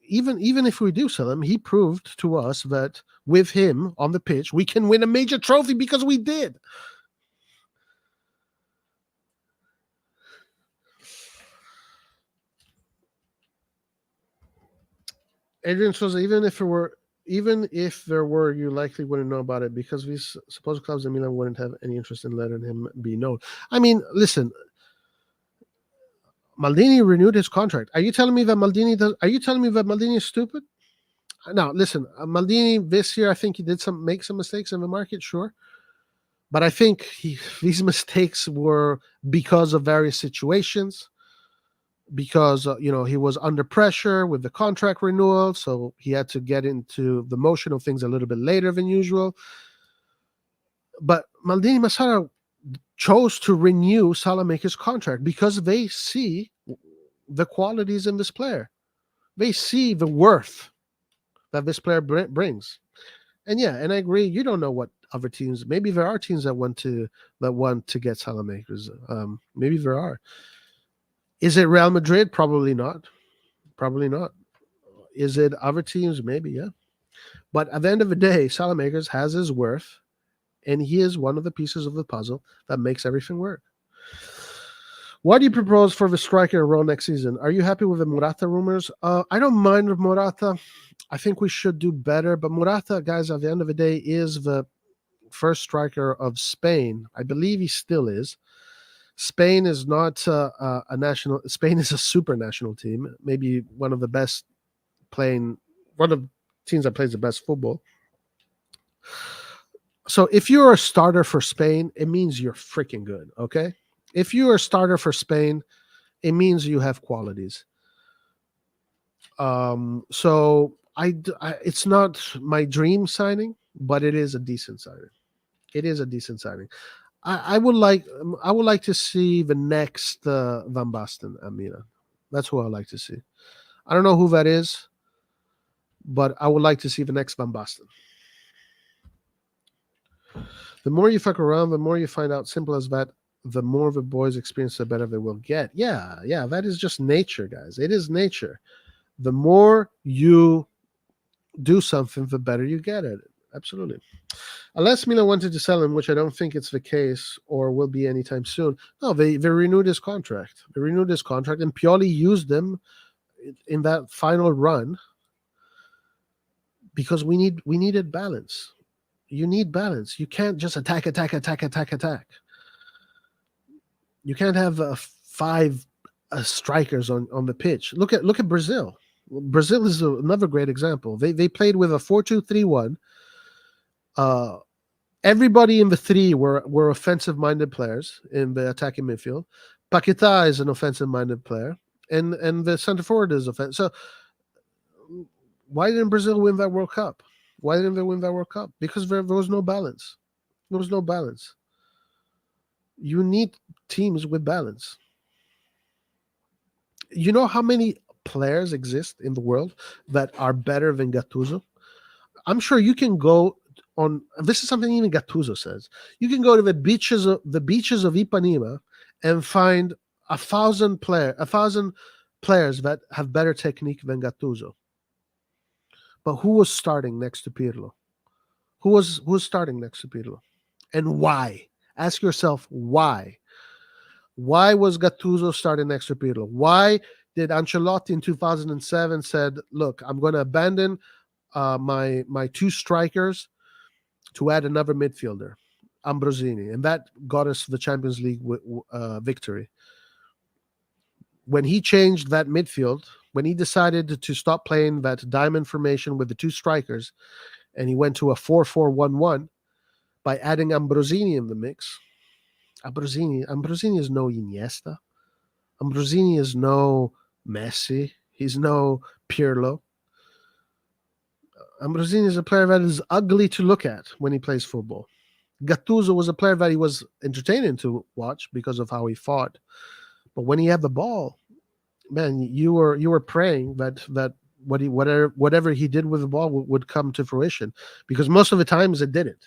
Even if we do sell him, he proved to us that with him on the pitch, we can win a major trophy because we did. Adrian Souza, even if there were, you likely wouldn't know about it because these supposed clubs in Milan wouldn't have any interest in letting him be known. I mean, listen, Maldini renewed his contract. Are you telling me that Maldini is stupid? Now, listen, Maldini this year, I think he did make some mistakes in the market, sure. But I think these mistakes were because of various situations, because he was under pressure with the contract renewal, so he had to get into the motion of things a little bit later than usual. But Maldini Massara chose to renew Salamaker's contract because they see the qualities in this player. They see the worth that this player brings. And yeah, and I agree. You don't know what other teams. Maybe there are teams that want to get Salamakers. Maybe there are. Is it Real Madrid? Probably not. Probably not. Is it other teams? Maybe, yeah. But at the end of the day, Salamakers has his worth, and he is one of the pieces of the puzzle that makes everything work. What do you propose for the striker role next season? Are you happy with the Morata rumors? I don't mind Morata. I think we should do better. But Morata, guys, at the end of the day, is the first striker of Spain. I believe he still is. Spain is not a national. Spain is a super national team. Maybe one of the best one of the teams that plays the best football. So if you're a starter for Spain, it means you're freaking good. Okay. If you're a starter for Spain, it means you have qualities. So it's not my dream signing, but it is a decent signing. It is a decent signing. I would like to see the next Van Basten at Milan. That's who I like to see. I don't know who that is, but I would like to see the next Van Basten. The more you fuck around, the more you find out. Simple as that. The more the boys experience, the better they will get. Yeah, that is just nature, guys. It is nature. The more you do something, the better you get at it. Absolutely. Unless Milan wanted to sell him, which I don't think it's the case or will be anytime soon. No, they renewed his contract. They renewed his contract, and Pioli used them in that final run because we needed balance. You need balance. You can't just attack. You can't have 5 strikers on the pitch. Look at Brazil. Brazil is another great example. They played with a 4-2-3-1. Everybody in the 3 were offensive-minded players in the attacking midfield. Paquetá is an offensive-minded player, and the center forward is offensive. So why didn't Brazil win that World Cup? Why didn't they win that World Cup? Because there was no balance. There was no balance. You need teams with balance. You know how many players exist in the world that are better than Gattuso? I'm sure you can go on. This is something even Gattuso says. You can go to the beaches of Ipanema and find 1,000 players that have better technique than Gattuso. But who was starting next to Pirlo? Who was starting next to Pirlo? And why? Ask yourself why. Why was Gattuso starting next to Pirlo? Why did Ancelotti in 2007 said, "Look, I'm going to abandon my 2 strikers to add another midfielder, Ambrosini," and that got us the Champions League victory. When he changed that midfield, when he decided to stop playing that diamond formation with the 2 strikers, and he went to a 4-4-1-1 by adding Ambrosini in the mix. Ambrosini is no Iniesta. Ambrosini is no Messi. He's no Pirlo. Ambrosini is a player that is ugly to look at when he plays football. Gattuso was a player that he was entertaining to watch because of how he fought. But when he had the ball, man, you were praying that whatever he did with the ball would come to fruition, because most of the times it didn't.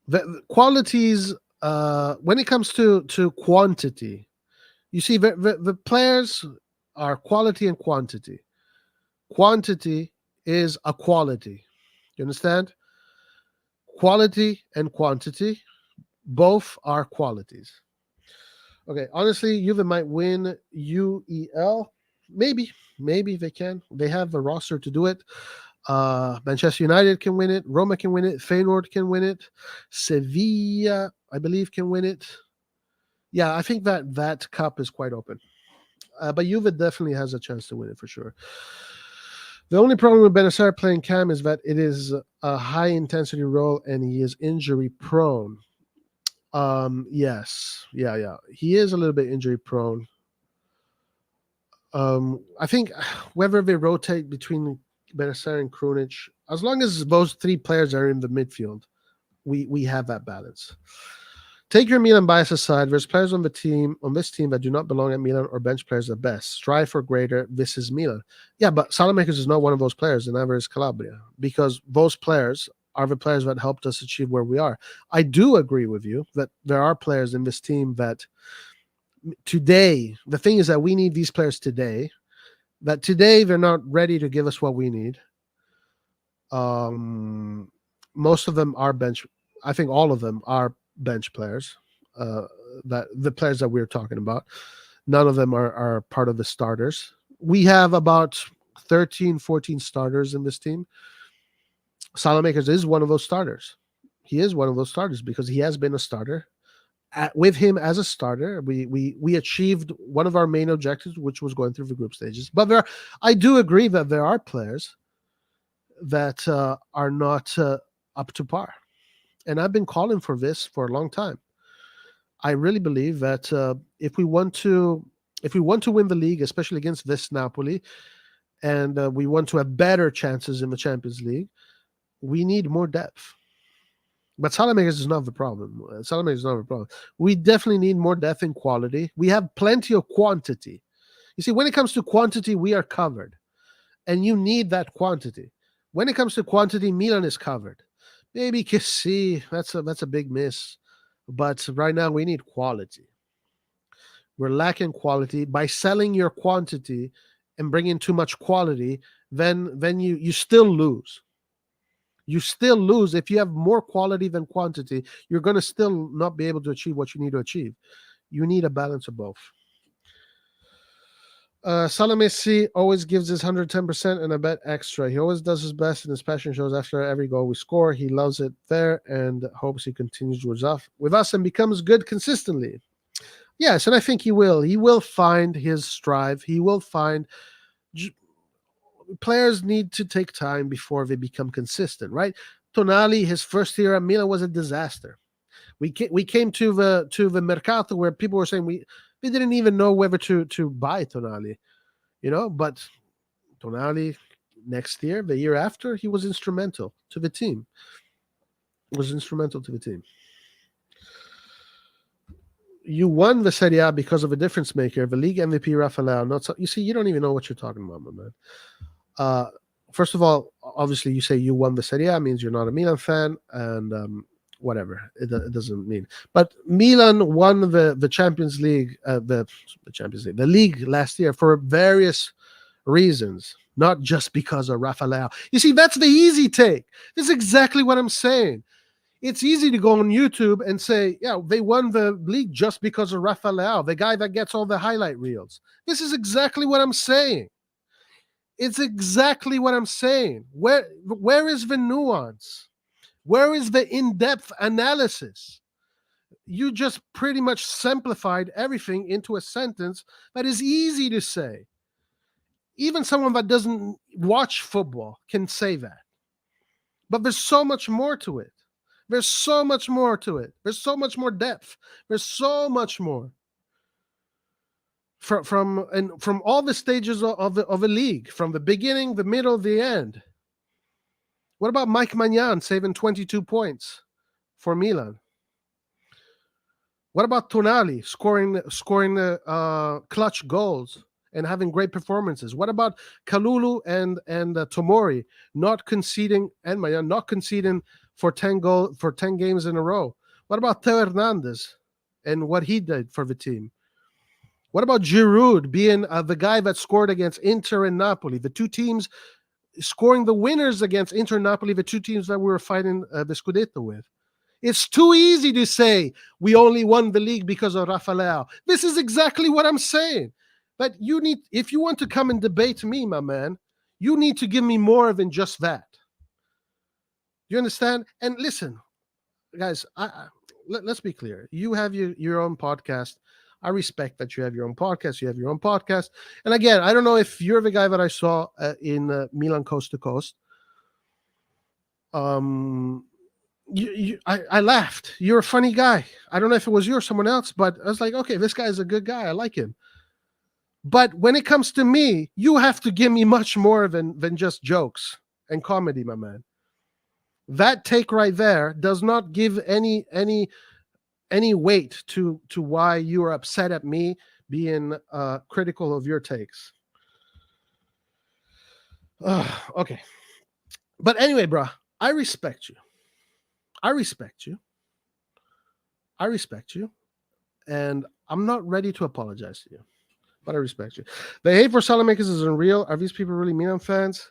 The qualities, when it comes to quantity, you see, the players are quality and quantity. Quantity is a quality. You understand? Quality and quantity, both are qualities. Okay, honestly, Juve might win UEL. Maybe they can. They have a roster to do it. Manchester United can win it. Roma can win it. Feyenoord can win it. Sevilla, I believe, can win it. Yeah, I think that cup is quite open. But Juve definitely has a chance to win it for sure. The only problem with Benacer playing Cam is that it is a high intensity role and he is injury prone. Yes, yeah, he is a little bit injury prone. I think whether they rotate between Benacer and Krunic, as long as those three players are in the midfield, we have that balance. Take your Milan bias aside. There's players on this team that do not belong at Milan or bench players at best. Strive for greater. This is Milan. Yeah, but Salamakers is not one of those players, and never is Calabria, because those players are the players that helped us achieve where we are. I do agree with you that there are players in this team that today, the thing is that we need these players today, that today they're not ready to give us what we need. Most of them are bench. I think all of them are bench players, that the players that we're talking about. None of them are part of the starters. We have about 13, 14 starters in this team. Salamakers is one of those starters. He is one of those starters because he has been a starter. With him as a starter, we achieved one of our main objectives, which was going through the group stages. But I do agree that there are players that are not up to par. And I've been calling for this for a long time. I really believe that if we want to win the league, especially against this Napoli, and we want to have better chances in the Champions League, we need more depth. But Salamakers is not the problem. Salamakers is not the problem. We definitely need more depth and quality. We have plenty of quantity. You see, when it comes to quantity, we are covered. And you need that quantity. When it comes to quantity, Milan is covered. Maybe Kessie, that's a big miss. But right now we need quality. We're lacking quality. By selling your quantity and bringing too much quality, then you still lose. You still lose. If you have more quality than quantity, you're going to still not be able to achieve what you need to achieve. You need a balance of both. Salah Messi always gives his 110% and a bet extra. He always does his best, and his passion shows after every goal we score. He loves it there and hopes he continues with us and becomes good consistently. Yes, and I think he will. He will find his strive. He will find. Players need to take time before they become consistent, right? Tonali, his first year at Milan was a disaster. We came to the mercato where people were saying we didn't even know whether to buy Tonali, but Tonali next year, the year after, he was instrumental to the team. You won the Serie A because of a difference maker, the league MVP Rafael Leão. You see, you don't even know what you're talking about, my man. First of all, obviously, you say you won the Serie A means you're not a Milan fan, and whatever it doesn't mean. But Milan won the Champions League, the league last year for various reasons, not just because of Rafael Leão. You see, that's the easy take. This is exactly what I'm saying. It's easy to go on YouTube and say, yeah, they won the league just because of Rafael Leão, the guy that gets all the highlight reels. This is exactly what I'm saying. It's exactly what I'm saying. Where is the nuance? Where is the in-depth analysis? You just pretty much simplified everything into a sentence that is easy to say. Even someone that doesn't watch football can say that. But there's so much more to it. There's so much more to it. There's so much more depth. There's so much more. From all the stages of a league, from the beginning, the middle, the end. What about Mike Maignan saving 22 points for Milan? What about Tonali scoring clutch goals and having great performances? What about Kalulu and Tomori not conceding, and Maya not conceding for 10 games in a row? What about Theo Hernandez and what he did for the team? What about Giroud being the guy that scored against Inter and Napoli, the two teams scoring the winners against Inter and Napoli, the two teams that we were fighting the Scudetto with? It's too easy to say we only won the league because of Rafael Leão. This is exactly what I'm saying. But if you want to come and debate me, my man, you need to give me more than just that. You understand? And listen, guys, let's be clear. You have your own podcast. I respect that you have your own podcast. You have your own podcast. And again, I don't know if you're the guy that I saw in Milan Coast to Coast. I laughed. You're a funny guy. I don't know if it was you or someone else, but I was like, okay, this guy is a good guy. I like him. But when it comes to me, you have to give me much more than just jokes and comedy, my man. That take right there does not give any weight to why you are upset at me being critical of your takes. Okay. But anyway, bro, I respect you. And I'm not ready to apologize to you, but I respect you. The hate for Salamakers is unreal. Are these people really Milan fans?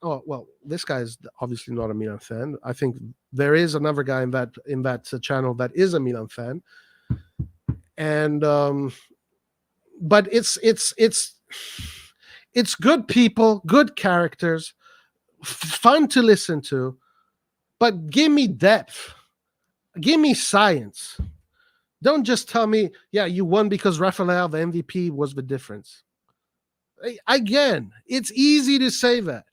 Oh, well, this guy is obviously not a Milan fan. I think there is another guy in that channel that is a Milan fan. And but it's good people, good characters, fun to listen to. But give me depth. Give me science. Don't just tell me, yeah, you won because Rafael, the MVP, was the difference. Again, it's easy to say that.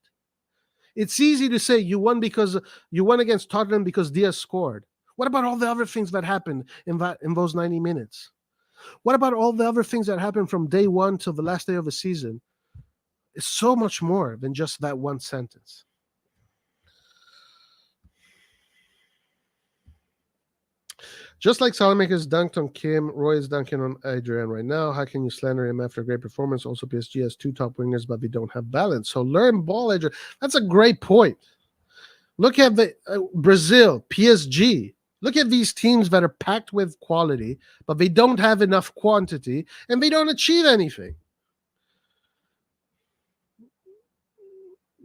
It's easy to say you won against Tottenham because Diaz scored. What about all the other things that happened in those 90 minutes? What about all the other things that happened from day one till the last day of the season? It's so much more than just that one sentence. Just like Salamakers dunked on Kim, Roy is dunking on Adrian right now. How can you slander him after a great performance? Also, PSG has two top wingers, but they don't have balance. So learn ball, Adrian. That's a great point. Look at the Brazil, PSG. Look at these teams that are packed with quality, but they don't have enough quantity, and they don't achieve anything.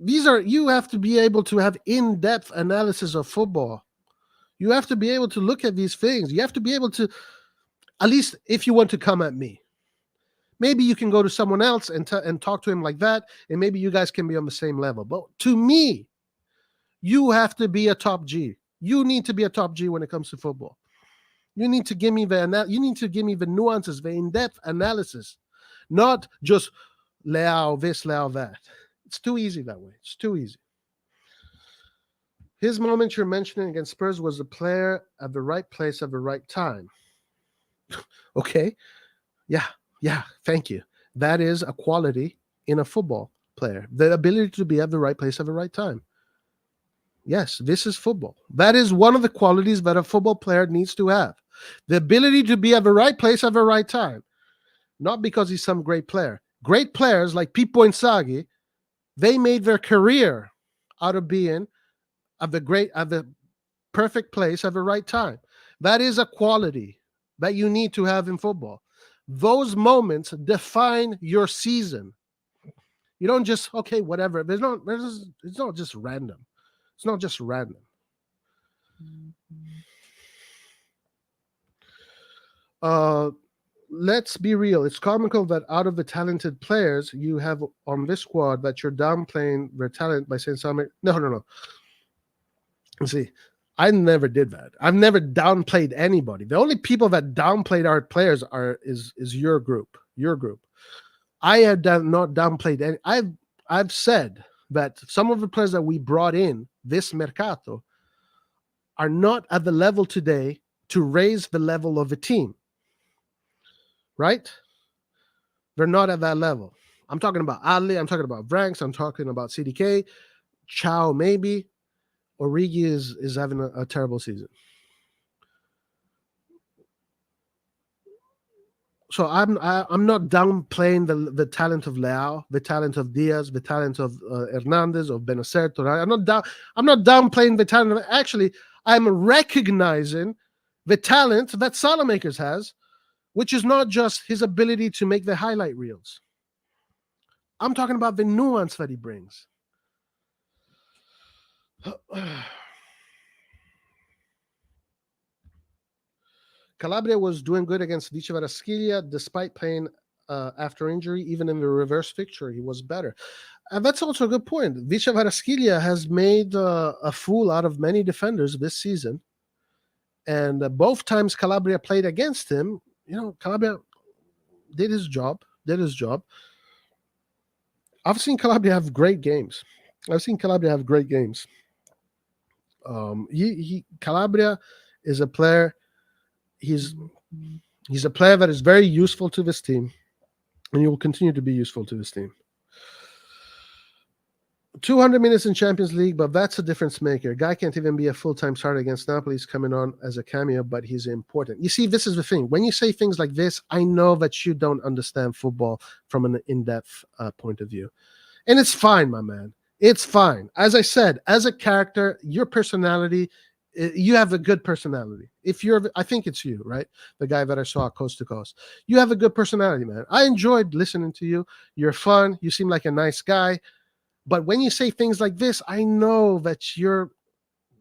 You have to be able to have in-depth analysis of football. You have to be able to look at these things. You have to be able to, at least if you want to come at me, maybe you can go to someone else and talk to him like that, and maybe you guys can be on the same level. But to me, you have to be a top G. You need to be a top G when it comes to football. You need to give me the nuances, the in-depth analysis, not just Leão this, Leão that. It's too easy that way. It's too easy. His moment you're mentioning against Spurs was a player at the right place at the right time. Okay. Yeah. Thank you. That is a quality in a football player. The ability to be at the right place at the right time. Yes, this is football. That is one of the qualities that a football player needs to have. The ability to be at the right place at the right time. Not because he's some great player. Great players like Pippo Inzaghi, they made their career out of being at the perfect place at the right time. That is a quality that you need to have in football. Those moments define your season. You don't just, okay, whatever. It's not just random. It's not just random. Let's be real. It's comical that out of the talented players you have on this squad that you're downplaying their talent by saying something. No. See, I never did that. I've never downplayed anybody. The only people that downplayed our players is your group. Your group. I have not downplayed any. I've said that some of the players that we brought in this mercato are not at the level today to raise the level of the team. Right? They're not at that level. I'm talking about Adli. I'm talking about Vranks. I'm talking about CDK. Chow maybe. Origi is having a terrible season. So I'm not downplaying the talent of Leao, the talent of Diaz, the talent of Hernandez, of Benacerto. Right? I'm not downplaying the talent. Actually, I'm recognizing the talent that Salamakers has, which is not just his ability to make the highlight reels. I'm talking about the nuance that he brings. Calabria was doing good against Vice Varaskelia despite playing after injury. Even in the reverse fixture, he was better. And that's also a good point. Vice Varaskelia has made a fool out of many defenders this season. And both times Calabria played against him, Calabria did his job. I've seen Calabria have great games. Calabria is a player. He's a player that is very useful to this team, and he will continue to be useful to this team. 200 minutes in Champions League, but that's a difference maker. Guy can't even be a full-time starter against Napoli. He's coming on as a cameo, but he's important. You see, this is the thing. When you say things like this, I know that you don't understand football from an in-depth point of view. And it's fine, my man. It's fine. As I said, as a character, your personality, you have a good personality. I think it's you, right? The guy that I saw Coast to Coast. You have a good personality, man. I enjoyed listening to you. You're fun. You seem like a nice guy. But when you say things like this, I know that your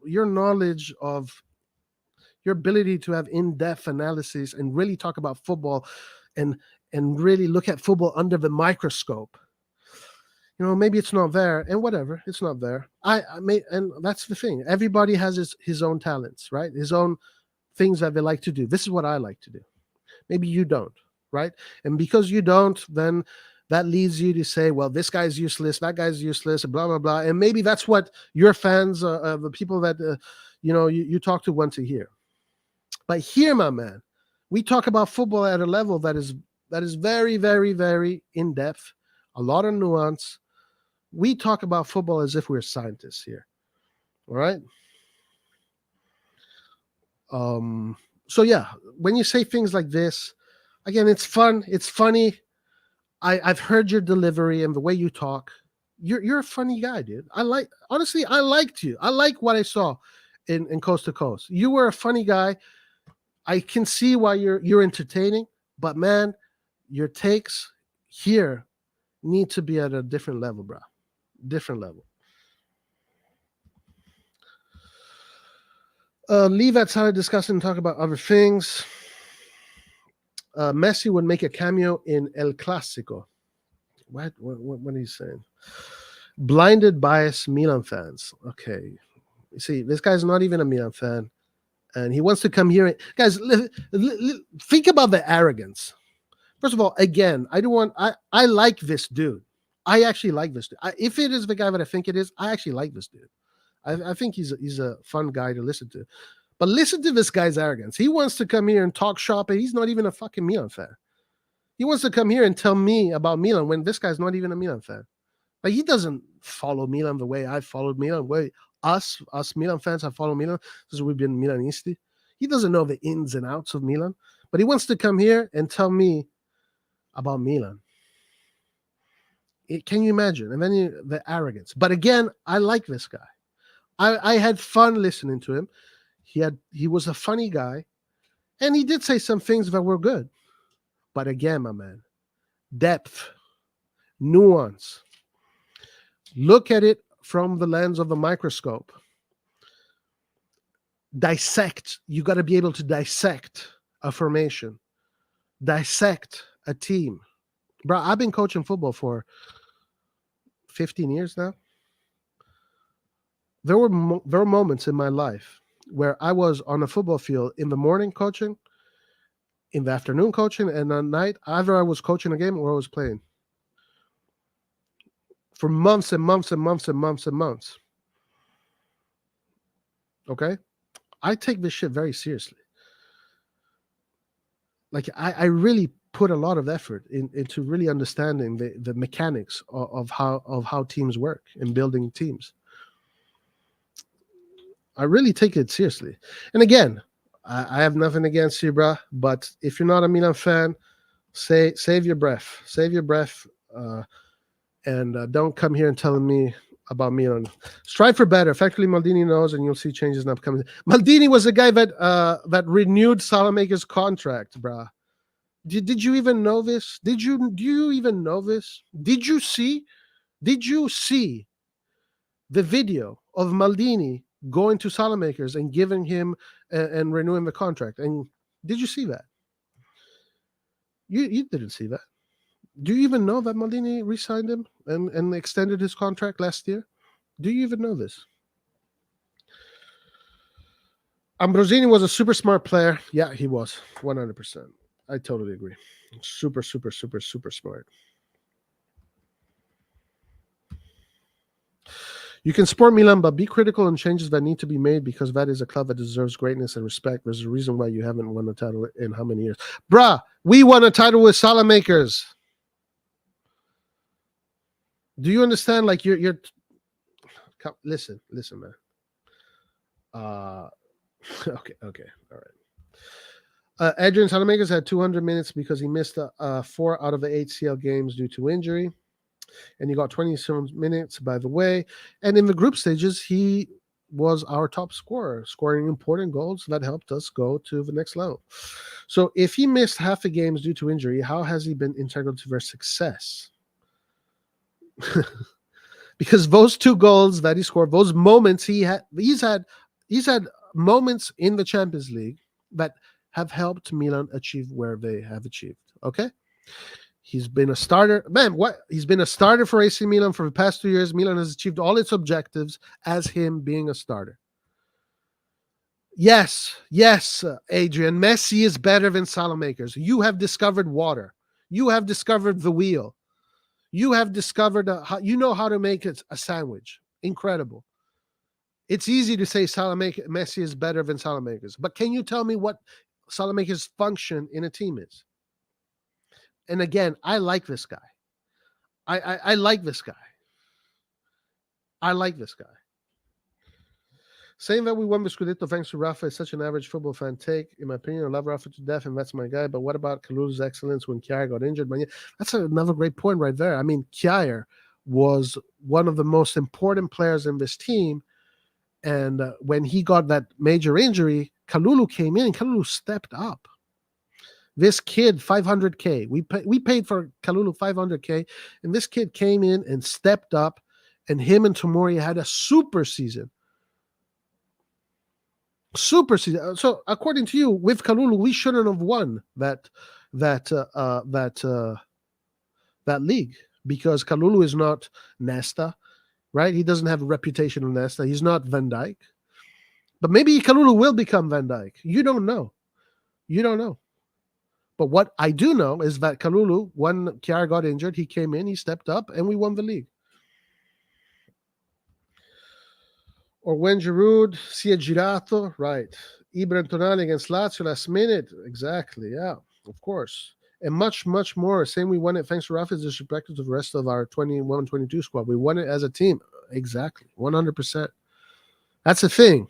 knowledge of your ability to have in-depth analysis and really talk about football and really look at football under the microscope. Maybe it's not there, and whatever, it's not there. And that's the thing. Everybody has his own talents, right? His own things that they like to do. This is what I like to do. Maybe you don't, right? And because you don't, then that leads you to say, well, this guy's useless, that guy's useless, blah, blah, blah. And maybe that's what your fans, the people that, you talk to want to hear. But here, my man, we talk about football at a level that is very, very, very in-depth, a lot of nuance. We talk about football as if we're scientists here. All right? So, yeah, when you say things like this, again, it's fun. It's funny. I've heard your delivery and the way you talk. You're a funny guy, dude. Honestly, I liked you. I like what I saw in Coast to Coast. You were a funny guy. I can see why you're entertaining, but man, your takes here need to be at a different level, bro. Different level. Leave outside, discuss and talk about other things. Messi would make a cameo in El Clasico. What are you saying? Blinded bias Milan fans. Okay. You see, this guy's not even a Milan fan. And he wants to come here. Guys, think about the arrogance. First of all, again, I like this dude. I actually like this dude. If it is the guy that I think it is, I actually like this dude. I think he's a fun guy to listen to. But listen to this guy's arrogance. He wants to come here and talk shop, and he's not even a fucking Milan fan. He wants to come here and tell me about Milan when this guy's not even a Milan fan. Like, he doesn't follow Milan the way I followed Milan. Way us Milan fans have followed Milan because we've been Milanisti. He doesn't know the ins and outs of Milan, but he wants to come here and tell me about Milan. Can you imagine? And then the arrogance. But again, I like this guy. I had fun listening to him. He was a funny guy, and he did say some things that were good. But again, my man, depth, nuance. Look at it from the lens of a microscope. Dissect. You got to be able to dissect a formation, dissect a team. Bro, I've been coaching football for 15 years now. There were moments in my life where I was on a football field in the morning coaching, in the afternoon coaching, and at night, either I was coaching a game or I was playing. For months and months and months and months and months. Okay? I take this shit very seriously. Like, I really put a lot of effort into really understanding the mechanics of how teams work and building teams. I really take it seriously. And again, I have nothing against you, bro. But if you're not a Milan fan, Save your breath. Save your breath. And don't come here and telling me about Milan. Strive for better. Effectively, Maldini knows, and you'll see changes not coming. Maldini was the guy that renewed Salamaker's contract, bruh. Did you even know this? Do you even know this? Did you see the video of Maldini going to Salamakers and giving him and renewing the contract? And did you see that? You didn't see that. Do you even know that Maldini re-signed him and extended his contract last year? Do you even know this? Ambrosini was a super smart player. Yeah, he was. 100%. I totally agree. Super, super, super, super smart. You can support Milan, but be critical on changes that need to be made because that is a club that deserves greatness and respect. There's a reason why you haven't won a title in how many years? Bruh, we won a title with Salamakers. Do you understand? Like you're listen, man. Okay, all right. Adrian Salamakers had 200 minutes because he missed 4 out of the 8 CL games due to injury. And he got 27 minutes, by the way. And in the group stages, he was our top scorer, scoring important goals that helped us go to the next level. So if he missed half the games due to injury, how has he been integral to their success? Because those 2 goals that he scored, those moments he's had moments in the Champions League that have helped Milan achieve where they have achieved. Okay? He's been a starter. Man, what? He's been a starter for AC Milan for the past 2 years. Milan has achieved all its objectives as him being a starter. Yes, Adrian. Messi is better than Salamakers. You have discovered water. You have discovered the wheel. You have discovered you know how to make a sandwich. Incredible. It's easy to say Messi is better than Salamakers, but can you tell me what Salamakers' function in a team is? And again, I like this guy. I like this guy. I like this guy. Saying that we won the Scudetto thanks to Rafa is such an average football fan take. In my opinion, I love Rafa to death, and that's my guy. But what about Kalulu's excellence when Kjaer got injured? That's another great point right there. I mean, Kjaer was one of the most important players in this team. And when he got that major injury, Kalulu came in and Kalulu stepped up. This kid, 500K. We paid for Kalulu 500K, and this kid came in and stepped up, and him and Tomori had a super season. Super season. So according to you, with Kalulu, we shouldn't have won that league because Kalulu is not Nesta, right? He doesn't have a reputation of Nesta. He's not Van Dijk. But maybe Kalulu will become Van Dijk. You don't know. But what I do know is that Kalulu, when Kjaer got injured, he came in, he stepped up, and we won the league. Or when Giroud, si è girato, right. Ibra and Tonali against Lazio last minute. Exactly, yeah, of course. And much, much more. Saying we won it thanks to Rafa's disrespect to the rest of our 21-22 squad. We won it as a team. Exactly, 100%. That's the thing.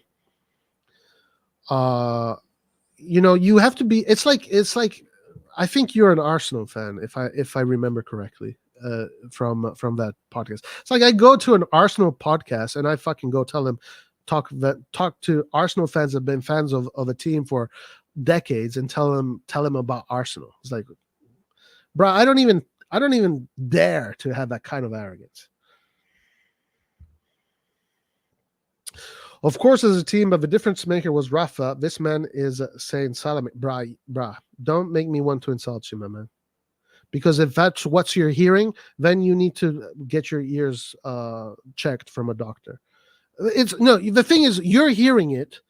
You have to be. It's like. I think you're an Arsenal fan, if I remember correctly, from that podcast. It's like I go to an Arsenal podcast and I fucking go tell them talk to Arsenal fans that have been fans of a team for decades and tell them about Arsenal. It's like, bro, I don't even dare to have that kind of arrogance. Of course, as a team, but the difference maker was Rafa. This man is saying Salame. Brah, don't make me want to insult you, my man. Because if that's what you're hearing, then you need to get your ears checked from a doctor. The thing is, you're hearing it.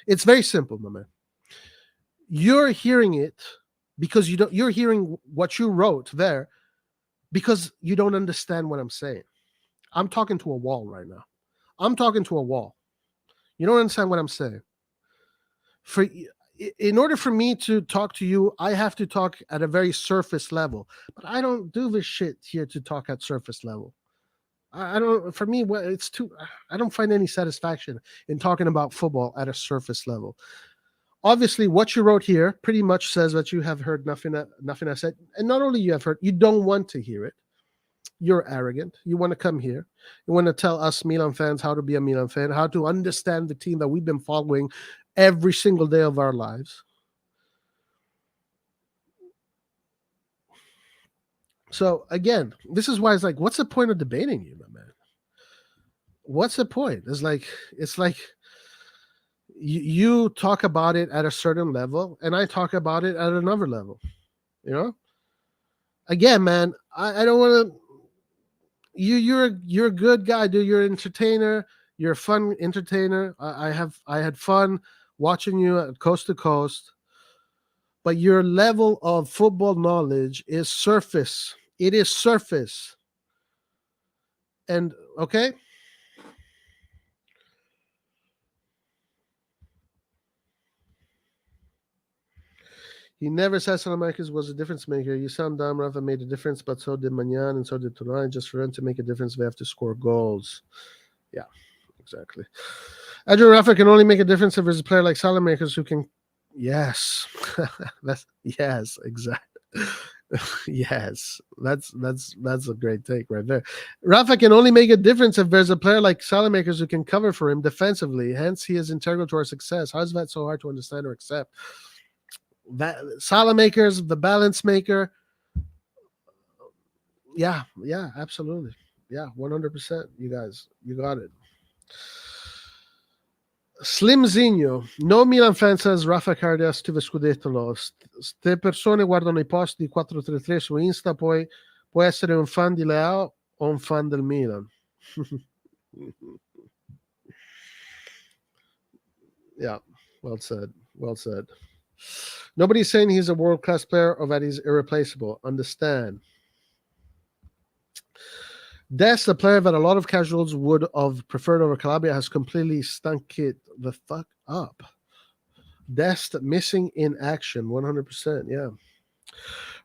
It's very simple, my man. You're hearing it because you're hearing what you wrote there because you don't understand what I'm saying. I'm talking to a wall right now. I'm talking to a wall. You don't understand what I'm saying. In order for me to talk to you, I have to talk at a very surface level. But I don't do this shit here to talk at surface level. I don't. For me, I don't find any satisfaction in talking about football at a surface level. Obviously, what you wrote here pretty much says that you have heard nothing I said. And not only you have heard, you don't want to hear it. You're arrogant. You want to come here. You want to tell us Milan fans how to be a Milan fan, how to understand the team that we've been following every single day of our lives. So again, this is why it's like, what's the point of debating you, my man? What's the point? It's like you talk about it at a certain level, and I talk about it at another level. You know. Again, man, I don't want to. You're a good guy, dude. You're an entertainer. You're a fun entertainer. I had fun watching you at Coast to Coast. But your level of football knowledge is surface. It is surface. And okay. He never said Salamakis was a difference maker. You sound dumb. Rafa made a difference, but so did Magnan and so did Turan. Just for them to make a difference, they have to score goals. Yeah, exactly. Adrian Rafa can only make a difference if there's a player like Salamakis who can. Yes, yes, exactly. Yes, that's a great take right there. Rafa can only make a difference if there's a player like Salamakis who can cover for him defensively. Hence, he is integral to our success. How is that so hard to understand or accept? That Salamakers, the balance maker. Yeah, absolutely. Yeah, 100%. You guys, you got it. Slim Zinho, no Milan fan says Rafa Cardias to the Scudetto. Ste persone guardano i post di 433 su Insta, poi può essere un fan di Leao o un fan del Milan. Yeah, well said. Well said. Nobody's saying he's a world-class player or that he's irreplaceable. Understand. Dest, a player that a lot of casuals would have preferred over Calabria, has completely stunk it the fuck up. Dest missing in action, 100%. Yeah.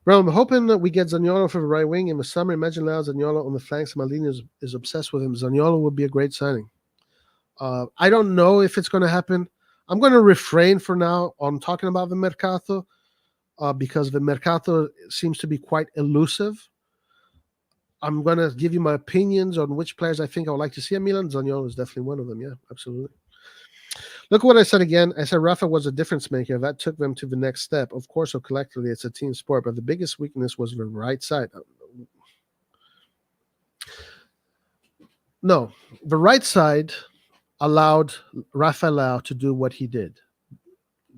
Bro, I'm hoping that we get Zaniolo for the right wing in the summer. Imagine Leao Zaniolo on the flanks. Maldini is obsessed with him. Zaniolo would be a great signing. I don't know if it's going to happen. I'm going to refrain for now on talking about the Mercato because the Mercato seems to be quite elusive. I'm going to give you my opinions on which players I think I would like to see at Milan. Zaniolo is definitely one of them. Yeah, absolutely. Look what I said again. I said Rafa was a difference maker. That took them to the next step. Of course, so collectively, it's a team sport. But the biggest weakness was the right side. No, the right side allowed Rafael Leão to do what he did.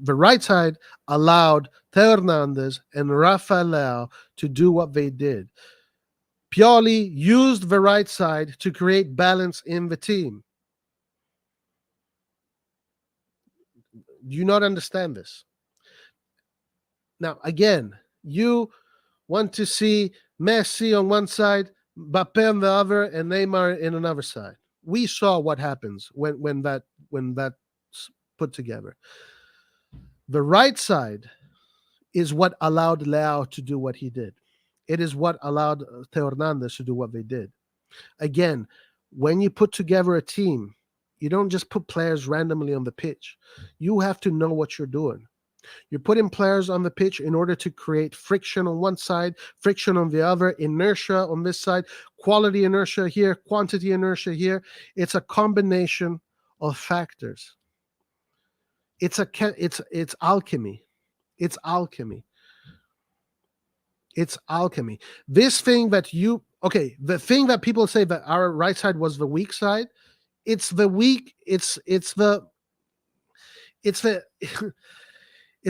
The right side allowed Theo Hernandez and Rafael Leão to do what they did. Pioli used the right side to create balance in the team. Do you not understand this? Now, again, you want to see Messi on one side, Mbappe on the other, and Neymar in another side. We saw what happens when that's put together. The right side is what allowed Leao to do what he did. It is what allowed Theo Hernandez to do what they did. Again, when you put together a team, you don't just put players randomly on the pitch. You have to know what you're doing. You're putting players on the pitch in order to create friction on one side, friction on the other, inertia on this side, quality inertia here, quantity inertia here. It's a combination of factors. It's alchemy. It's alchemy. It's alchemy. This thing that the thing that people say that our right side was the weak side, it's the weak, it's the it's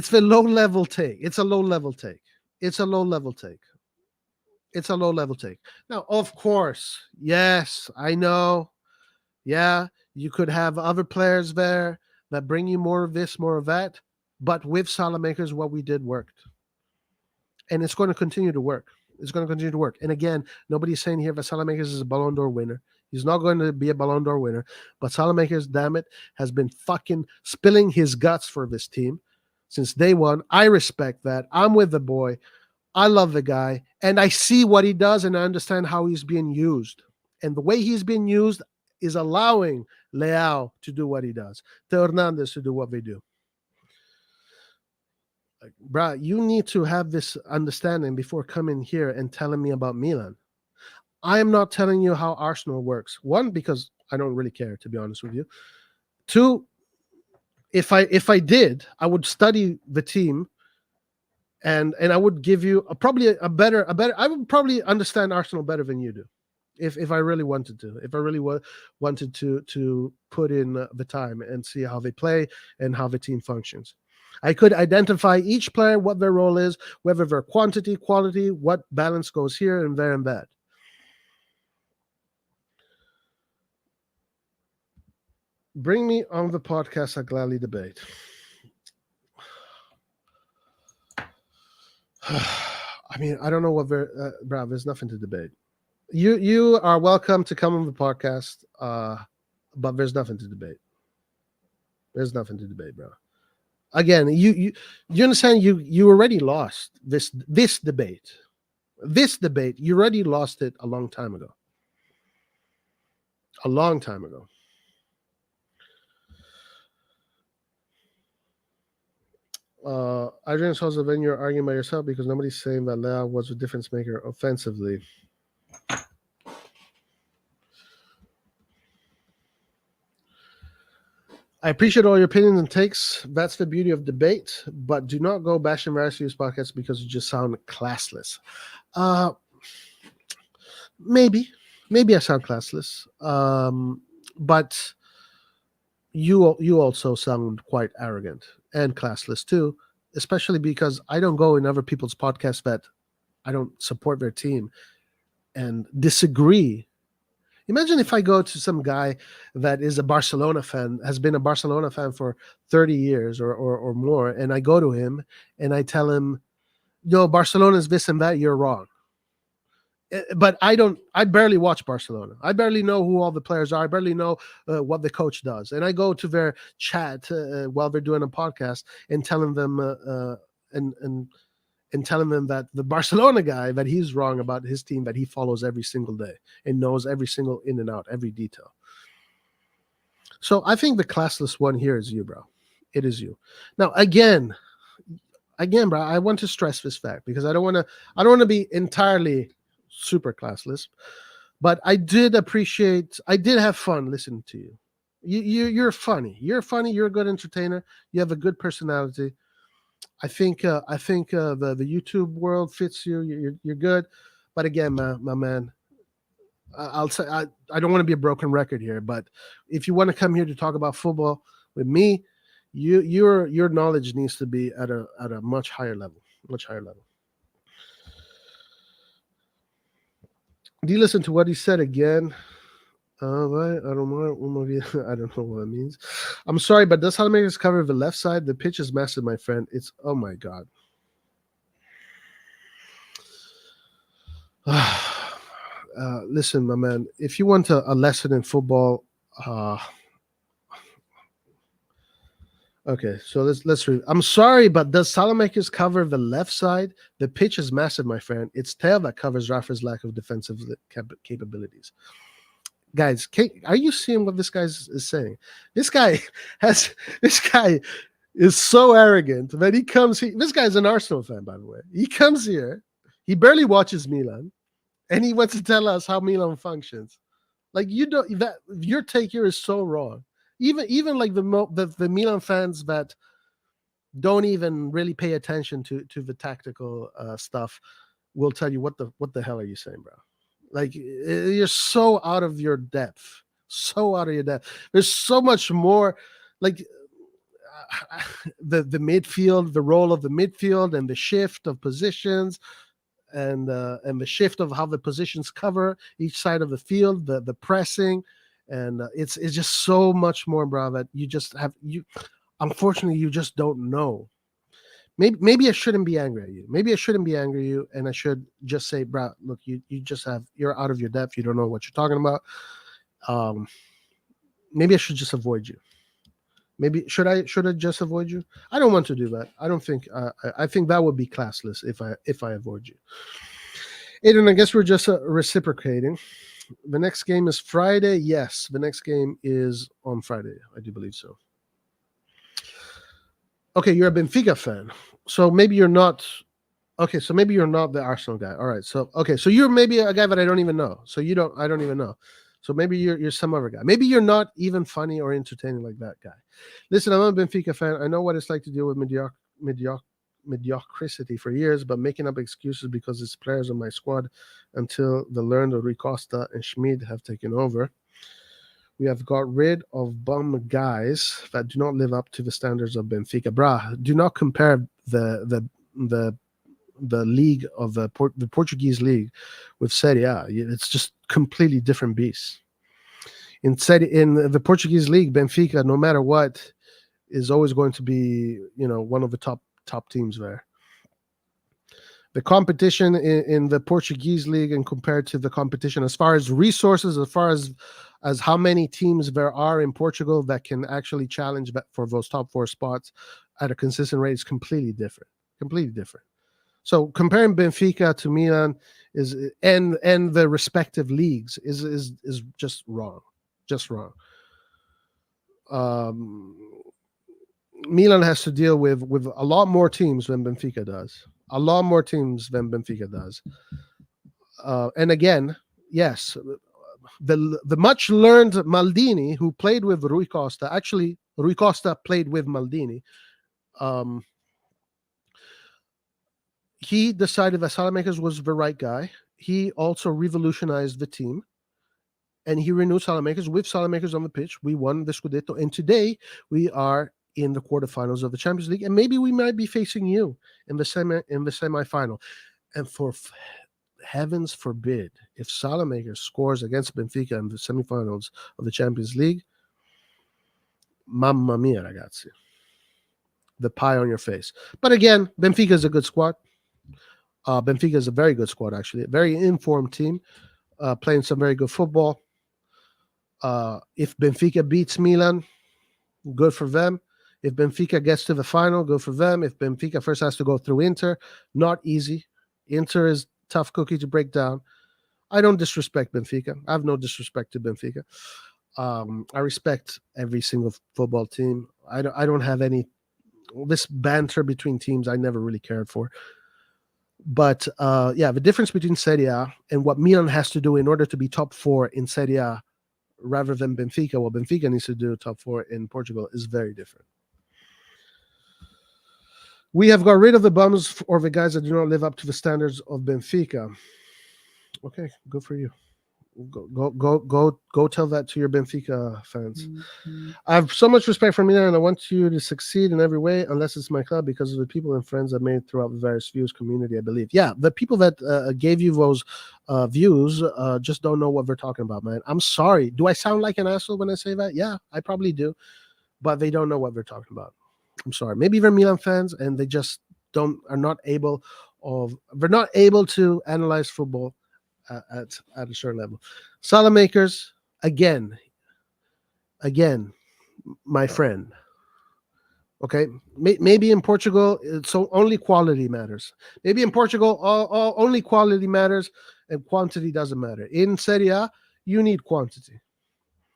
the low level take. It's a low level take. It's a low level take. It's a low level take. Now, of course, yes, I know. Yeah, you could have other players there that bring you more of this, more of that. But with Salamakers, what we did worked. And it's going to continue to work. It's going to continue to work. And again, nobody's saying here that Salamakers is a Ballon d'Or winner. He's not going to be a Ballon d'Or winner. But Salamakers, damn it, has been fucking spilling his guts for this team since day one. I respect that. I'm with the boy. I love the guy. And I see what he does, and I understand how he's being used. And the way he's being used is allowing Leao to do what he does, Theo Hernandez to do what they do. Like, bruh, you need to have this understanding before coming here and telling me about Milan. I am not telling you how Arsenal works. One, because I don't really care, to be honest with you. Two, if I did, I would study the team, and I would give you probably a better. I would probably understand Arsenal better than you do, if I really wanted to. If I really wanted to put in the time and see how they play and how the team functions. I could identify each player, what their role is, whether they're quantity, quality, what balance goes here and there and that. Bring me on the podcast. I gladly debate. I mean, I don't know what bro. There's nothing to debate. You are welcome to come on the podcast, but there's nothing to debate. There's nothing to debate, bro. Again, you understand? You already lost this debate. This debate, you already lost it a long time ago. A long time ago. Adrian Souza, then you're arguing by yourself because nobody's saying that Leao was a difference maker offensively. I appreciate all your opinions and takes. That's the beauty of debate, but do not go bashing Varasius podcasts because you just sound classless. Maybe I sound classless, but you also sound quite arrogant and classless too, especially because I don't go in other people's podcasts that I don't support their team and disagree. Imagine if I go to some guy that is a Barcelona fan, has been a Barcelona fan for 30 years or more, and I go to him and I tell him, no, Barcelona is this and that, you're wrong. But I barely watch Barcelona. I barely know who all the players are. I barely know what the coach does. And I go to their chat while they're doing a podcast and telling them and telling them that the Barcelona guy, that he's wrong about his team that he follows every single day and knows every single in and out, every detail. So I think the classless one here is you, bro. It is you. Now, again, bro, I want to stress this fact because I don't want to be entirely super classless, but I did have fun listening to you. You're funny. You're funny. You're a good entertainer. You have a good personality. I think the YouTube world fits you. You're good, but again, my man, I'll say I don't want to be a broken record here, but if you want to come here to talk about football with me, your knowledge needs to be at a much higher level. Do you listen to what he said again? Right. I don't know. I don't know what it means. I'm sorry, but does Salamakers cover the left side? The pitch is massive, my friend. It's oh my god. Listen, my man. If you want a lesson in football, okay. So let's read. I'm sorry, but does Salamakers cover the left side? The pitch is massive, my friend. It's tail that covers Rafa's lack of defensive capabilities. Guys, are you seeing what this guy is saying? This guy is so arrogant that he comes here. This guy's an Arsenal fan, by the way. He comes here, he barely watches Milan, and he wants to tell us how Milan functions. Like your take here is so wrong. Even like the Milan fans that don't even really pay attention to the tactical stuff will tell you what the hell are you saying, bro? Like you're so out of your depth, There's so much more, like the midfield, the role of the midfield, and the shift of positions, and the shift of how the positions cover each side of the field, the pressing, and it's just so much more, bro. That unfortunately, you just don't know. Maybe I shouldn't be angry at you. And I should just say, bro, look, you're out of your depth. You don't know what you're talking about. Maybe I should just avoid you. Maybe should I just avoid you? I don't want to do that. I don't think. I think that would be classless if I avoid you. Aiden, I guess we're just reciprocating. The next game is Friday. Yes, the next game is on Friday. I do believe so. Okay, you're a Benfica fan, so maybe you're not. Okay, so maybe you're not the Arsenal guy. All right, so okay, so you're maybe a guy that I don't even know. So you don't, I don't even know. So maybe you're some other guy. Maybe you're not even funny or entertaining like that guy. Listen, I'm a Benfica fan. I know what it's like to deal with mediocrity for years, but making up excuses because it's players on my squad until the learned Rui Costa and Schmid have taken over. We have got rid of bum guys that do not live up to the standards of Benfica. Brah, do not compare the the league of the Portuguese league with Serie A. It's just completely different beasts. In the Portuguese league, Benfica, no matter what, is always going to be one of the top teams there. The competition in the Portuguese league and compared to the competition as far as resources, as far as how many teams there are in Portugal that can actually challenge for those top four spots at a consistent rate is completely different. Completely different. So comparing Benfica to Milan is and the respective leagues is just wrong. Just wrong. Milan has to deal with a lot more teams than Benfica does. A lot more teams than Benfica does. And again, yes, the much learned Maldini, who played with Rui Costa, actually Rui Costa played with Maldini. He decided that Salamakers was the right guy. He also revolutionized the team. And he renewed Salamakers. With Salamakers on the pitch, we won the Scudetto. And today, we are in the quarterfinals of the Champions League. And maybe we might be facing you in the semifinal. And for heavens forbid, if Salamakers scores against Benfica in the semifinals of the Champions League, mamma mia, ragazzi. The pie on your face. But again, Benfica is a good squad. Benfica is a very good squad, actually. A very informed team, playing some very good football. If Benfica beats Milan, good for them. If Benfica gets to the final, good for them. If Benfica first has to go through Inter, not easy. Inter is tough cookie to break down. I don't disrespect Benfica. I have no disrespect to Benfica. I respect every single football team. I don't have any this banter between teams. I never really cared for. But the difference between Serie A and what Milan has to do in order to be top four in Serie A rather than Benfica, what Benfica needs to do top four in Portugal is very different. We have got rid of the bums or the guys that do not live up to the standards of Benfica. Okay, good for you. Go tell that to your Benfica fans. Mm-hmm. I have so much respect for Milan and I want you to succeed in every way, unless it's my club, because of the people and friends I've made throughout the various views community, I believe. Yeah, the people that gave you those views just don't know what they're talking about, man. I'm sorry. Do I sound like an asshole when I say that? Yeah, I probably do. But they don't know what they're talking about. I'm sorry. Maybe they're Milan fans and they just are not able to analyze football at a certain level. Salamakers, again, my friend. Okay, maybe in Portugal, so only quality matters. Maybe in Portugal, only quality matters and quantity doesn't matter. In Serie A, you need quantity.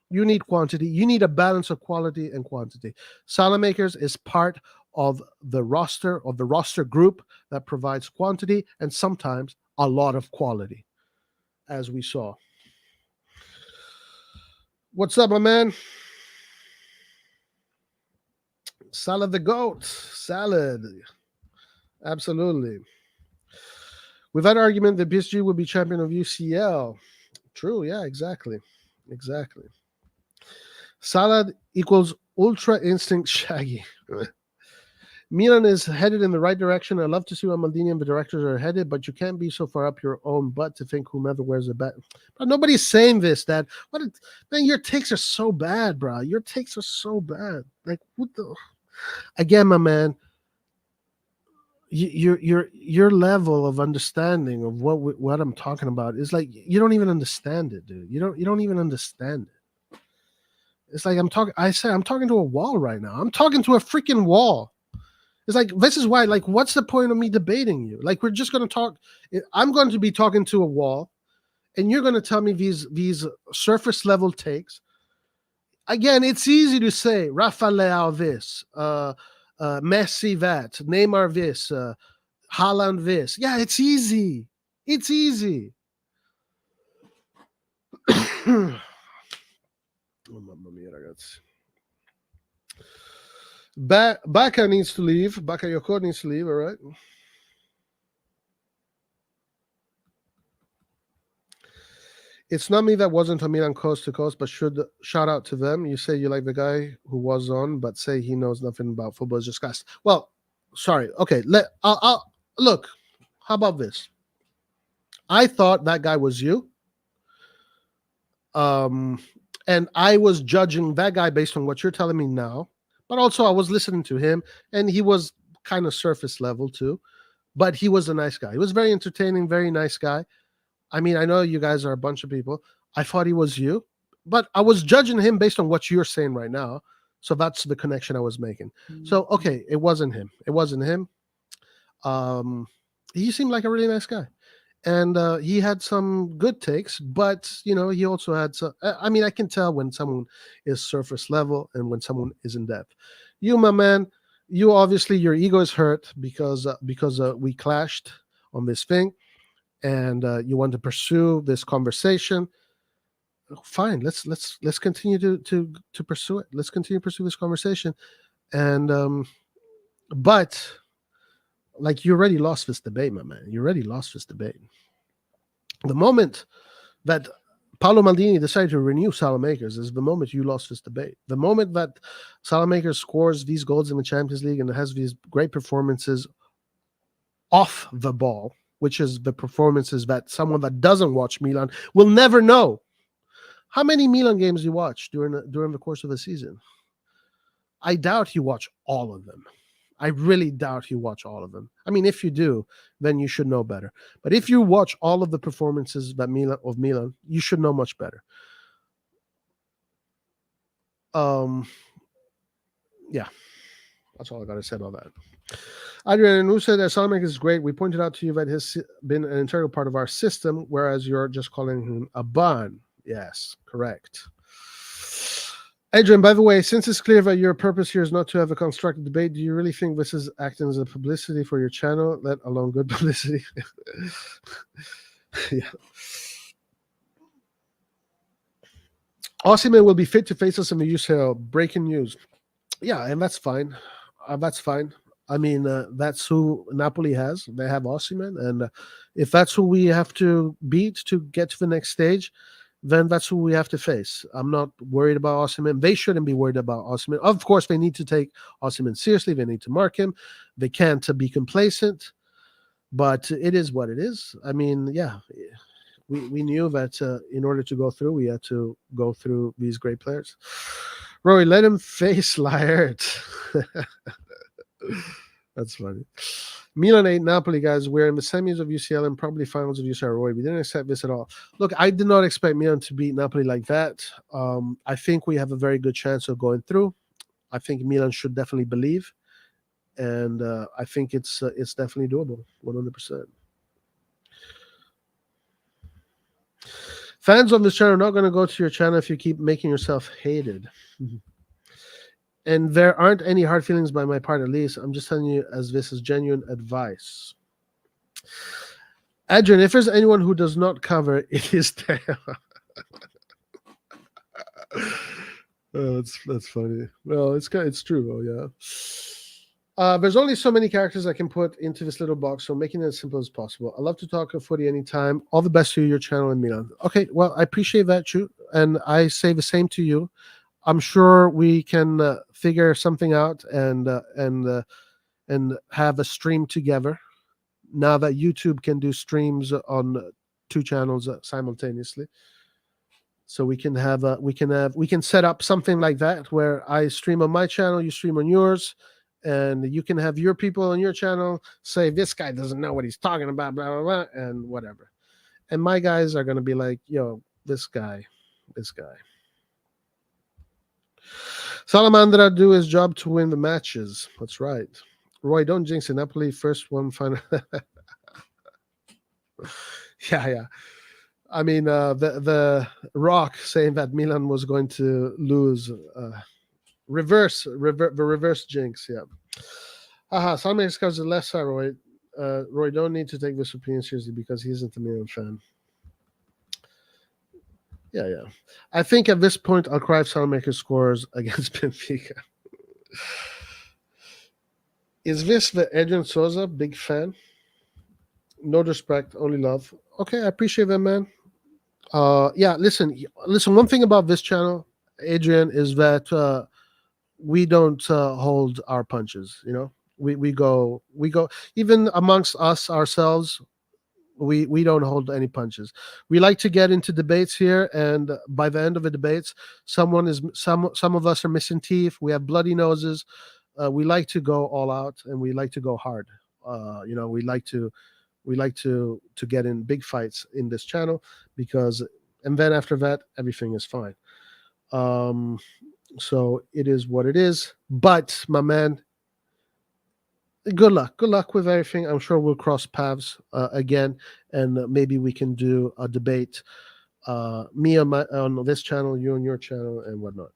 You need quantity. You need a balance of quality and quantity. Salamakers is part of the roster group that provides quantity and sometimes a lot of quality, as we saw. What's up, my man? Salad the GOAT. Salad. Absolutely. We've had an argument that PSG would be champion of UCL. True, yeah, exactly. Salad equals Ultra Instinct Shaggy. Milan is headed in the right direction. I love to see where Maldini and the directors are headed, but you can't be so far up your own butt to think whomever wears a bat. But nobody's saying this, Dad. Man, your takes are so bad, bro. Your takes are so bad. Like, what the... Again, my man, your level of understanding of what I'm talking about is like you don't even understand it, dude. You don't even understand it. It's like I'm talking to a wall right now. I'm talking to a freaking wall. It's like, this is why, like, what's the point of me debating you? Like, we're just going to talk. I'm going to be talking to a wall, and you're going to tell me these surface level takes. Again, it's easy to say Rafael Leão this, Messi that, Neymar this, Haaland this. Yeah, it's easy. It's easy. Oh, mamma mia, ragazzi. Baka needs to leave. Bakayoko needs to leave, all right? It's not me that wasn't on Milan coast to coast, but should shout out to them. You say you like the guy who was on, but say he knows nothing about football. Is discussed. Well, sorry. Okay, I'll look. How about this? I thought that guy was you. And I was judging that guy based on what you're telling me now. But also I was listening to him, and he was kind of surface level too. But he was a nice guy. He was very entertaining, very nice guy. I mean, I know you guys are a bunch of people. I thought he was you, but I was judging him based on what you're saying right now. So that's the connection I was making. So, okay, it wasn't him. It wasn't him. He seemed like a really nice guy. And he had some good takes, but, he also had some. I mean, I can tell when someone is surface level and when someone is in depth. You, my man, you obviously, your ego is hurt because we clashed on this thing. And you want to pursue this conversation. Fine, let's continue to pursue it. Let's continue to pursue this conversation. And but like, you already lost this debate, my man. You already lost this debate. The moment that Paolo Maldini decided to renew Salamakers is the moment you lost this debate. The moment that Salamakers scores these goals in the Champions League and has these great performances off the ball, which is the performances that someone that doesn't watch Milan will never know. How many Milan games you watch during the course of a season? I doubt you watch all of them. I really doubt you watch all of them. I mean, if you do, then you should know better. But if you watch all of the performances of Milan, you should know much better. Yeah, that's all I got to say about that. Adrian, who said that Salamakers is great. We pointed out to you that he's been an integral part of our system, whereas you're just calling him a bun. Yes, correct. Adrian, by the way, since it's clear that your purpose here is not to have a constructive debate, do you really think this is acting as a publicity for your channel, let alone good publicity? Yeah. Osimhen will be fit to face us in the UCL. Breaking news. Yeah, and that's fine. That's fine. I mean, that's who Napoli has. They have Osimhen, and if that's who we have to beat to get to the next stage, then that's who we have to face. I'm not worried about Osimhen. They shouldn't be worried about Osimhen. Of course, they need to take Osimhen seriously. They need to mark him. They can't be complacent, but it is what it is. I mean, yeah, we knew that in order to go through, we had to go through these great players. Rory, let him face Laert. That's funny. Milan 8, Napoli, guys. We're in the semis of UCL and probably finals of UCL. Roy, we didn't expect this at all. Look, I did not expect Milan to beat Napoli like that. I think we have a very good chance of going through. I think Milan should definitely believe, and I think it's definitely doable, 100%. Fans of this channel are not going to go to your channel if you keep making yourself hated. And there aren't any hard feelings by my part, at least. I'm just telling you as this is genuine advice. Adrian, if there's anyone who does not cover, it is there. Oh, that's funny. Well, it's true. Oh, yeah. There's only so many characters I can put into this little box, so making it as simple as possible. I love to talk of footy anytime. All the best to you, your channel in Milan. Okay, well, I appreciate that, too, and I say the same to you. I'm sure we can figure something out and have a stream together. Now that YouTube can do streams on 2 channels simultaneously, so we can set up something like that where I stream on my channel, you stream on yours, and you can have your people on your channel say this guy doesn't know what he's talking about, blah blah blah, and whatever. And my guys are gonna be like, yo, this guy. Salamandra do his job to win the matches. That's right. Roy, don't jinx it. Napoli first one final. Yeah. I mean, the Rock saying that Milan was going to lose. The reverse jinx. Yeah. Aha, Salmaker's covers the left side, Roy. Roy, don't need to take this opinion seriously because he isn't a Milan fan. Yeah. I think at this point, I'll cry if Salmaker scores against Benfica. Is this the Adrian Souza big fan? No disrespect, only love. Okay, I appreciate that, man. Yeah, listen. One thing about this channel, Adrian, is that we don't hold our punches. We go even amongst us ourselves. We don't hold any punches. We like to get into debates here, and by the end of the debates, some of us are missing teeth. We have bloody noses. We like to go all out, and we like to go hard. We like to get in big fights in this channel because, and then after that, everything is fine. So it is what it is. But my man, good luck with everything. I'm sure we'll cross paths again, and maybe we can do a debate, me on this channel, you on your channel, and whatnot.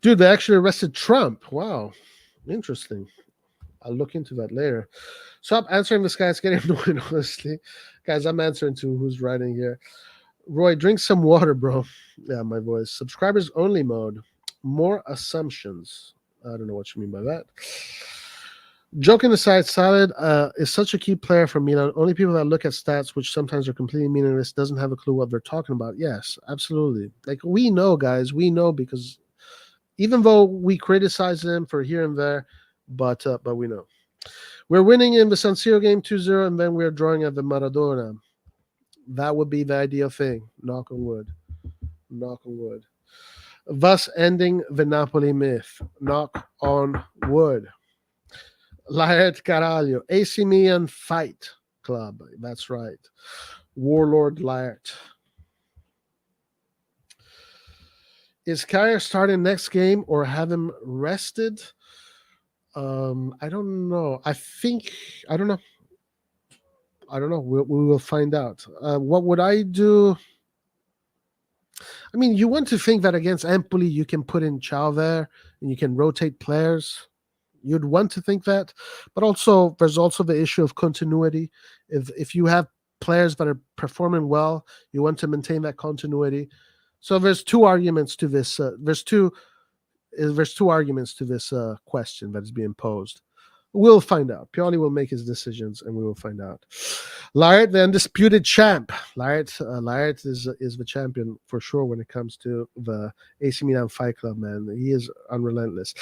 Dude, they actually arrested Trump. Wow, interesting. I'll look into that later. Stop answering this guy. It's getting annoying, honestly. Guys, I'm answering to who's writing here. Roy, drink some water, bro. Yeah, my voice. Subscribers only mode. More assumptions. I don't know what you mean by that. Joking aside, Salad is such a key player for Milan. Only people that look at stats, which sometimes are completely meaningless, doesn't have a clue what they're talking about. Yes, absolutely. Like, we know, guys. We know because even though we criticize them for here and there, but we know. We're winning in the San Siro game 2-0, and then we're drawing at the Maradona. That would be the ideal thing. Knock on wood. Knock on wood. Thus ending the Napoli myth. Knock on wood. Laert Caralho. AC Milan Fight Club. That's right. Warlord Laert. Is Kjaer starting next game or have him rested? I don't know. I don't know. We will find out. What would I do? I mean, you want to think that against Empoli, you can put in Chow there and you can rotate players. You'd want to think that, but also there's also the issue of continuity. If you have players that are performing well, you want to maintain that continuity. So there's two arguments to this. There's two arguments to this question that is being posed. We'll find out. Pioli will make his decisions, and we will find out. Laert, the undisputed champ. Laert is the champion for sure when it comes to the AC Milan Fight Club, man. He is unrelentless.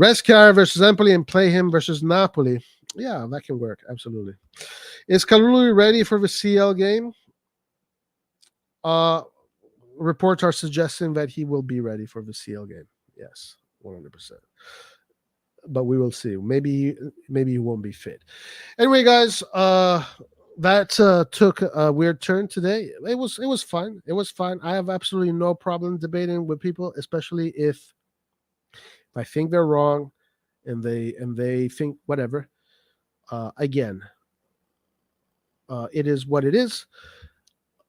Rescar versus Empoli and play him versus Napoli. Yeah, that can work. Absolutely. Is Kalulu ready for the CL game? Reports are suggesting that he will be ready for the CL game. Yes, 100%. But we will see. Maybe he won't be fit. Anyway, guys, that took a weird turn today. It was fun. It was fun. I have absolutely no problem debating with people, especially if I think they're wrong and they think whatever. Again, it is what it is.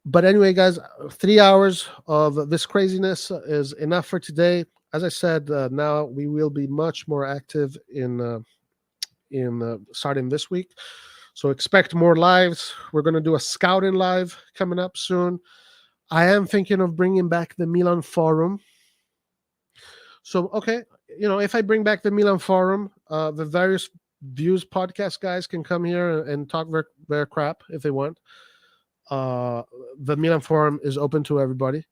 But anyway, guys, 3 hours of this craziness is enough for today. As I said, now we will be much more active in starting this week. So expect more lives. We're going to do a scouting live coming up soon. I am thinking of bringing back the Milan Forum. So, okay, if I bring back the Milan Forum, the various Views podcast guys can come here and talk their crap if they want. The Milan Forum is open to everybody.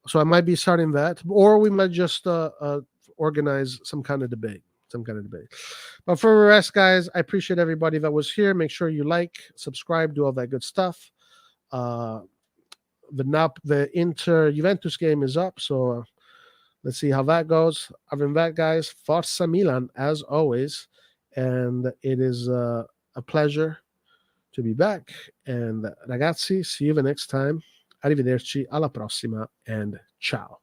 So I might be starting that, or we might just organize some kind of debate. But for the rest, guys, I appreciate everybody that was here. Make sure you like, subscribe, do all that good stuff. The Inter Juventus game is up, so let's see how that goes. Other than that, guys, Forza Milan as always, and it is a pleasure to be back. And ragazzi, see you the next time. Arrivederci, alla prossima, and ciao.